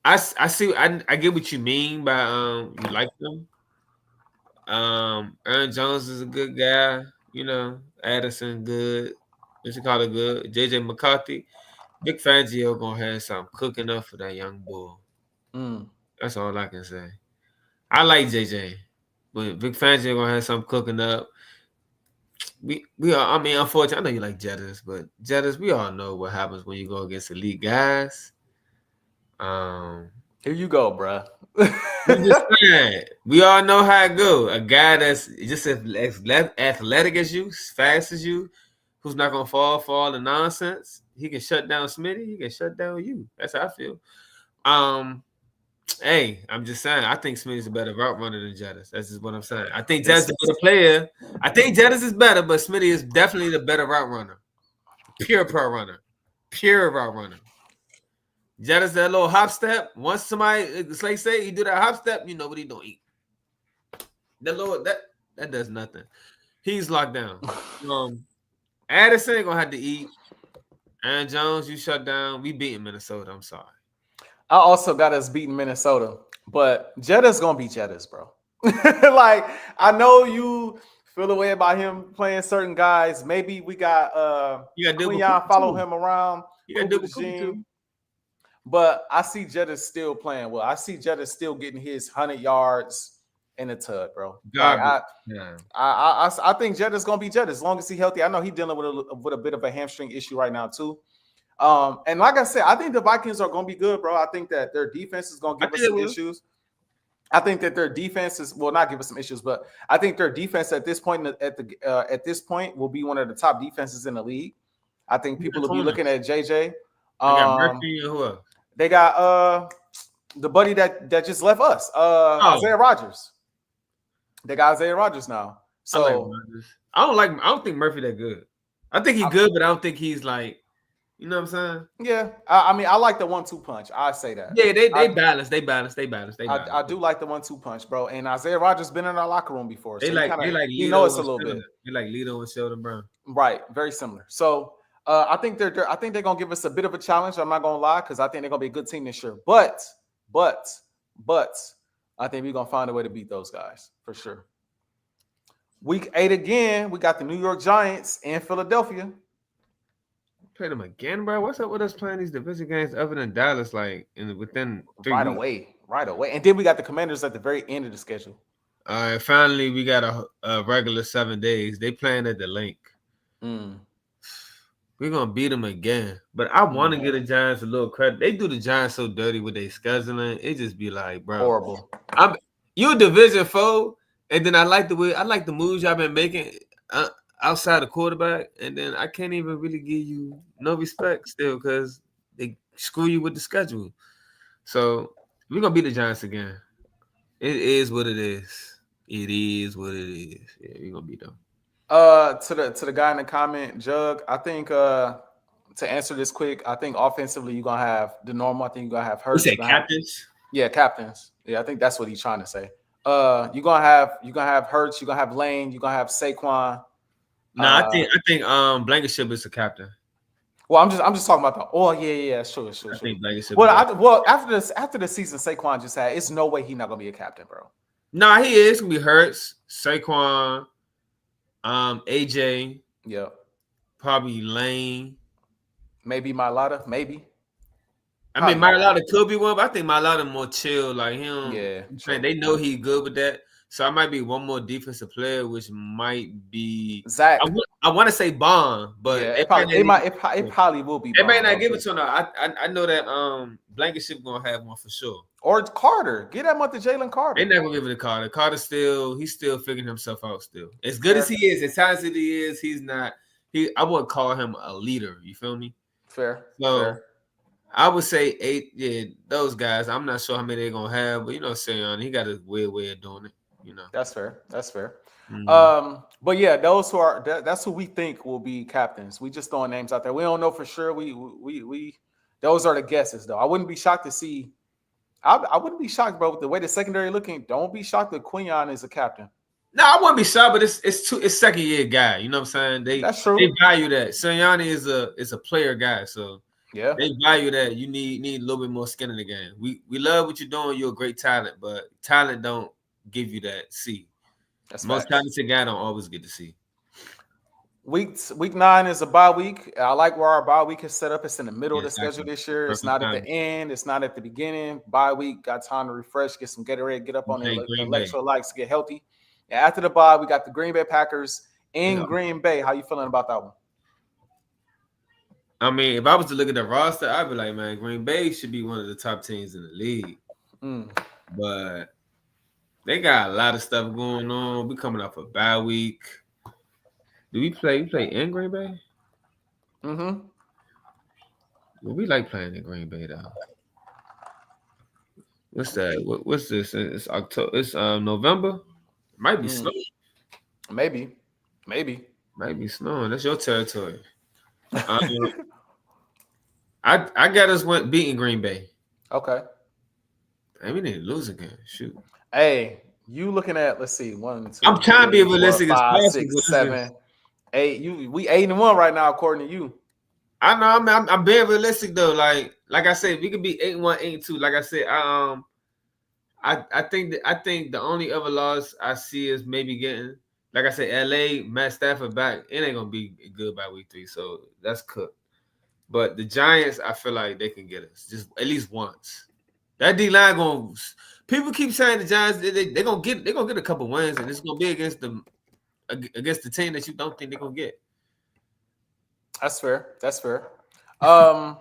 I see. I get what you mean by you like them. Aaron Jones is a good guy. You know, Addison good. Chicago good. JJ McCarthy. Big Fangio gonna have something cooking up for that young boy. That's all I can say. I like JJ, but Big Fangio gonna have something cooking up. We are. I mean, unfortunately, I know you like Jettas, but Jettas, we all know what happens when you go against elite guys. Here you go, bro. We all know how it go. A guy that's just as athletic as you, as fast as you, who's not gonna fall for all the nonsense. He can shut down Smitty. He can shut down you. That's how I feel. Hey, I'm just saying. I think Smitty's a better route runner than Jettas. That's just what I'm saying. I think Jettas is a better player. I think Jettas is better, but Smitty is definitely the better route runner. Pure route runner. Jettas that little hop step. Once somebody, it's like say he do that hop step, you know what he doing. That does nothing. He's locked down. Addison ain't gonna have to eat. Aaron Jones, you shut down. We beating Minnesota. I'm sorry. I also got us beating Minnesota, but Jetta's gonna be Jettas, bro. Like I know you feel the way about him playing certain guys. Maybe we got Quinyon follow him around. But I see Jettas still playing well. I see Jettas still getting his 100 yards in the tub, bro. Like, I think Jettas gonna be Jettas as long as he's healthy. I know he's dealing with a bit of a hamstring issue right now too. And like I said, I think the Vikings are gonna be good, bro. I think that their defense is gonna give us some issues. I think that their defense will not give us some issues, but I think their defense at this point at this point will be one of the top defenses in the league. I think people will be looking at JJ. They got the buddy that just left us, Isaiah Rodgers. They got Isaiah Rodgers now. So I don't think Murphy that good. I think he's good, but I don't think he's like You know what I'm saying? Yeah, I mean, I like the 1-2 punch. I say that. Yeah, they I, balance. They balance. I do like the 1-2 punch, bro. And Isaiah Rodgers been in our locker room before, so They like he knows Lito a and little Sheldon. bit. They like Lito and Sheldon Brown. Right, very similar. So I think they're gonna give us a bit of a challenge. I'm not gonna lie, because I think they're gonna be a good team this year. But I think we're gonna find a way to beat those guys for sure. Week 8 again, we got the New York Giants in Philadelphia. Play them again, bro. What's up with us playing these division games other than Dallas? Like within 3 weeks? Right away. And then we got the Commanders at the very end of the schedule. All right, finally we got a regular 7 days. They playing at the link. We're gonna beat them again. But I want to give the Giants a little credit. They do the Giants so dirty with their scheduling. It just be like, bro, horrible. You a division foe, and then I like the moves y'all been making outside the quarterback, and then I can't even really give you no respect still because they screw you with the schedule. So we're gonna beat the Giants again. It is what it is. It is what it is. Yeah, we're gonna beat them. To the guy in the comment, Jug, I think to answer this quick, I think offensively you're gonna have the normal. I think you're gonna have Hurts. You say captains? Captains. Yeah, I think that's what he's trying to say. You're gonna have Hurts, you're gonna have Lane, you're gonna have Saquon. No, I think Blankenship is the captain. Well, I'm just talking about sure. I think Blankenship. Well, after the season Saquon just had, it's no way he's not gonna be a captain, bro. Nah, he is gonna be Hurts, Saquon, AJ, yeah, probably Lane, maybe Mailata, maybe. I mean, Mailata could be one, but I think Mailata more chill. Like him, they know he's good with that. So I might be one more defensive player, which might be Zach. I want to say Bond, but it probably will be. They may not give it to him. I know that Blankenship gonna have one for sure. Or Carter, get that month to Jalen Carter. They're not gonna give it to Carter. Carter he's still figuring himself out. Still, as good as he is, as talented he is, he's not. I wouldn't call him a leader. You feel me? Fair. I would say 8. Yeah, those guys. I'm not sure how many they're gonna have, but Sion, he got a weird way of doing it. That's fair. Mm-hmm. But yeah, those who are that's who we think will be captains. We just throwing names out there. We don't know for sure. We those are the guesses though. I wouldn't be shocked to see. I wouldn't be shocked, bro, with the way the secondary looking. Don't be shocked that Quinyon is a captain. No, I wouldn't be shocked, but it's second year guy. You know what I'm saying? That's true. They value that. Sirianni is a player guy, so yeah, they value that. You need a little bit more skin in the game. We love what you're doing. You're a great talent, but talent don't give you that C. That's most talented guy don't always get to see. Week 9 is a bye week. I like where our bye week is set up. It's in the middle of the schedule this year. It's not at the end. It's not at the beginning. Bye week, got time to refresh, get some Gatorade, get up on the electrolytes, get healthy. And after the bye, we got the Green Bay Packers in Green Bay. How you feeling about that one? I mean, if I was to look at the roster, I'd be like, man, Green Bay should be one of the top teams in the league. But they got a lot of stuff going on. We coming off a bye week. Do we play in Green Bay? Mm-hmm. Well, we like playing in Green Bay though. What's that? What's this? It's October. It's November. Might be snowing. Maybe. Might be snowing. That's your territory. I got us beating Green Bay. Okay. And we need to lose again. Shoot. Hey, you looking at? Let's see. 1, 2. I'm trying to be realistic. 4, 5, 6, 7, 8. We 8-1 right now, according to you. I know. I'm being realistic though. Like I said, we could be 8-1, 8-2. Like I said, I think the only other loss I see is maybe getting, like I said, LA, Matt Stafford back. It ain't gonna be good by week 3, so that's cooked. But the Giants, I feel like they can get us just at least once. That D line going. People keep saying the Giants they're gonna get a couple wins, and it's gonna be against the team that you don't think they're gonna get. That's fair. I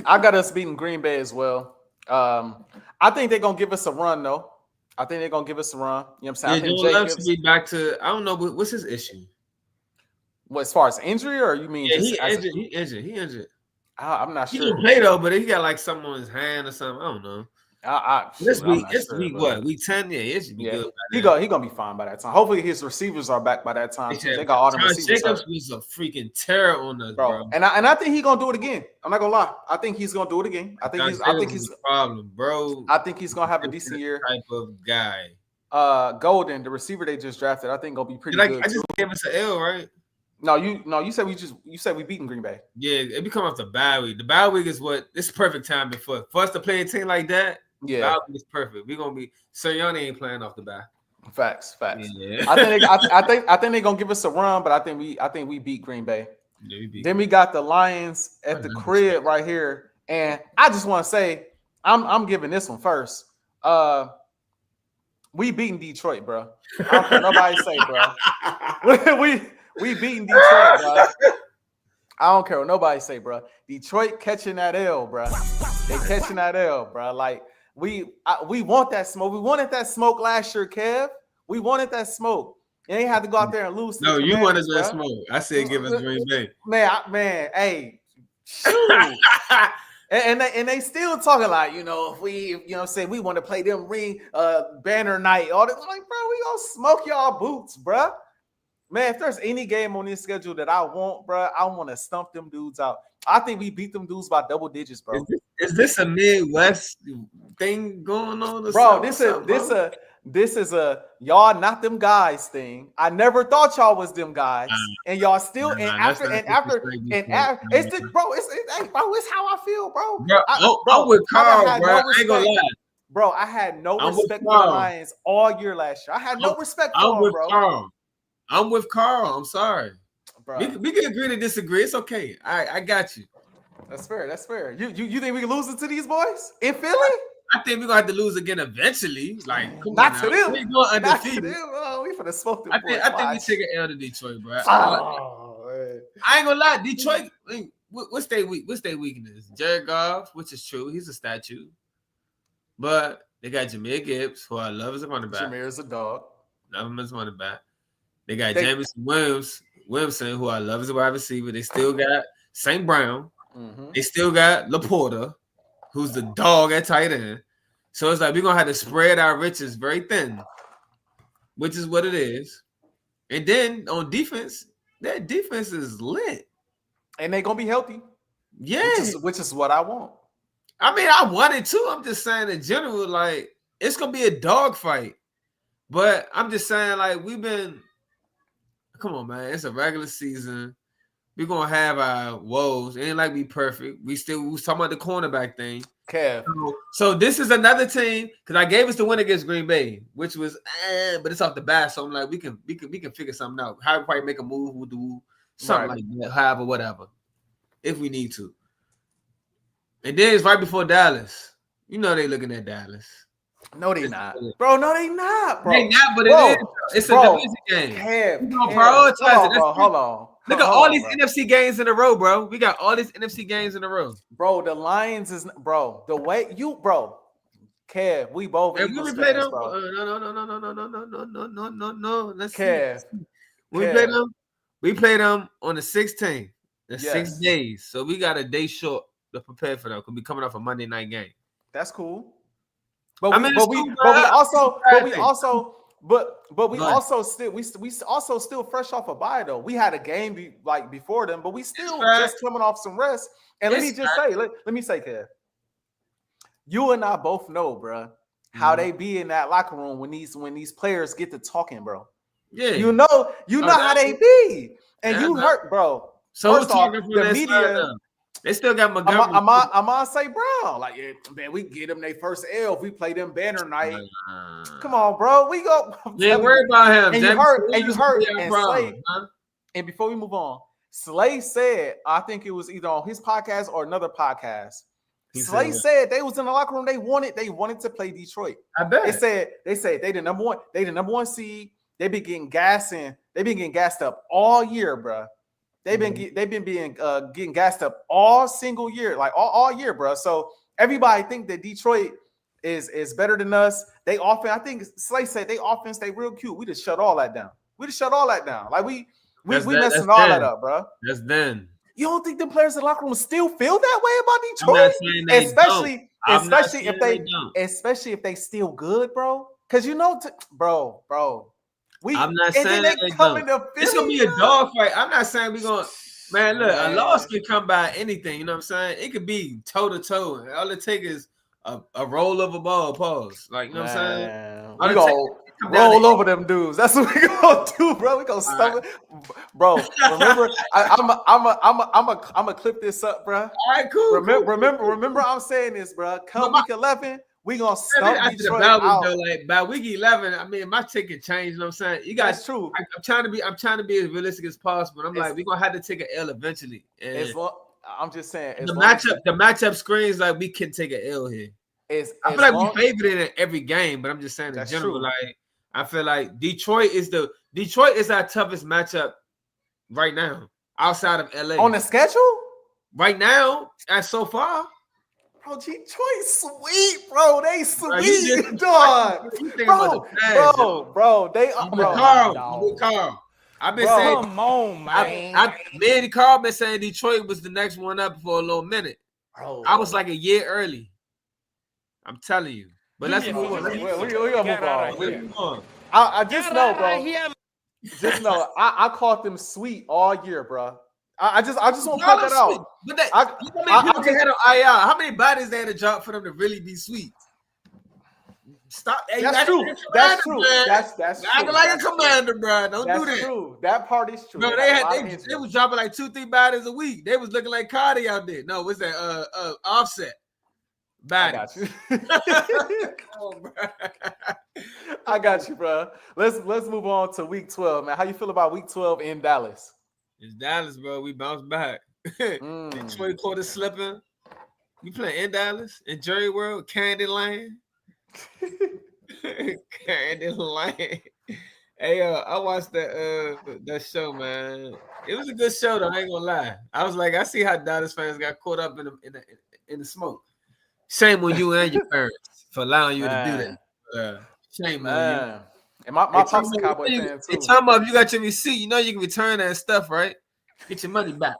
got us beating Green Bay as well. I think they're gonna give us a run though. You know what I'm saying? Yeah, Joe Love should be back to. I don't know, but what's his issue? What, as far as injury, or you mean? Yeah, he injured. I'm not sure. He can play though, but he got like something on his hand or something. I don't know. This I'm week, not it's sure, week but what? Week 10? Yeah, it should be yeah, good. he gonna be fine by that time. Hopefully, his receivers are back by that time too. They got all the Josh receivers Jacobs hurt, was a freaking terror on us, bro. And I think he's gonna do it again. I'm not gonna lie. I think he's gonna do it again. I think he's a problem, bro. I think he's gonna have a decent year. Type of guy. Golden, the receiver they just drafted, I think gonna be pretty Like, good I just too. gave us an L, right? No, you said we beaten Green Bay. Yeah, it be coming off the bye week. The bye week is what it's perfect time for us to play a team like that. Yeah, bye week is perfect. We're gonna be Sirianni ain't playing off the bye. Facts. Yeah. I think they're gonna give us a run, but I think we beat Green Bay. Yeah, Then we got the Lions at the crib right here, and I just want to say I'm giving this one first. We beating Detroit, bro. I don't care nobody say, bro. we beating Detroit, bro. I don't care what nobody say, bro. Detroit catching that L, bro. They catching that L, bro. Like we want that smoke. We wanted that smoke last year, Kev. We wanted that smoke. You ain't had to go out there and lose. No, you wanted that smoke. I said give us Green Bay. Man, hey, shoot. And they still talking like, if we, say we want to play them ring banner night, all this, like, bro, we gonna smoke y'all boots, bro. Man, if there's any game on this schedule that I want, bro, I want to stump them dudes out. I think we beat them dudes by double digits, bro. Is this a Midwest thing going on? Bro, this is a y'all not them guys thing. I never thought y'all was them guys, and y'all still it's how I feel, bro. I'm with Carl, bro. I ain't gonna lie. Bro, I had no respect for the Lions all year last year. I had no respect for them, bro. I'm with Carl. I'm sorry. Bro. We can agree to disagree. It's okay. I got you. That's fair. You think we can lose it to these boys in Philly? I think we're gonna have to lose again eventually. Like, not to them. We going undefeated. We finna smoke them. I think we take an L to Detroit, bro. I ain't gonna lie. Detroit. What's their weakness? Jared Goff, which is true. He's a statue. But they got Jahmyr Gibbs, who I love as a running back. Jahmyr's a dog. Love him as a running back. They got Jameson Williamson, who I love as a wide receiver. They still got St. Brown. Mm-hmm. They still got Laporta, who's the dog at tight end. So it's like we're gonna have to spread our riches very thin, which is what it is. And then on defense, that defense is lit. And they're gonna be healthy. Yeah. Which is what I want. I mean, I want it too. I'm just saying in general, like, it's gonna be a dogfight. But I'm just saying, like, come on, man. It's a regular season. We're gonna have our woes. It ain't like we perfect. We was talking about the cornerback thing. Kev. So this is another team because I gave us the win against Green Bay, which was but it's off the bat. So I'm like, we can figure something out. How we probably make a move, we'll do something like that, however, whatever. If we need to. And then it's right before Dallas. You know they looking at Dallas. No, they not. Bro, no, they not, bro. They not, but it is. It's a division game. Kev, prioritize it. Hold on. Look at all these NFC games in a row, bro. We got all these NFC games in a row. Bro, the Lions is, bro, the way you, bro, Kev, we both. And we play them. No. Let's Kev. We play them on the 16th. The 6 days. So we got a day short to prepare for them. Because we coming off a Monday night game. That's cool. But we also still fresh off a bye though. We had a game before them, but we still just coming off some rest. And let me say, Kev, you and I both know, bro, how they be in that locker room when these players get to talking, bro. Yeah, you know how they be, and you hurt, bro. So first off, the media. They still got Montgomery. I'm gonna say Brown. Like, yeah, man, we get them their first L if we play them banner night. Come on, bro. We go. Yeah, worry about him. And you hurt. And Slay. And before we move on, Slay said, I think it was either on his podcast or another podcast. Slay said they was in the locker room. They wanted to play Detroit. I bet. They said they the number one seed. They been getting gassed up all year, bro. They've been getting gassed up all single year, like all year, bro. So everybody think that Detroit is better than us. They offense, I think Slay said they offense, they real cute. We just shut all that down. Like we messing all that up, bro. That's then. You don't think the players in the locker room still feel that way about I'm not Detroit? saying they Especially, don't. I'm not especially saying if they they, don't. especially if they still good, bro. Because you know, bro. I'm not And then saying they they come don't. into It's gonna be Philly, a dog fight. I'm not saying we're gonna. Man, look, a Man. loss can come by anything. You know what I'm saying? It could be toe to toe. All it takes is a roll of a ball. Pause. Like you know what I'm saying? Man, All we it gonna takes is come down roll to- over them dudes. That's what we gonna do, bro. We gonna stomach, bro. Remember, I'm a clip this up, bro. All right, cool. Remember, I'm saying this, bro. Come week 11, we gonna stomp After the Detroit bye week out. though, like by week 11, I mean my ticket changed. You know what I'm saying? You guys, That's true. I'm trying to be as realistic as possible. I'm like, we're gonna have to take an L eventually. And I'm just saying, the matchup screens like we can take an L here. I feel like we favored it in every game, but I'm just saying in general, like I feel like Detroit is our toughest matchup right now outside of LA. On the schedule? Right now, as so far. Bro, Detroit sweet, bro. They sweet, dog. Bro. They I'm with Carl. I've been saying, come on, man. Me and Carl been saying Detroit was the next one up for a little minute. Bro. I was like a year early. I'm telling you. But let's move on. We're gonna move on. I just know, bro. Just know, I called them sweet all year, bro. I just want to point that out. But how many bodies they had to drop for them to really be sweet? Stop. That's true. That's true. That's acting like a commander, bro. Don't do that. That's true. That part is true. Bro, they was dropping like 2-3 bodies a week. They was looking like Cardi out there. No, what's that? Offset. Bodies. I got you. I got you, bro. Let's move on to week 12, man. How you feel about week 12 in Dallas? It's Dallas, bro. We bounced back. Detroit caught us slipping. We playing in Dallas, in Jerry World, Candyland. Candyland. Hey, I watched that show, man. It was a good show, though. I ain't gonna lie. I was like, I see how Dallas fans got caught up in the smoke. Shame on you and your parents for allowing you to do that. Shame on you. And my pop's a Cowboy fan too. Time up, you got your receipt. You know you can return that stuff, right? Get your money back.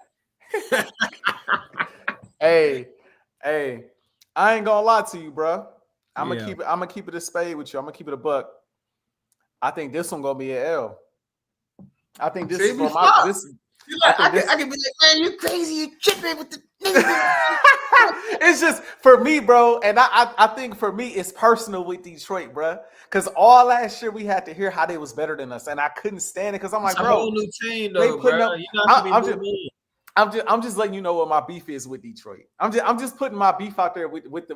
Hey, I ain't gonna lie to you, bro. I'm gonna keep it a spade with you. I'm gonna keep it a buck. I think this one gonna be an L. I think this is for my this. I can be like, man, you crazy, you tripping with the. It's just for me, bro, and I think for me it's personal with Detroit, bro. Because all last year we had to hear how they was better than us, and I couldn't stand it because I'm like, bro, a whole new team, though, they putting up. I'm just letting you know what my beef is with Detroit. I'm just putting my beef out there with the it's the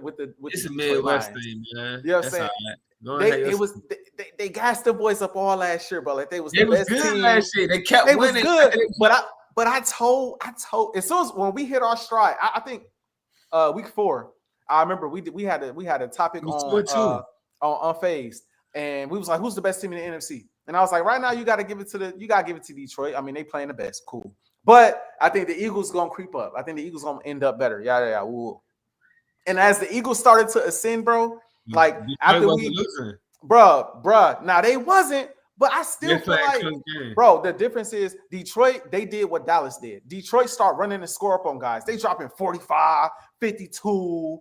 a Detroit Midwest Lions. thing, man. You know what I'm saying? They gassed the boys up all last year, bro. Like they was the best team last year. They kept winning. They was good, but I told as soon as when we hit our stride, I think week 4. I remember we had a topic on Unfazed, and we was like, who's the best team in the NFC? And I was like, right now you got to give it to Detroit. I mean, they playing the best, cool. But I think the Eagles gonna creep up. I think the Eagles gonna end up better. Yeah. Ooh. And as the Eagles started to ascend, bro, like after bruh. Now they wasn't, but I still feel like, bro, the difference is Detroit, they did what Dallas did. Detroit start running and score up on guys. They dropping 45, 52,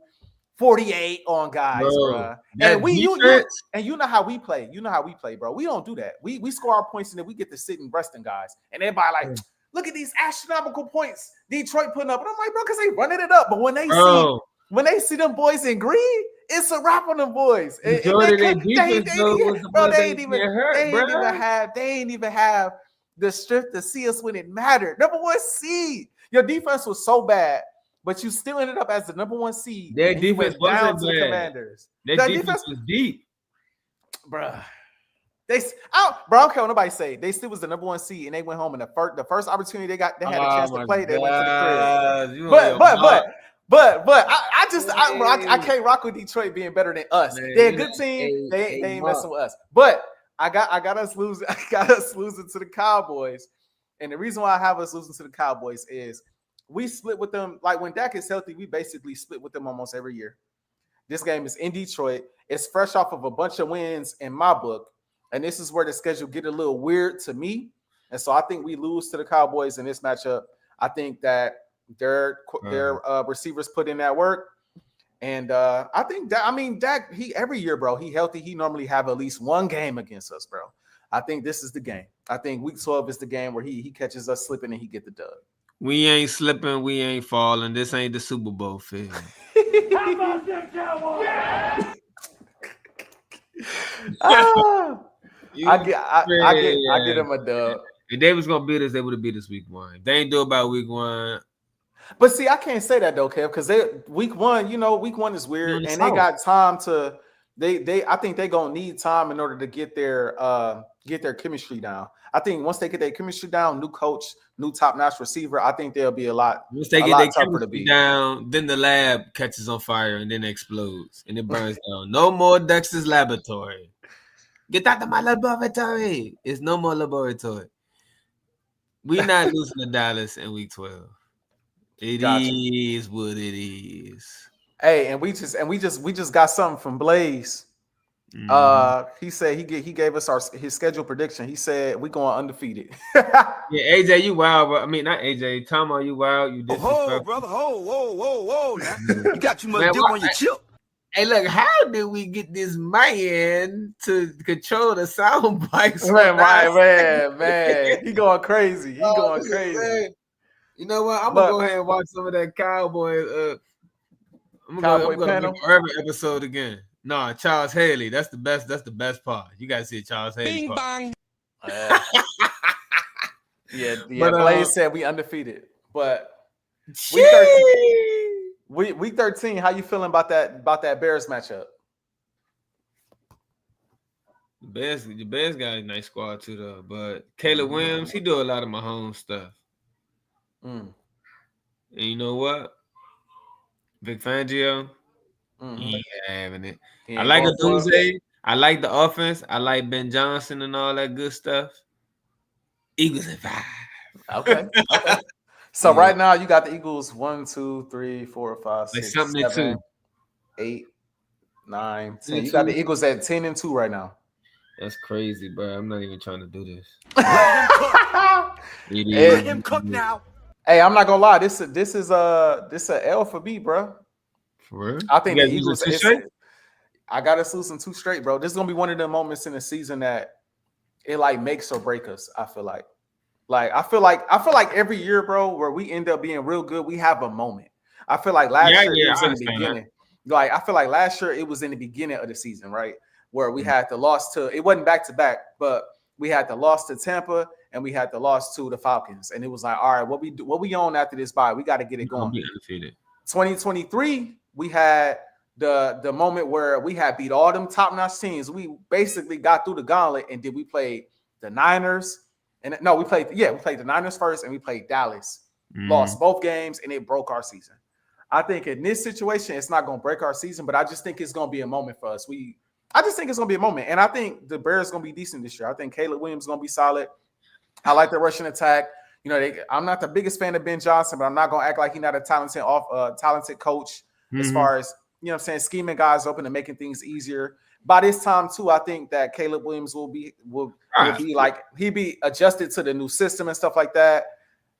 48 on guys, bro. And you know how we play. You know how we play, bro. We don't do that. We score our points and then we get to sit and resting guys. And everybody like, look at these astronomical points Detroit putting up. And I'm like, bro, because they running it up. But when they see them boys in green, it's a wrap on them boys. They ain't even have the strength to see us when it mattered. Number 1 seed. Your defense was so bad, but you still ended up as the number 1 seed. Their defense wasn't down to bad. The Commanders. Their defense was deep, bruh. I don't care what nobody say. They still was the number 1 seed, and they went home. And the first opportunity they had a chance to play, they went to the crib. But I can't rock with Detroit being better than us. They're a good team. They ain't messing with us. But I got us losing. I got us losing to the Cowboys, and the reason why I have us losing to the Cowboys is we split with them. Like when Dak is healthy, we basically split with them almost every year. This game is in Detroit. It's fresh off of a bunch of wins in my book, and this is where the schedule get a little weird to me. And so I think we lose to the Cowboys in this matchup. I think that their receivers put in that work. And I think that, I mean, Dak, he every year, bro, he healthy. He normally have at least one game against us, bro. I think this is the game. I think week 12 is the game where he catches us slipping and he get the dub. We ain't slipping. We ain't falling. This ain't the Super Bowl field. How about them Cowboys? I get him a dub. If they was gonna beat us, they would have beat us week 1. If they ain't do about week 1. But see, I can't say that though, Kev, because week 1, week 1 is weird, and they got time to. I think they gonna need time in order to get their chemistry down. I think once they get their chemistry down, new coach, new top-notch receiver, I think they'll be a lot. Once they get their chemistry down, then the lab catches on fire and then explodes and it burns down. No more Dexter's laboratory. Get out of my laboratory. It's no more laboratory. We not losing to Dallas in week 12. It is what it is. Hey, and we just got something from Blaze. He said he gave us his schedule prediction. He said we going undefeated. Yeah, AJ, you wild, bro. I mean, not AJ. Tomo, you wild. You disrespectful. Brother, whoa. Now. You got too much dip on your chip. Hey, look, how did we get this man to control the sound bites? Man. He going crazy. Crazy. You know what? I'm gonna go ahead and watch some of that Cowboy. I'm gonna go every episode again. No, Charles Haley. That's the best. That's the best part. You guys see Charles Haley. Bing bang. Yeah. But Blaze said we undefeated. But week 13. How you feeling about that Bears matchup? The Bears got a nice squad too, though. But Caleb Williams, he do a lot of Mahomes stuff. And you know what? Vic Fangio, he ain't having it. I like Adunze. I like the offense. I like Ben Johnson and all that good stuff. Eagles at 5. Okay. So right now you got the Eagles 1, 2, 3, 4, 5, 6, 7, 8, 9, 10. You got the Eagles at 10-2 right now. That's crazy, bro. I'm not even trying to do this. Let him cook now. Hey, I'm not gonna lie. This is a L for me, bro. For real? I think the Eagles. I got us losing 2 straight, bro. This is gonna be one of the moments in the season that it like makes or break us. I feel like every year, bro, where we end up being real good, we have a moment. I feel like last year it was in the beginning. Like I feel like last year it was in the beginning of the season, right? Where we had the loss to. It wasn't back to back, but we had the loss to Tampa. And we had the loss to the Falcons, and it was like, all right, what we on after this bye? We got to get it going. 2023, we had the moment where we had beat all them top-notch teams. We basically got through the gauntlet, and we played the Niners, and we played the Niners first, and we played Dallas. Lost both games, and it broke our season. I think in this situation, it's not going to break our season, but I just think it's going to be a moment for us. I just think it's going to be a moment, and I think the Bears going to be decent this year. I think Caleb Williams is going to be solid. I like the rushing attack. I'm not the biggest fan of Ben Johnson, but I'm not going to act like he's not a talented coach as far as, scheming guys open and making things easier. By this time, too, I think that Caleb Williams will be like he'd be adjusted to the new system and stuff like that.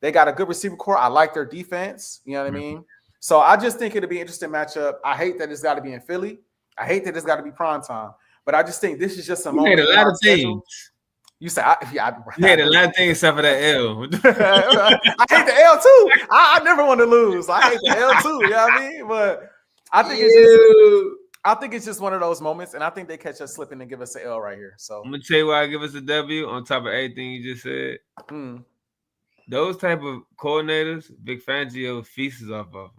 They got a good receiver core. I like their defense. You know what I mean? So I just think it'll be an interesting matchup. I hate that it's got to be in Philly. I hate that it's got to be prime time. But I just think this is just a moment. A lot of things. You said, you had a lot of things except for that L. I hate the L too. I never want to lose. I hate the L too. You know what I mean? But I think it's just one of those moments, and I think they catch us slipping and give us an L right here. So I'm gonna tell you why I give us a W on top of everything you just said. Those type of coordinators, Vic Fangio feasts off of them.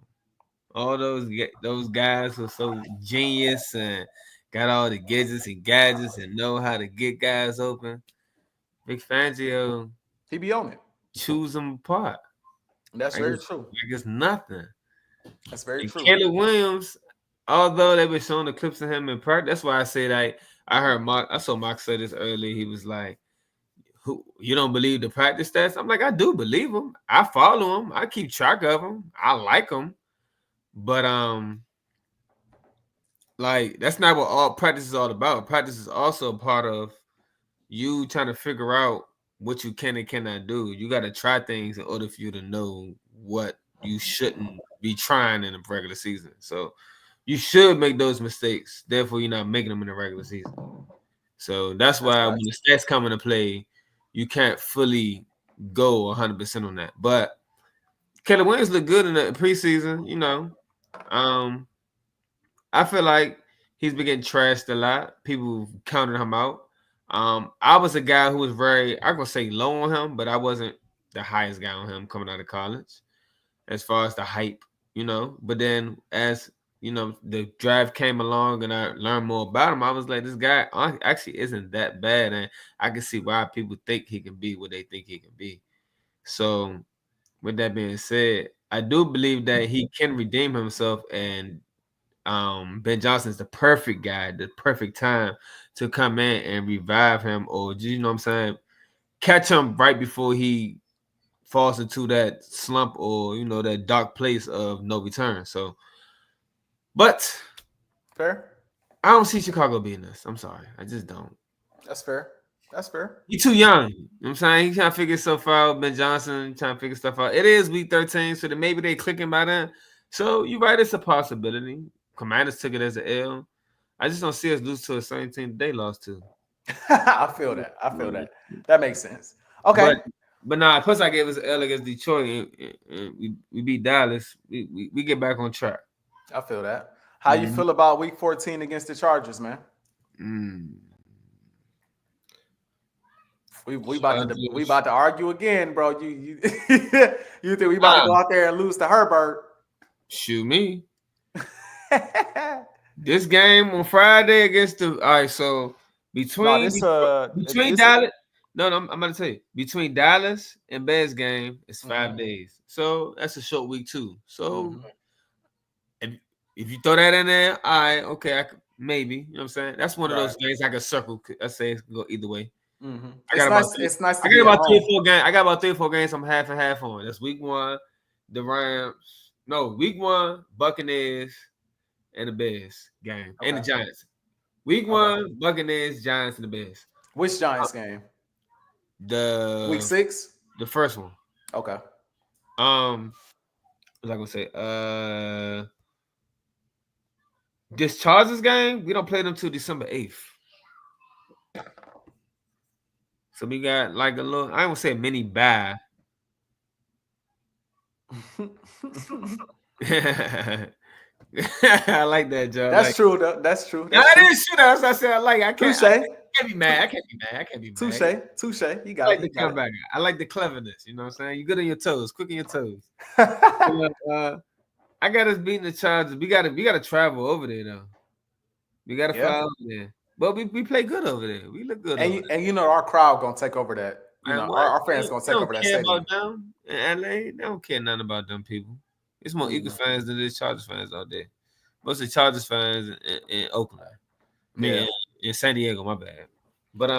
All those guys who are so genius and got all the gadgets and know how to get guys open. Vic Fangio, he be on it. Choose them apart. That's very true. Like it's nothing. That's very true. Caleb Williams, although they were showing the clips of him in practice, that's why I say that I saw Mark say this early. He was like, you don't believe the practice stats? I'm like, I do believe them. I follow them. I keep track of them. I like them. But like that's not what all practice is all about. Practice is also a part of you trying to figure out what you can and cannot do. You got to try things in order for you to know what you shouldn't be trying in a regular season. So you should make those mistakes. Therefore, you're not making them in the regular season. So that's why when the stats come into play, you can't fully go 100% on that. But Caleb Williams looked good in the preseason, you know. I feel like he's been getting trashed a lot. People counted him out. I was a guy who was I'm gonna say low on him, but I wasn't the highest guy on him coming out of college as far as the hype, you know. But then as you know, the draft came along and I learned more about him. I was like, this guy actually isn't that bad, and I can see why people think he can be what they think he can be. So, with that being said, I do believe that he can redeem himself, and Ben Johnson's the perfect guy, the perfect time to come in and revive him, or you know what I'm saying, catch him right before he falls into that slump or you know that dark place of no return. So, but Fair. I don't see Chicago being this. I'm sorry, I just don't. That's fair. That's fair. He's too young. You know what I'm saying? He's trying to figure stuff out. Ben Johnson trying to figure stuff out. It is week 13, so that maybe they clicking by then. So you're right, it's a possibility. Commanders took it as an L. I just don't see us lose to the same team they lost to. I feel that. I feel that. That makes sense. Okay. But nah, plus I gave us an L against Detroit and we beat Dallas. We get back on track. I feel that. How you feel about week 14 against the Chargers, man? We about to argue again, bro. You you think we about to go out there and lose to Herbert? Shoot me. This game on Friday against the so between Dallas. No, I'm about to tell you. Between Dallas and Bears game, it's 5 days. So that's a short week too. So if you throw that in there, all right, okay, maybe. You know what I'm saying? That's one of those games I can circle. I say it can go either way. It's nice. I got about 3 or 4 games. I got about 3 or 4 games I'm half and half on. That's week 1, the Rams. No, week 1, Buccaneers and the Bears game. And the Giants. Week 1, Buccaneers, Giants, and the Bears. Which Giants game? The week 6? The first one. Okay. What was I gonna say? This Chargers game, we don't play them till December 8th. So we got like a little, I don't say mini bye. I like that, Joe. That's true, though. That's true. I didn't shoot. That's what I said. I like. I can't be mad. I can't be mad. Touche. You got it. I like the cleverness. You know what I'm saying? You good on your toes. Quick on your toes. I got us beating the Chargers. We gotta travel over there though. We gotta fly over there. But we play good over there. We look good. And you know our crowd gonna take over that. You know, our fans gonna take over that stadium. About them in LA, they don't care nothing about them people. It's more Eagles fans than there's Chargers fans out there. Mostly Chargers fans in Oakland. In San Diego, my bad. But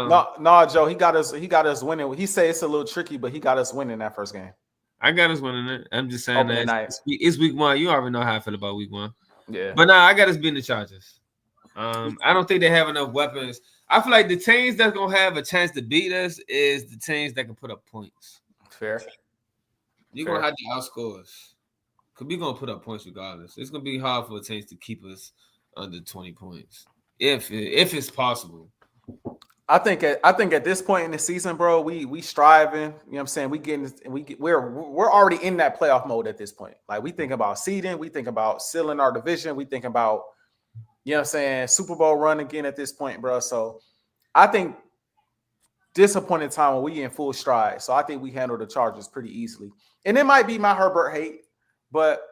no, Joe, he got us winning. He said it's a little tricky, but he got us winning that first game. I got us winning it. I'm just saying that it's week 1. You already know how I feel about week 1. Yeah. But I got us beating the Chargers. I don't think they have enough weapons. I feel like the teams that's gonna have a chance to beat us is the teams that can put up points. Fair. You're gonna have to outscore us. Because we're gonna put up points regardless. It's gonna be hard for teams to keep us under 20 points. If it's possible. I think at this point in the season, bro, we striving. You know what I'm saying? We're already in that playoff mode at this point. Like we think about seeding, we think about sealing our division, we think about, you know what I'm saying, Super Bowl run again at this point, bro. So I think disappointing time when we in full stride. So I think we handle the Chargers pretty easily. And it might be my Herbert hate, but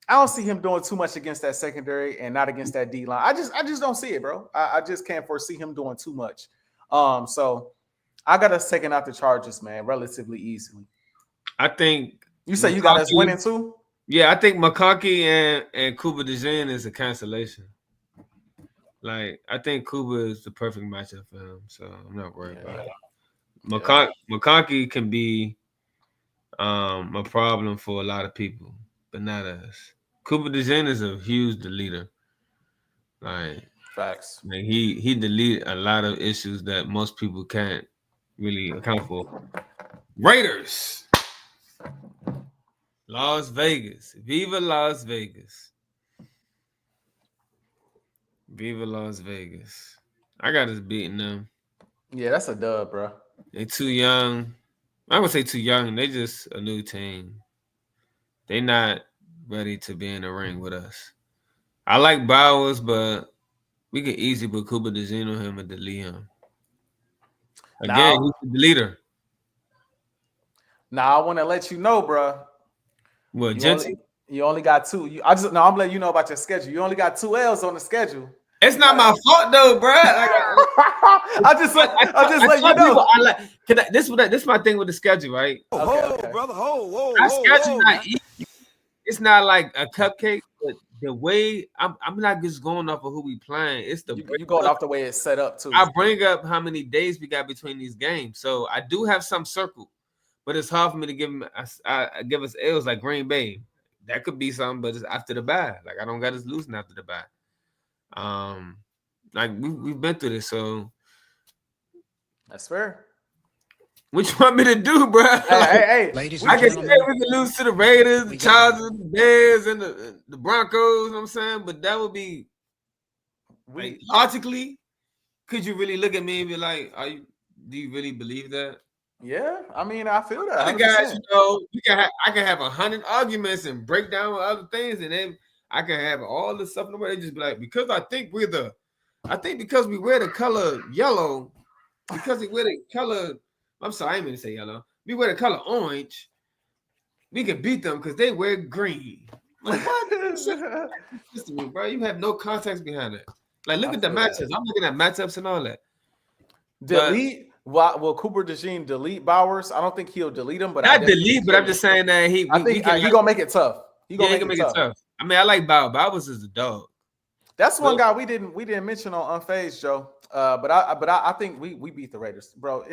I don't see him doing too much against that secondary and not against that D line. I just don't see it, bro. I just can't foresee him doing too much. So I got us taking out the Chargers, man, relatively easily. I think you say you got us winning too? Yeah, I think McConkey and Cooper DeJean is a cancellation. Like, I think Cooper is the perfect matchup for him, so I'm not worried about it. McConkey can be a problem for a lot of people, but not us. Cooper DeJean is a huge deleter. Like, facts. Like he deleted a lot of issues that most people can't, really account for. Raiders. Las Vegas. Viva Las Vegas. Viva Las Vegas. I got us beating them. Yeah, that's a dub, bro. They too young. I would say too young. They just a new team. They not ready to be in the ring with us. I like Bowers, but we could easily put Cooper DeZeno him and delete him. Again, he's the leader. Now I want to let you know, bro. Well, You only got 2. I'm letting you know about your schedule. You only got 2 L's on the schedule. It's not my fault though, bro. I just let you know. This is my thing with the schedule, right? Okay. Brother, Our schedule not easy. It's not like a cupcake, but the way I'm not just going off of who we playing. It's the you going off the way it's set up too. I bring up how many days we got between these games, so I do have some circle, but it's hard for me to give us L's like Green Bay. That could be something, but it's after the bye. Like I don't got us losing after the bye. Like we've been through this, so that's fair. What you want me to do, bro? Hey, ladies I and can say gentlemen, we can lose to the Raiders, the Chargers, the Bears, and the Broncos. You know what I'm saying, but that would be logically. Could you really look at me and be like, do you really believe that? Yeah, I mean, I feel that. Other guys, I can have 100 arguments and break down other things, and then I can have all this stuff in the way. They just be like, because because we wear the color yellow, because we wear the color. I'm sorry, I didn't mean to say yellow. We wear the color orange. We can beat them because they wear green. Like what? Listen to me, bro. You have no context behind it. Like, look at the matchups. I'm looking at matchups and all that. Delete. Will Cooper DeJean delete Bowers? I don't think he'll delete him, but not delete. But I'm just saying that he gonna make it tough. He gonna make it tough. I mean, I like Bowers. Bowers is the dog. That's one guy we didn't mention on Unfazed, Joe. But I think we beat the Raiders, bro.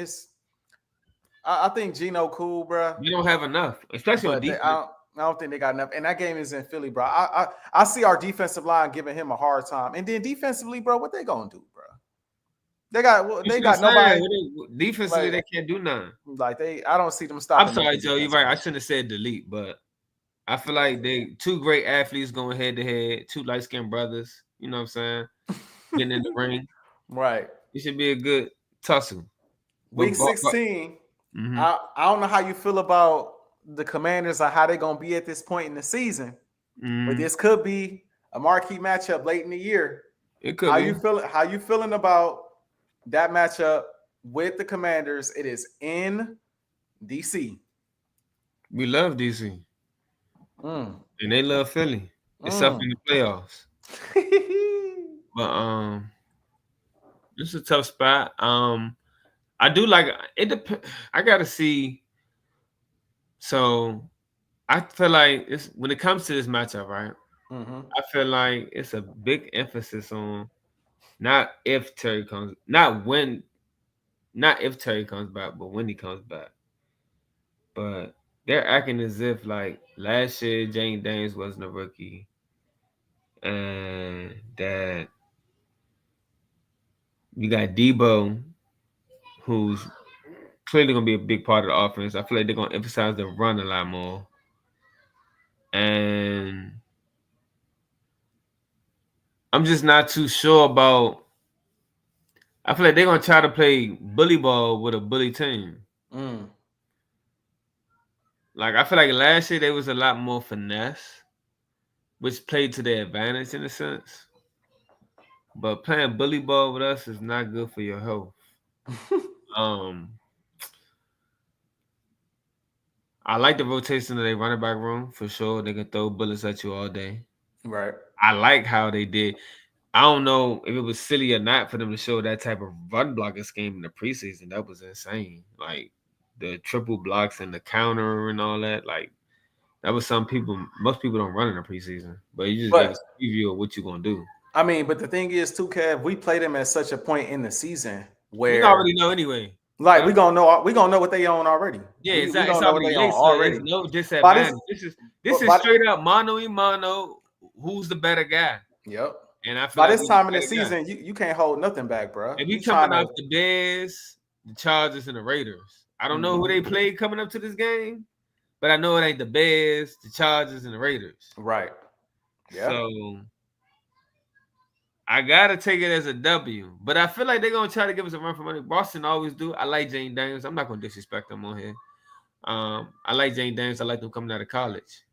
I think Geno cool, bro. You don't have enough, especially on defense. I don't think they got enough. And that game is in Philly, bro. I see our defensive line giving him a hard time. And then defensively, bro, what they gonna do, bro? They got nobody. Defensively, they can't do nothing. Like I don't see them stopping. I'm sorry, Joe. You're right. I shouldn't have said delete, but I feel like they 2 great athletes going head to head, 2 light skinned brothers. You know what I'm saying? Getting in the ring, right? It should be a good tussle. Week 16. Mm-hmm. I don't know how you feel about the Commanders or how they're gonna be at this point in the season, but this could be a marquee matchup late in the year. It could. How you feeling about that matchup with the Commanders? It is in DC. We love DC, and they love Philly, except in the playoffs. But it's a tough spot. I do like it. I gotta see. So I feel like when it comes to this matchup, right? I feel like it's a big emphasis on not if Terry comes back, but when he comes back. But they're acting as if like last year Jane Dames wasn't a rookie, and that you got Debo, who's clearly going to be a big part of the offense. I feel like they're going to emphasize the run a lot more. And I'm just not too sure about – I feel like they're going to try to play bully ball with a bully team. Like, I feel like last year there was a lot more finesse, which played to their advantage in a sense. But playing bully ball with us is not good for your health. I like the rotation of their running back room for sure. They can throw bullets at you all day. Right. I like how they did. I don't know if it was silly or not for them to show that type of run blocking scheme in the preseason. That was insane. Like the triple blocks and the counter and all that. Like that was most people don't run in the preseason. But you just got a preview of what you're gonna do. I mean, but the thing is too, Kev, we played them at such a point in the season where we already know anyway. Like we gonna know what they own already. Yeah, exactly. We know what they own already. No disadvantage. This is straight up mano y mano. Who's the better guy? Yep. And I feel by this time in the season, you can't hold nothing back, bro. If you coming off the Bears, the Chargers and the Raiders. I don't know who they played coming up to this game, but I know it ain't the Bears, the Chargers, and the Raiders. Right. Yeah. So I gotta take it as a W, but I feel like they're gonna try to give us a run for money. Boston always do. I like Jane Daniels. I'm not gonna disrespect them on here. I like Jane Daniels. I like them coming out of college.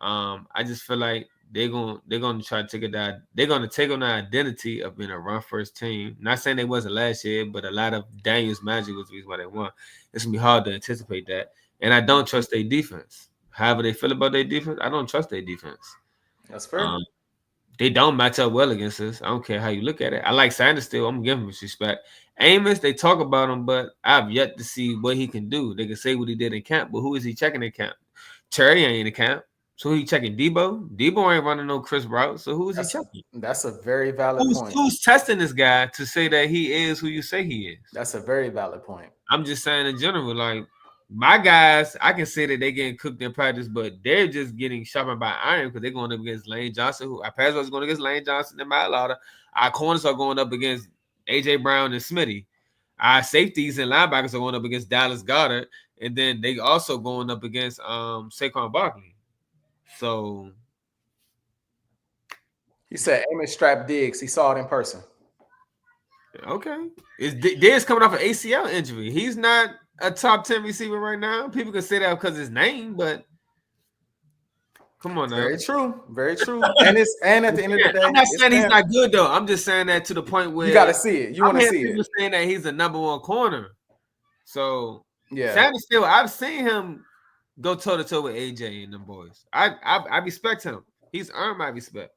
I just feel like they're gonna try to take it down. They're gonna take on the identity of being a run first team. Not saying they wasn't last year, but a lot of Daniels' magic was the reason why they won. It's gonna be hard to anticipate that, and I don't trust their defense. However they feel about their defense, I don't trust their defense. That's fair. They don't match up well against us. I don't care how you look at it. I like Sanders still. I'm giving him respect. Amos, they talk about him, but I've yet to see what he can do. They can say what he did in camp, but who is he checking in camp? Cherry ain't in camp. So who he checking? Debo? Debo ain't running no crisp route. So who is he checking? That's a very valid point. Who's testing this guy to say that he is who you say he is? That's a very valid point. I'm just saying in general, like my guys, I can say that they getting cooked in practice, but they're just getting sharpened by iron because they're going up against Lane Johnson, who our pass rush is going against Lane Johnson and Matt Lauder. Our corners are going up against AJ Brown and Smitty. Our safeties and linebackers are going up against Dallas Goedert, and then they also going up against Saquon Barkley. So he said Amos strapped Diggs. He saw it in person. Okay, Diggs coming off an ACL injury. He's not a top 10 receiver right now. People can say that because of his name, but come on now. Very true. Very true. and at the end of the day, I'm not saying he's not good though. I'm just saying that to the point where you got to see it. You want to see people saying that he's the number one corner. So yeah, Sanders still. I've seen him go toe to toe with AJ and them boys. I respect him. He's earned my respect.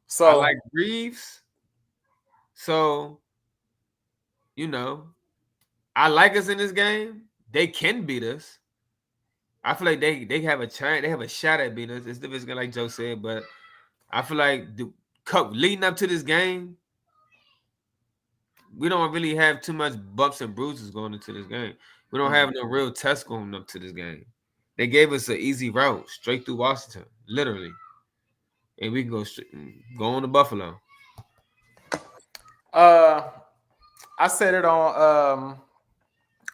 So I like Reeves. So I like us in this game. They can beat us. I feel like they have a chance. They have a shot at beating us. It's difficult, like Joe said, but I feel like leading up to this game, we don't really have too much bumps and bruises going into this game. We don't have no real test going up to this game. They gave us an easy route straight through Washington, literally, and we can go on to Buffalo. I said it on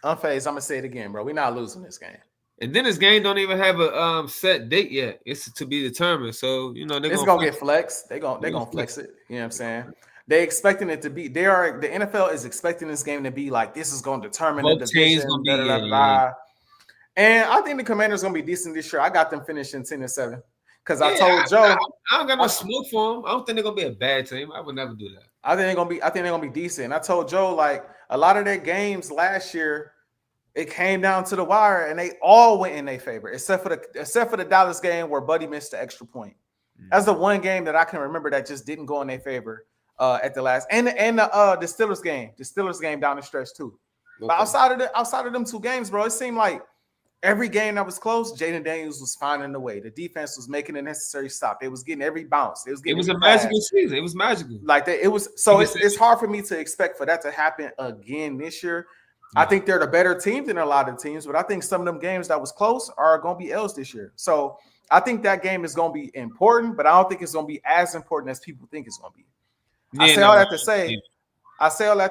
Unfazed. I'm gonna say it again, bro. We're not losing this game. And then this game don't even have a set date yet. It's to be determined. So it's gonna get flexed. They're gonna flex it. You know what I'm saying? They expecting it to be. The NFL is expecting this game to be like this is gonna determine the division. And I think the Commanders gonna be decent this year. I got them finishing 10-7 because I told Joe I don't got no smoke for them. I don't think they're gonna be a bad team. I would never do that. I think they're gonna be decent. And I told Joe like a lot of their games last year. It came down to the wire, and they all went in their favor, except for the Dallas game where Buddy missed the extra point. That's the one game that I can remember that just didn't go in their favor at the last, and the Steelers game down the stretch too. Okay. But outside of them two games, bro, it seemed like every game that was close, Jalen Daniels was finding the way. The defense was making the necessary stop. It was getting every bounce. It was a magical season. It was magical. Like that. It was so. It's hard for me to expect for that to happen again this year. I think they're the better team than a lot of teams, but I think some of them games that was close are going to be L's this year. So I think that game is going to be important, but I don't think it's going to be as important as people think it's going to be. I say all that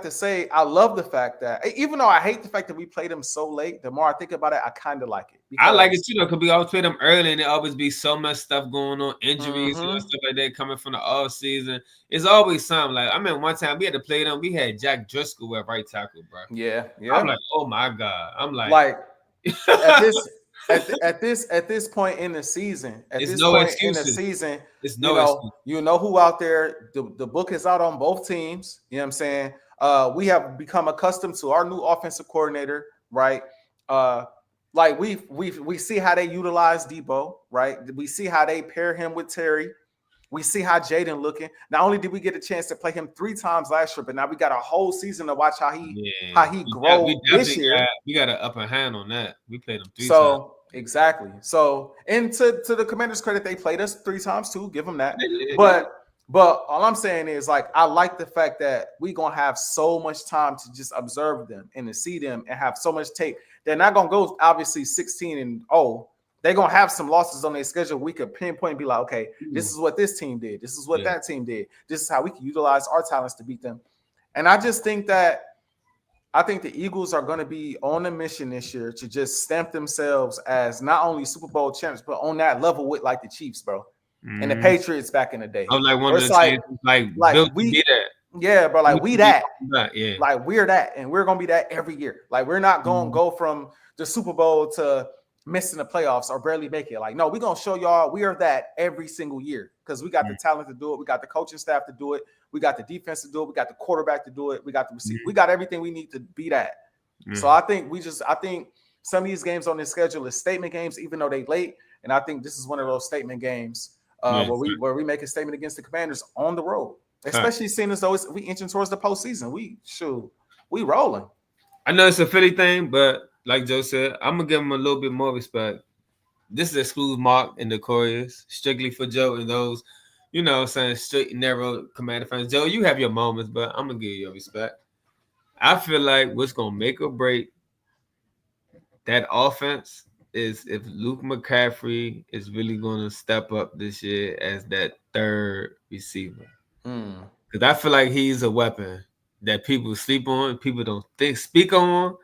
to say, I love the fact that even though I hate the fact that we played them so late, the more I think about it, I kind of like it. I like it too, though, because we always play them early and there always be so much stuff going on, injuries, stuff like that coming from the off season. It's always something. Like I mean, one time we had to play them. We had Jack Driscoll at right tackle, bro. Yeah. I'm like, oh my god. I'm like at this point in the season, it's you know who out there. The book is out on both teams. You know what I'm saying? We have become accustomed to our new offensive coordinator, right? Like we see how they utilize Debo, right? We see how they pair him with Terry. We see how Jaden looking. Not only did we get a chance to play him 3 times last year, but now we got a whole season to watch how he grows this year. We got an upper hand on that. We played him 3 times. So exactly. So and to the Commanders' credit, they played us 3 times too. Give them that. But all I'm saying is like I like the fact that we're gonna have so much time to just observe them and to see them and have so much tape. They're not gonna go obviously 16-0. They're gonna have some losses on their schedule. We could pinpoint and be like, okay, this is what this team did. This is what that team did. This is how we can utilize our talents to beat them. And I just think that I think the Eagles are going to be on a mission this year to just stamp themselves as not only Super Bowl champs, but on that level with like the Chiefs, bro, and the Patriots back in the day. I'm like one Where of it's the teams like built to be that. Yeah, bro, like we that. Yeah. Like we're that, and we're gonna be that every year. Like we're not gonna go from the Super Bowl to missing the playoffs or barely make it. Like, no, we're gonna show y'all we are that every single year because we got the talent to do it, we got the coaching staff to do it, we got the defense to do it, we got the quarterback to do it, we got the receiver, we got everything we need to be that. So I think some of these games on this schedule is statement games, even though they late. And I think this is one of those statement games where we make a statement against the Commanders on the road. Especially seeing as though we inching towards the postseason. We rolling. I know it's a Philly thing, but like Joe said, I'm gonna give him a little bit more respect. This is excludes Mark and the Couriers, strictly for Joe and those, saying straight and narrow Commander fans. Joe, you have your moments, but I'm gonna give you your respect. I feel like what's gonna make or break that offense is if Luke McCaffrey is really gonna step up this year as that third receiver. Because I feel like he's a weapon that people sleep on, people don't speak on.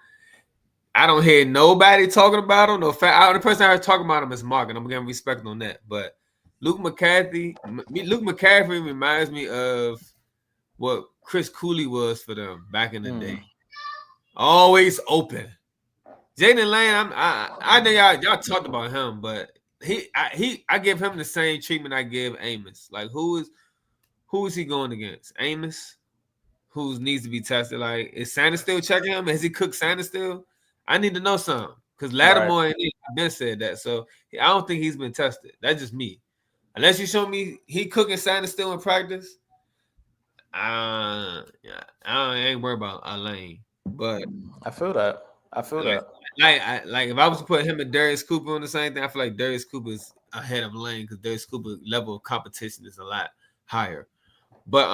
I don't hear nobody talking about him. The person I heard talking about him is Mark, and I'm giving respect on that. But Luke McCaffrey reminds me of what Chris Cooley was for them back in the day. Always open. Jalen Lane, I know y'all talked about him, but I give him the same treatment I give Amos. Like who is he going against? Amos, who needs to be tested. Like, is Sanders still checking him? Has he cooked Sanders still? I need to know something. Because Lattimore and I've been said that. So I don't think he's been tested. That's just me. Unless you show me he cooking Sanders still in practice, I ain't worried about Lane. But I feel that. Like if I was to put him and Darius Cooper on the same thing, I feel like Darius Cooper is ahead of Lane because Darius Cooper's level of competition is a lot higher. But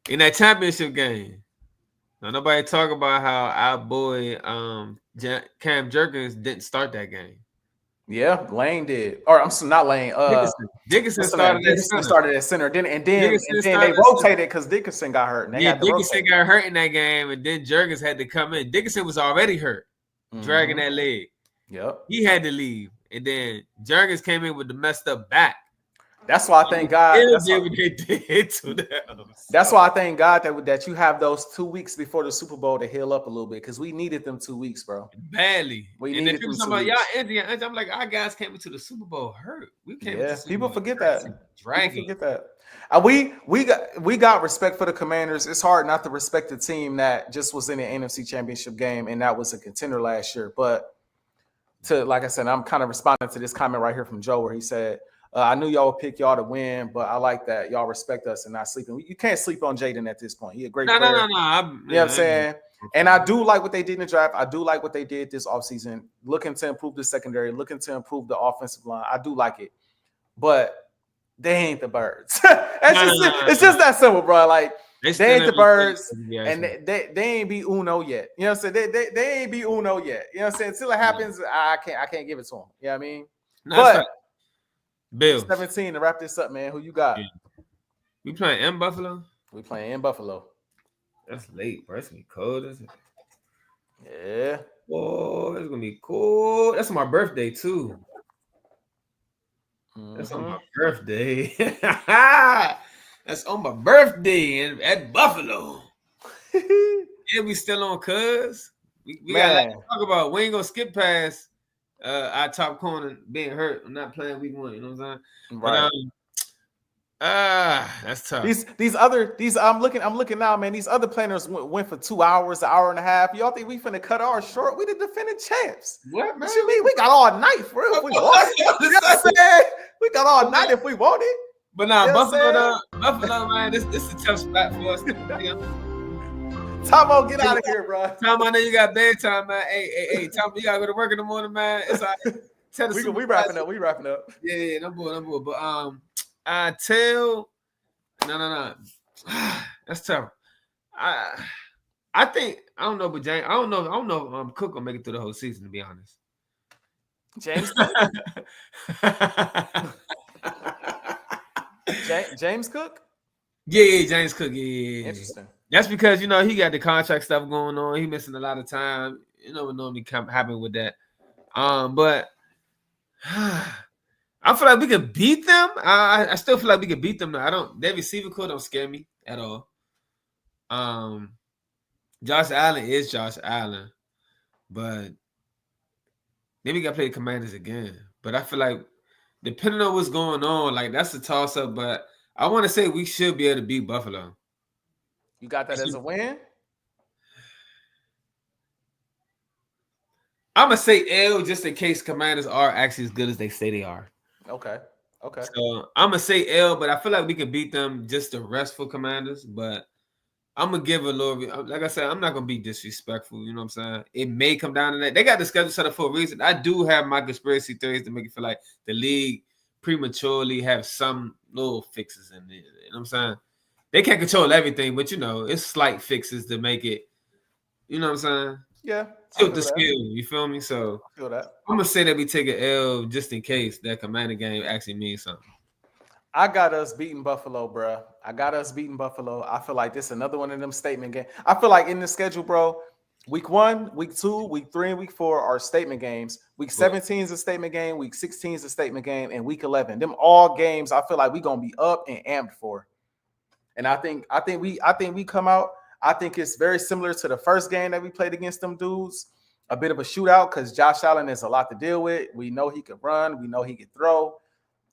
in that championship game, now nobody talk about how our boy Cam Jerkins didn't start that game. Yeah, Lane did. Or I'm not Lane. Dickinson started at center. Then they rotated because Dickinson got hurt. Dickinson got hurt in that game, and then Jerkins had to come in. Dickinson was already hurt, dragging that leg. Yep. He had to leave, and then Jerkins came in with the messed up back. That's why I thank God. That's why I thank God that you have those 2 weeks before the Super Bowl to heal up a little bit because we needed them 2 weeks, bro. Badly. And then people talking about y'all injury. I'm like, our guys came into the Super Bowl hurt. We came. Yeah, people forget that. Dragging. People forget that. We got respect for the Commanders. It's hard not to respect the team that just was in the NFC Championship game and that was a contender last year. But like I said, I'm kind of responding to this comment right here from Joe where he said, I knew y'all would pick y'all to win, but I like that y'all respect us and not sleeping. You can't sleep on Jaden at this point. He a great player. No. You know what I'm saying? And I do like what they did in the draft. I do like what they did this offseason, looking to improve the secondary, looking to improve the offensive line. I do like it. But they ain't the Birds. It's just that simple, bro. Like, they ain't the Birds, and they ain't be Uno yet. You know what I'm saying? They ain't be Uno yet. You know what I'm saying? Until it happens, I can't give it to them. You know what I mean? But Bill 17 to wrap this up, man. Who you got? We playing in Buffalo? We playing in Buffalo. That's late, bro. It's gonna be cold, isn't it? Yeah. Oh, it's gonna be cool. That's my birthday too. That's on my birthday. That's on my birthday at Buffalo. Yeah, we still on cuz. We got to talk about. We ain't gonna skip past our top corner being hurt. I'm not playing week 1. You know what I'm saying? Right. But, that's tough. I'm looking now, man. These other players went for 2 hours, an hour and a half. Y'all think we finna cut ours short? We the defending champs. What, man? What you mean? We got all night for real if we want it. You know what I'm saying? We got all night if we want it. But nah, Buffalo, man, this is a tough spot for us. Tomo, get out of here, bro. Tomo, I know you got bedtime, man. Hey, Tomo, you gotta go to work in the morning, man. It's all right. We wrapping up. We wrapping up. Yeah, no boy. But no. That's tough. I think I don't know, but James, I don't know. Cook gonna make it through the whole season, to be honest. James. James Cook. Yeah, James Cook. Yeah. Interesting. That's because you know he got the contract stuff going on. He missing a lot of time. You know what normally happen with that. But I feel like we could beat them. I still feel like we could beat them. Though. Their receiver core don't scare me at all. Josh Allen is Josh Allen, but then we got to play the Commanders again. But I feel like depending on what's going on, like that's a toss up. But I want to say we should be able to beat Buffalo. You got that as a win? I'm gonna say L just in case Commanders are actually as good as they say they are. Okay. So I'm gonna say L, but I feel like we can beat them just the restful Commanders. But I'm gonna give a little. Like I said, I'm not gonna be disrespectful. You know what I'm saying? It may come down to that. They got the schedule set up for a reason. I do have my conspiracy theories to make it feel like the league prematurely have some little fixes in there. You know what I'm saying? They can't control everything, but you know, it's slight fixes to make it. You know what I'm saying? Yeah. Tilt the scale. You feel me? So I feel that. I'm gonna say that we take an L just in case that Commander game actually means something. I got us beating Buffalo, bro. I feel like this is another one of them statement games. I feel like in the schedule, bro, week 1, week 2, week 3, and week 4 are statement games. Week 17 is a statement game. Week 16 is a statement game. And week 11, them all games, I feel like we're gonna be up and amped for. And I think we come out. I think it's very similar to the first game that we played against them dudes. A bit of a shootout because Josh Allen is a lot to deal with. We know he could run. We know he could throw.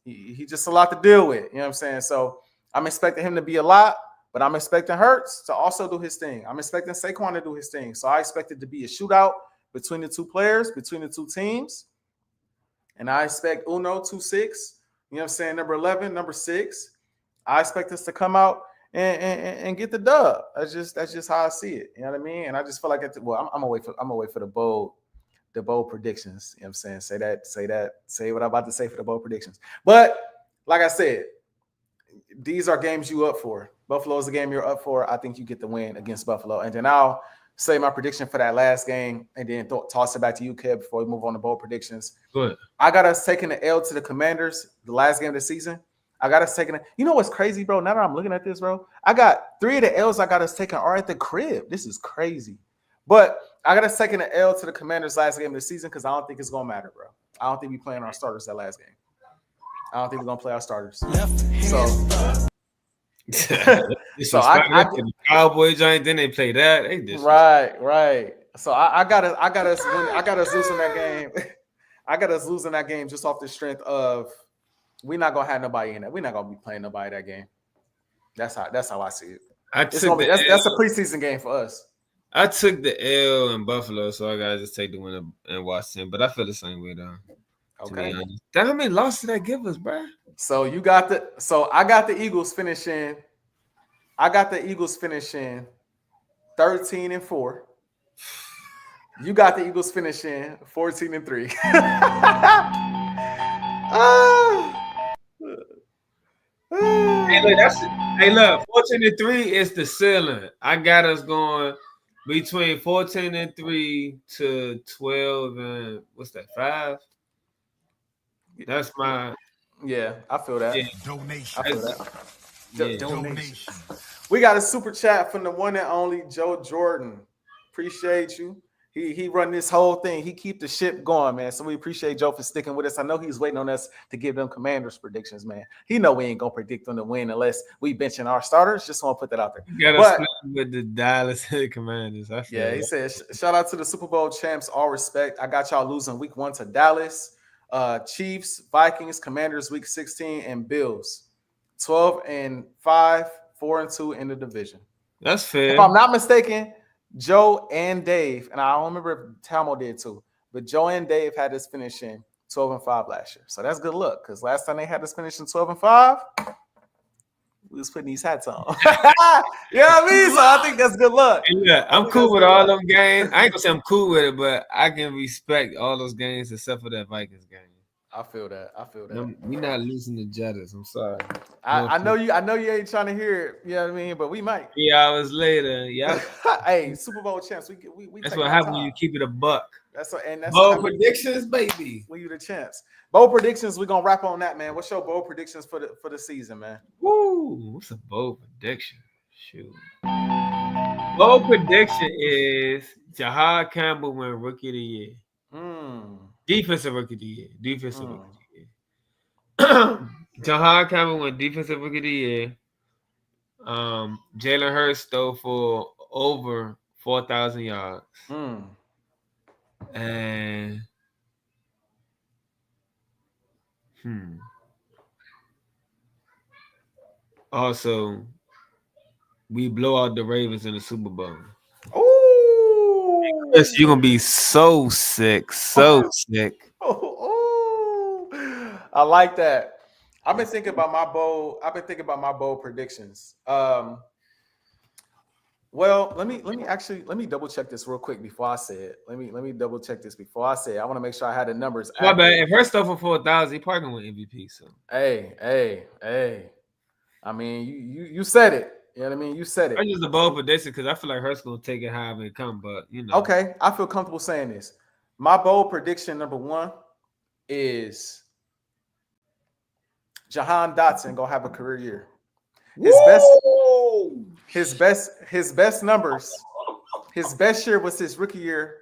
He just a lot to deal with. You know what I'm saying? So I'm expecting him to be a lot, but I'm expecting Hurts to also do his thing. I'm expecting Saquon to do his thing. So I expect it to be a shootout between the two players, between the two teams. And I expect Uno 2-6, you know what I'm saying, number 11, number 6. I expect us to come out and get the dub. That's just how I see it. You know what I mean? And I just feel like I'm gonna wait for the bold predictions. You know what I'm saying? Say what I'm about to say for the bold predictions. But like I said, these are games you up for. Buffalo is a game you're up for. I think you get the win against Buffalo. And then I'll say my prediction for that last game and then toss it back to you, Kev, before we move on to bold predictions. Good. I got us taking the L to the Commanders the last game of the season. I got us taking it. You know what's crazy, bro? Now that I'm looking at this, bro, I got 3 of the L's I got us taking are at the crib. This is crazy. But I got us taking the L to the Commanders last game of the season because I don't think it's going to matter, bro. I don't think we're playing our starters that last game. I don't think we're going to play our starters. So the Cowboy joint, then they play that. Right. So I got us losing that game. I got us losing that game just off the strength of we're not gonna have nobody in that. We're not gonna be playing nobody that game. That's how I see it. That's a preseason game for us. I took the L in Buffalo, so I gotta just take the win in Washington. But I feel the same way though. Okay. Damn, how many losses did that give us, bro? So I got the Eagles finishing. I got the Eagles finishing 13-4. You got the Eagles finishing 14-3. Hey, look, 14-3 is the ceiling. I got us going between 14-3 to 12 and what's that, 5? That's my I feel that. Yeah. Donation. I feel that. Yeah. Donation. We got a super chat from the one and only Joe Jordan. Appreciate you. He run this whole thing. He keep the ship going, man. So we appreciate Joe for sticking with us. I know he's waiting on us to give them Commanders predictions, man. He know we ain't gonna predict them to win unless we benching our starters. Just want to put that out there. You gotta split with the Dallas Commanders. He said, shout out to the Super Bowl champs. All respect. I got y'all losing week 1 to Dallas, Chiefs, Vikings, Commanders week 16, and Bills 12-5, 4-2 in the division. That's fair. If I'm not mistaken, Joe and Dave, and I don't remember if Tomo did too, but Joe and Dave had us finishing 12-5 last year. So that's good luck because last time they had us finishing 12-5, we was putting these hats on. You know what I mean? So I think that's good luck. Yeah, I'm cool with all them games. I ain't gonna say I'm cool with it, but I can respect all those games except for that Vikings game. I feel that. We're not losing the Jettas. I'm sorry. I know you ain't trying to hear it. You know what I mean? But we might. 3 hours later, yeah. Hey, Super Bowl champs. We That's what happens when you keep it a buck. That's bold predictions, baby. We you the chance. Bold predictions. We're gonna wrap on that, man. What's your bold predictions for the season, man? Woo! What's a bold prediction? Shoot. Bold prediction is Jahad Campbell win Rookie of the Year. Defensive Rookie of the Year. Defensive Rookie of the Year. Jahad Campbell win Defensive Rookie of the Year. Jalen Hurts throw for over 4,000 yards. And also, we blow out the Ravens in the Super Bowl. Ooh. Yes, you're gonna be so sick, so sick. Ooh. I like that. I've been thinking about my bold predictions. Well, let me double check this real quick before I say it. Let me double check this before I say it. I want to make sure I had the numbers. My bad. If Hurts throw for 4,000, he probably gonna win MVP. So hey. I mean, you said it. You know what I mean? You said it. I just a bold prediction because I feel like Hurts gonna take it however it come, but you know. Okay, I feel comfortable saying this. My bold prediction number 1 is Jahan Dotson gonna have a career year. His best numbers. His best year was his rookie year,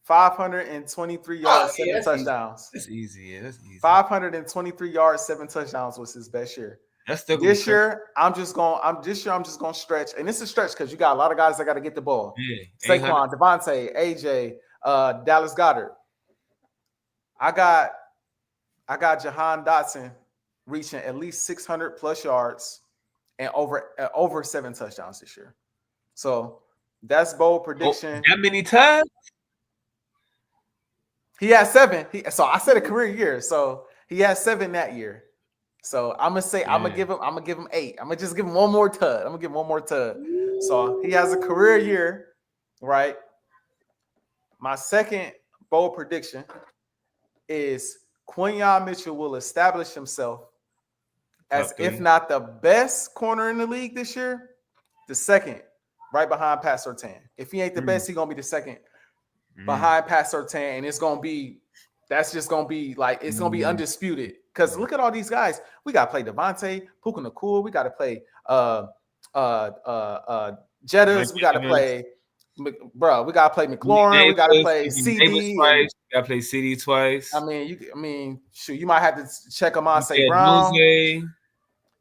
523 yards, 7 touchdowns. That's easy. Yeah, that's easy. 523 yards, 7 touchdowns was his best year. That's still this year. I'm just gonna stretch, and it's a stretch because you got a lot of guys that got to get the ball. Yeah, Saquon, Devontae, AJ, Dallas Goedert. I got Jahan Dotson reaching at least 600 plus yards and over 7 touchdowns this year. So that's bold prediction. That many times? He had 7. So I said a career year. So he had 7 that year. So I'm gonna say I'm gonna give him 8. I'm gonna just give him one more tud. So he has a career year, right? My second bold prediction is Quinyon Mitchell will establish himself as, if not the best corner in the league this year, the second, right behind Pat Surtain. If he ain't the best, he's gonna be the second behind Pat Surtain, and it's gonna be undisputed. Because look at all these guys. We gotta play Devontae, Puka Nacua. We gotta play Jettas. We gotta play, bro. We gotta play McLaurin. We gotta play CD. We gotta play CD twice. I mean, shoot, you might have to check him on. Say Brown.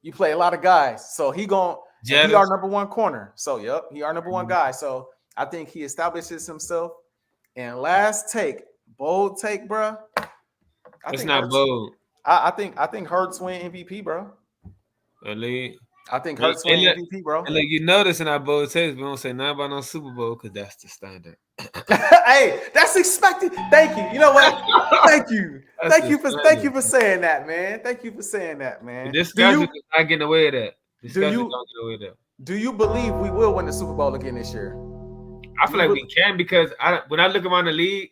You play a lot of guys, so he our number 1 corner. So he our number 1 guy. So I think he establishes himself. And last take, bold take, bro. It's not bold. I think Hurts win MVP, bro. Elite. I think Hurts win MVP, bro. Like you notice in our bold takes, we don't say nothing about no Super Bowl because that's the standard. Hey, that's expected. Thank you. You know what? Thank you. Thank you for saying that, man. Thank you for saying that, man. This guy's not getting away with that. Do you believe we will win the Super Bowl again this year? I feel like we can because when I look around the league,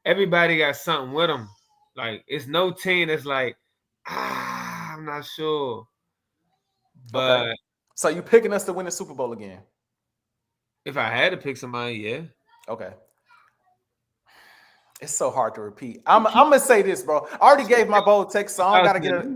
everybody got something with them. Like, it's no team that's like, I'm not sure. But okay. So you picking us to win the Super Bowl again? If I had to pick somebody, yeah. Okay. It's so hard to repeat. I'm gonna say this, bro. I already gave my bold takes, so I don't gotta get it.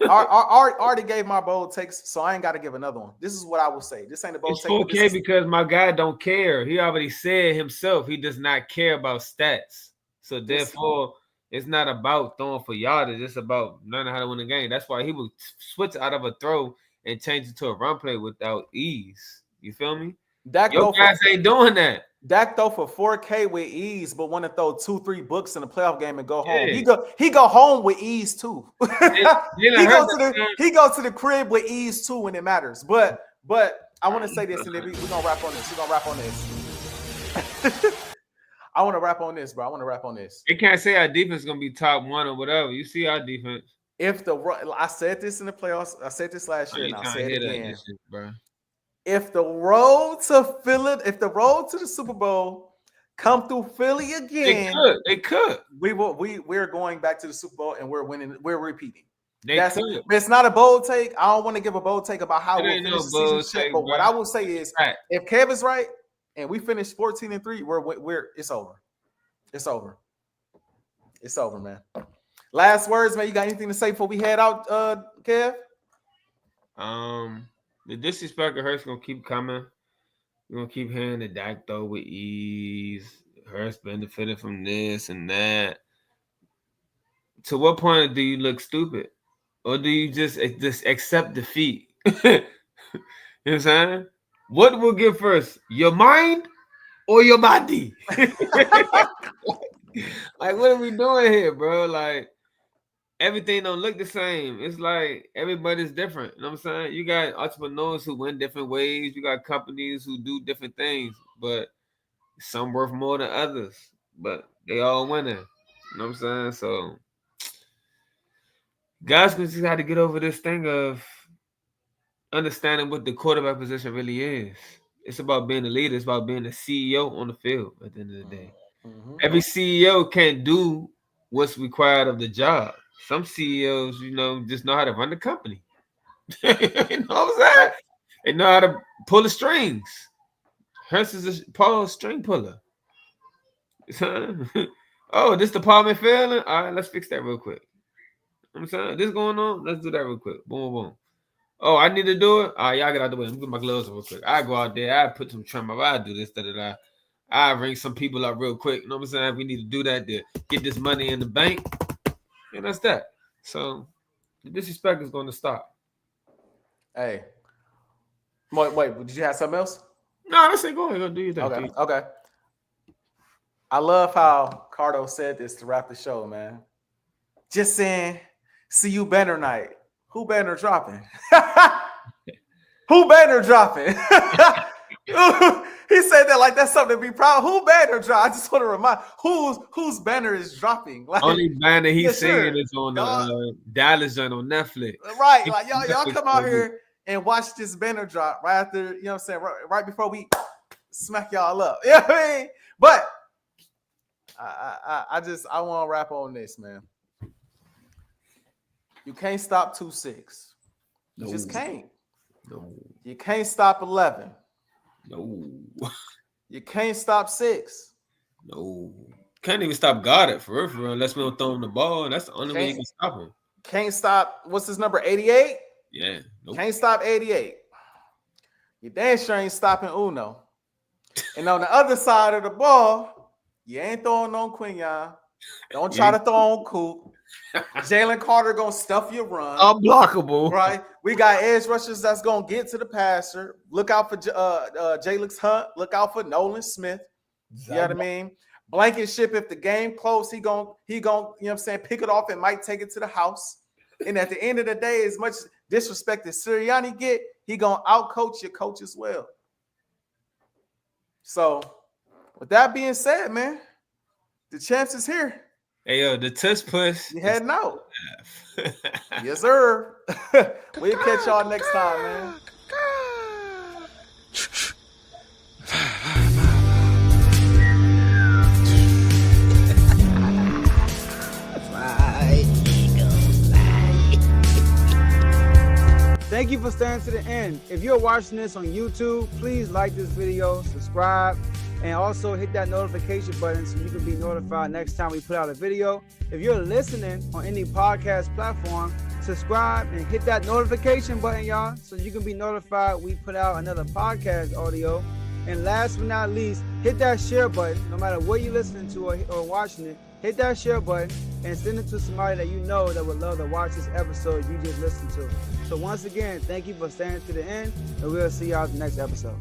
I already gave my bold takes, so I ain't gotta give another one. This is what I will say. This ain't a bold take. Okay, because my guy don't care. He already said himself he does not care about stats. So therefore, it's not about throwing for yardage. It's about learning how to win the game. That's why he would switch out of a throw and change it to a run play without ease. You feel me? Your guys ain't doing that. Dak throw for 4K with ease, but want to throw 2-3 books in a playoff game and go home. He go home with ease too. He go to the crib with ease too when it matters. But I want to say this, and then we're gonna wrap on this. I want to wrap on this, bro. You can't say our defense is gonna be top 1 or whatever. You see our defense. I said this in the playoffs. I said this last year, and I'll say it again. Bro. If the road to the Super Bowl come through Philly again, they could. We're going back to the Super Bowl and we're winning. We're repeating. Could. It's not a bold take. I don't want to give a bold take about how we'll finish the season. But what I will say is, if Kev is right and we finish 14-3, it's over. It's over. It's over, man. Last words, man. You got anything to say before we head out, Kev? The disrespect of Hurts gonna keep coming. We're gonna keep hearing the Dak throw with ease. Hurst benefited from this and that. To what point do you look stupid? Or do you just accept defeat? You know what I'm saying? What will get first? Your mind or your body? Like, what are we doing here, bro? Like, everything don't look the same. It's like everybody's different. You know what I'm saying? You got entrepreneurs who win different ways. You got companies who do different things, but some worth more than others. But they all winning. You know what I'm saying? So guys just got to get over this thing of understanding what the quarterback position really is. It's about being a leader. It's about being a CEO on the field at the end of the day. Mm-hmm. Every CEO can't do what's required of the job. Some CEOs, just know how to run the company. You know what I'm saying? They know how to pull the strings. Hurst is a Paul string puller. Oh, this department failing? All right, let's fix that real quick. You know what I'm saying? This going on? Let's do that real quick. Boom, boom. Oh, I need to do it? All right, y'all get out the way. Let me get my gloves on real quick. I go out there. I put some trim up. I do this, da-da-da. I ring some people up real quick. You know what I'm saying? We need to do that to get this money in the bank. And that's that. So the disrespect is going to stop. Hey. Wait, did you have something else? No, that's it. Go ahead. Go do your thing. Okay. I love how Cardo said this to wrap the show, man. Just saying, see you banner night. Who banner dropping? Who banner dropping? He said that like that's something to be proud of. Who banner drop? I just want to remind whose banner is dropping. Like, only banner he's sure. seeing is on Dallas on Netflix. Right. Like y'all come out here and watch this banner drop right after, you know what I'm saying, right before we smack y'all up. You know what I mean? But I want to wrap on this, man. You can't stop 2-6. You just can't. No. You can't stop 11. No. You can't stop 6. No. Can't even stop Goddard for real, unless we don't throw him the ball. That's the only way you can stop him. Can't stop, what's his number, 88? Yeah. Nope. Can't stop 88. You damn sure ain't stopping Uno. And on the other side of the ball, you ain't throwing on Quinyon. Don't try to throw on Coop. Jalen Carter gonna stuff your run. Unblockable. Right? We got edge rushers that's gonna get to the passer. Look out for Jalen Hunt. Look out for Nolan Smith. You know what I mean? Blankenship, if the game close, he gonna, you know what I'm saying, pick it off and might take it to the house. And at the end of the day, as much disrespect as Sirianni get, he gonna outcoach your coach as well. So, with that being said, man, the chance is here. Hey, yo, the tush push. You heading out. Yes, sir. We'll catch y'all next time, man. Thank you for staying to the end. If you're watching this on YouTube, please like this video, subscribe, and also hit that notification button so you can be notified next time we put out a video. If you're listening on any podcast platform, subscribe and hit that notification button, y'all, so you can be notified we put out another podcast audio. And last but not least, hit that share button. No matter what you're listening to or watching it, hit that share button and send it to somebody that you know that would love to watch this episode you just listened to. So once again, thank you for staying to the end, and we'll see y'all in the next episode.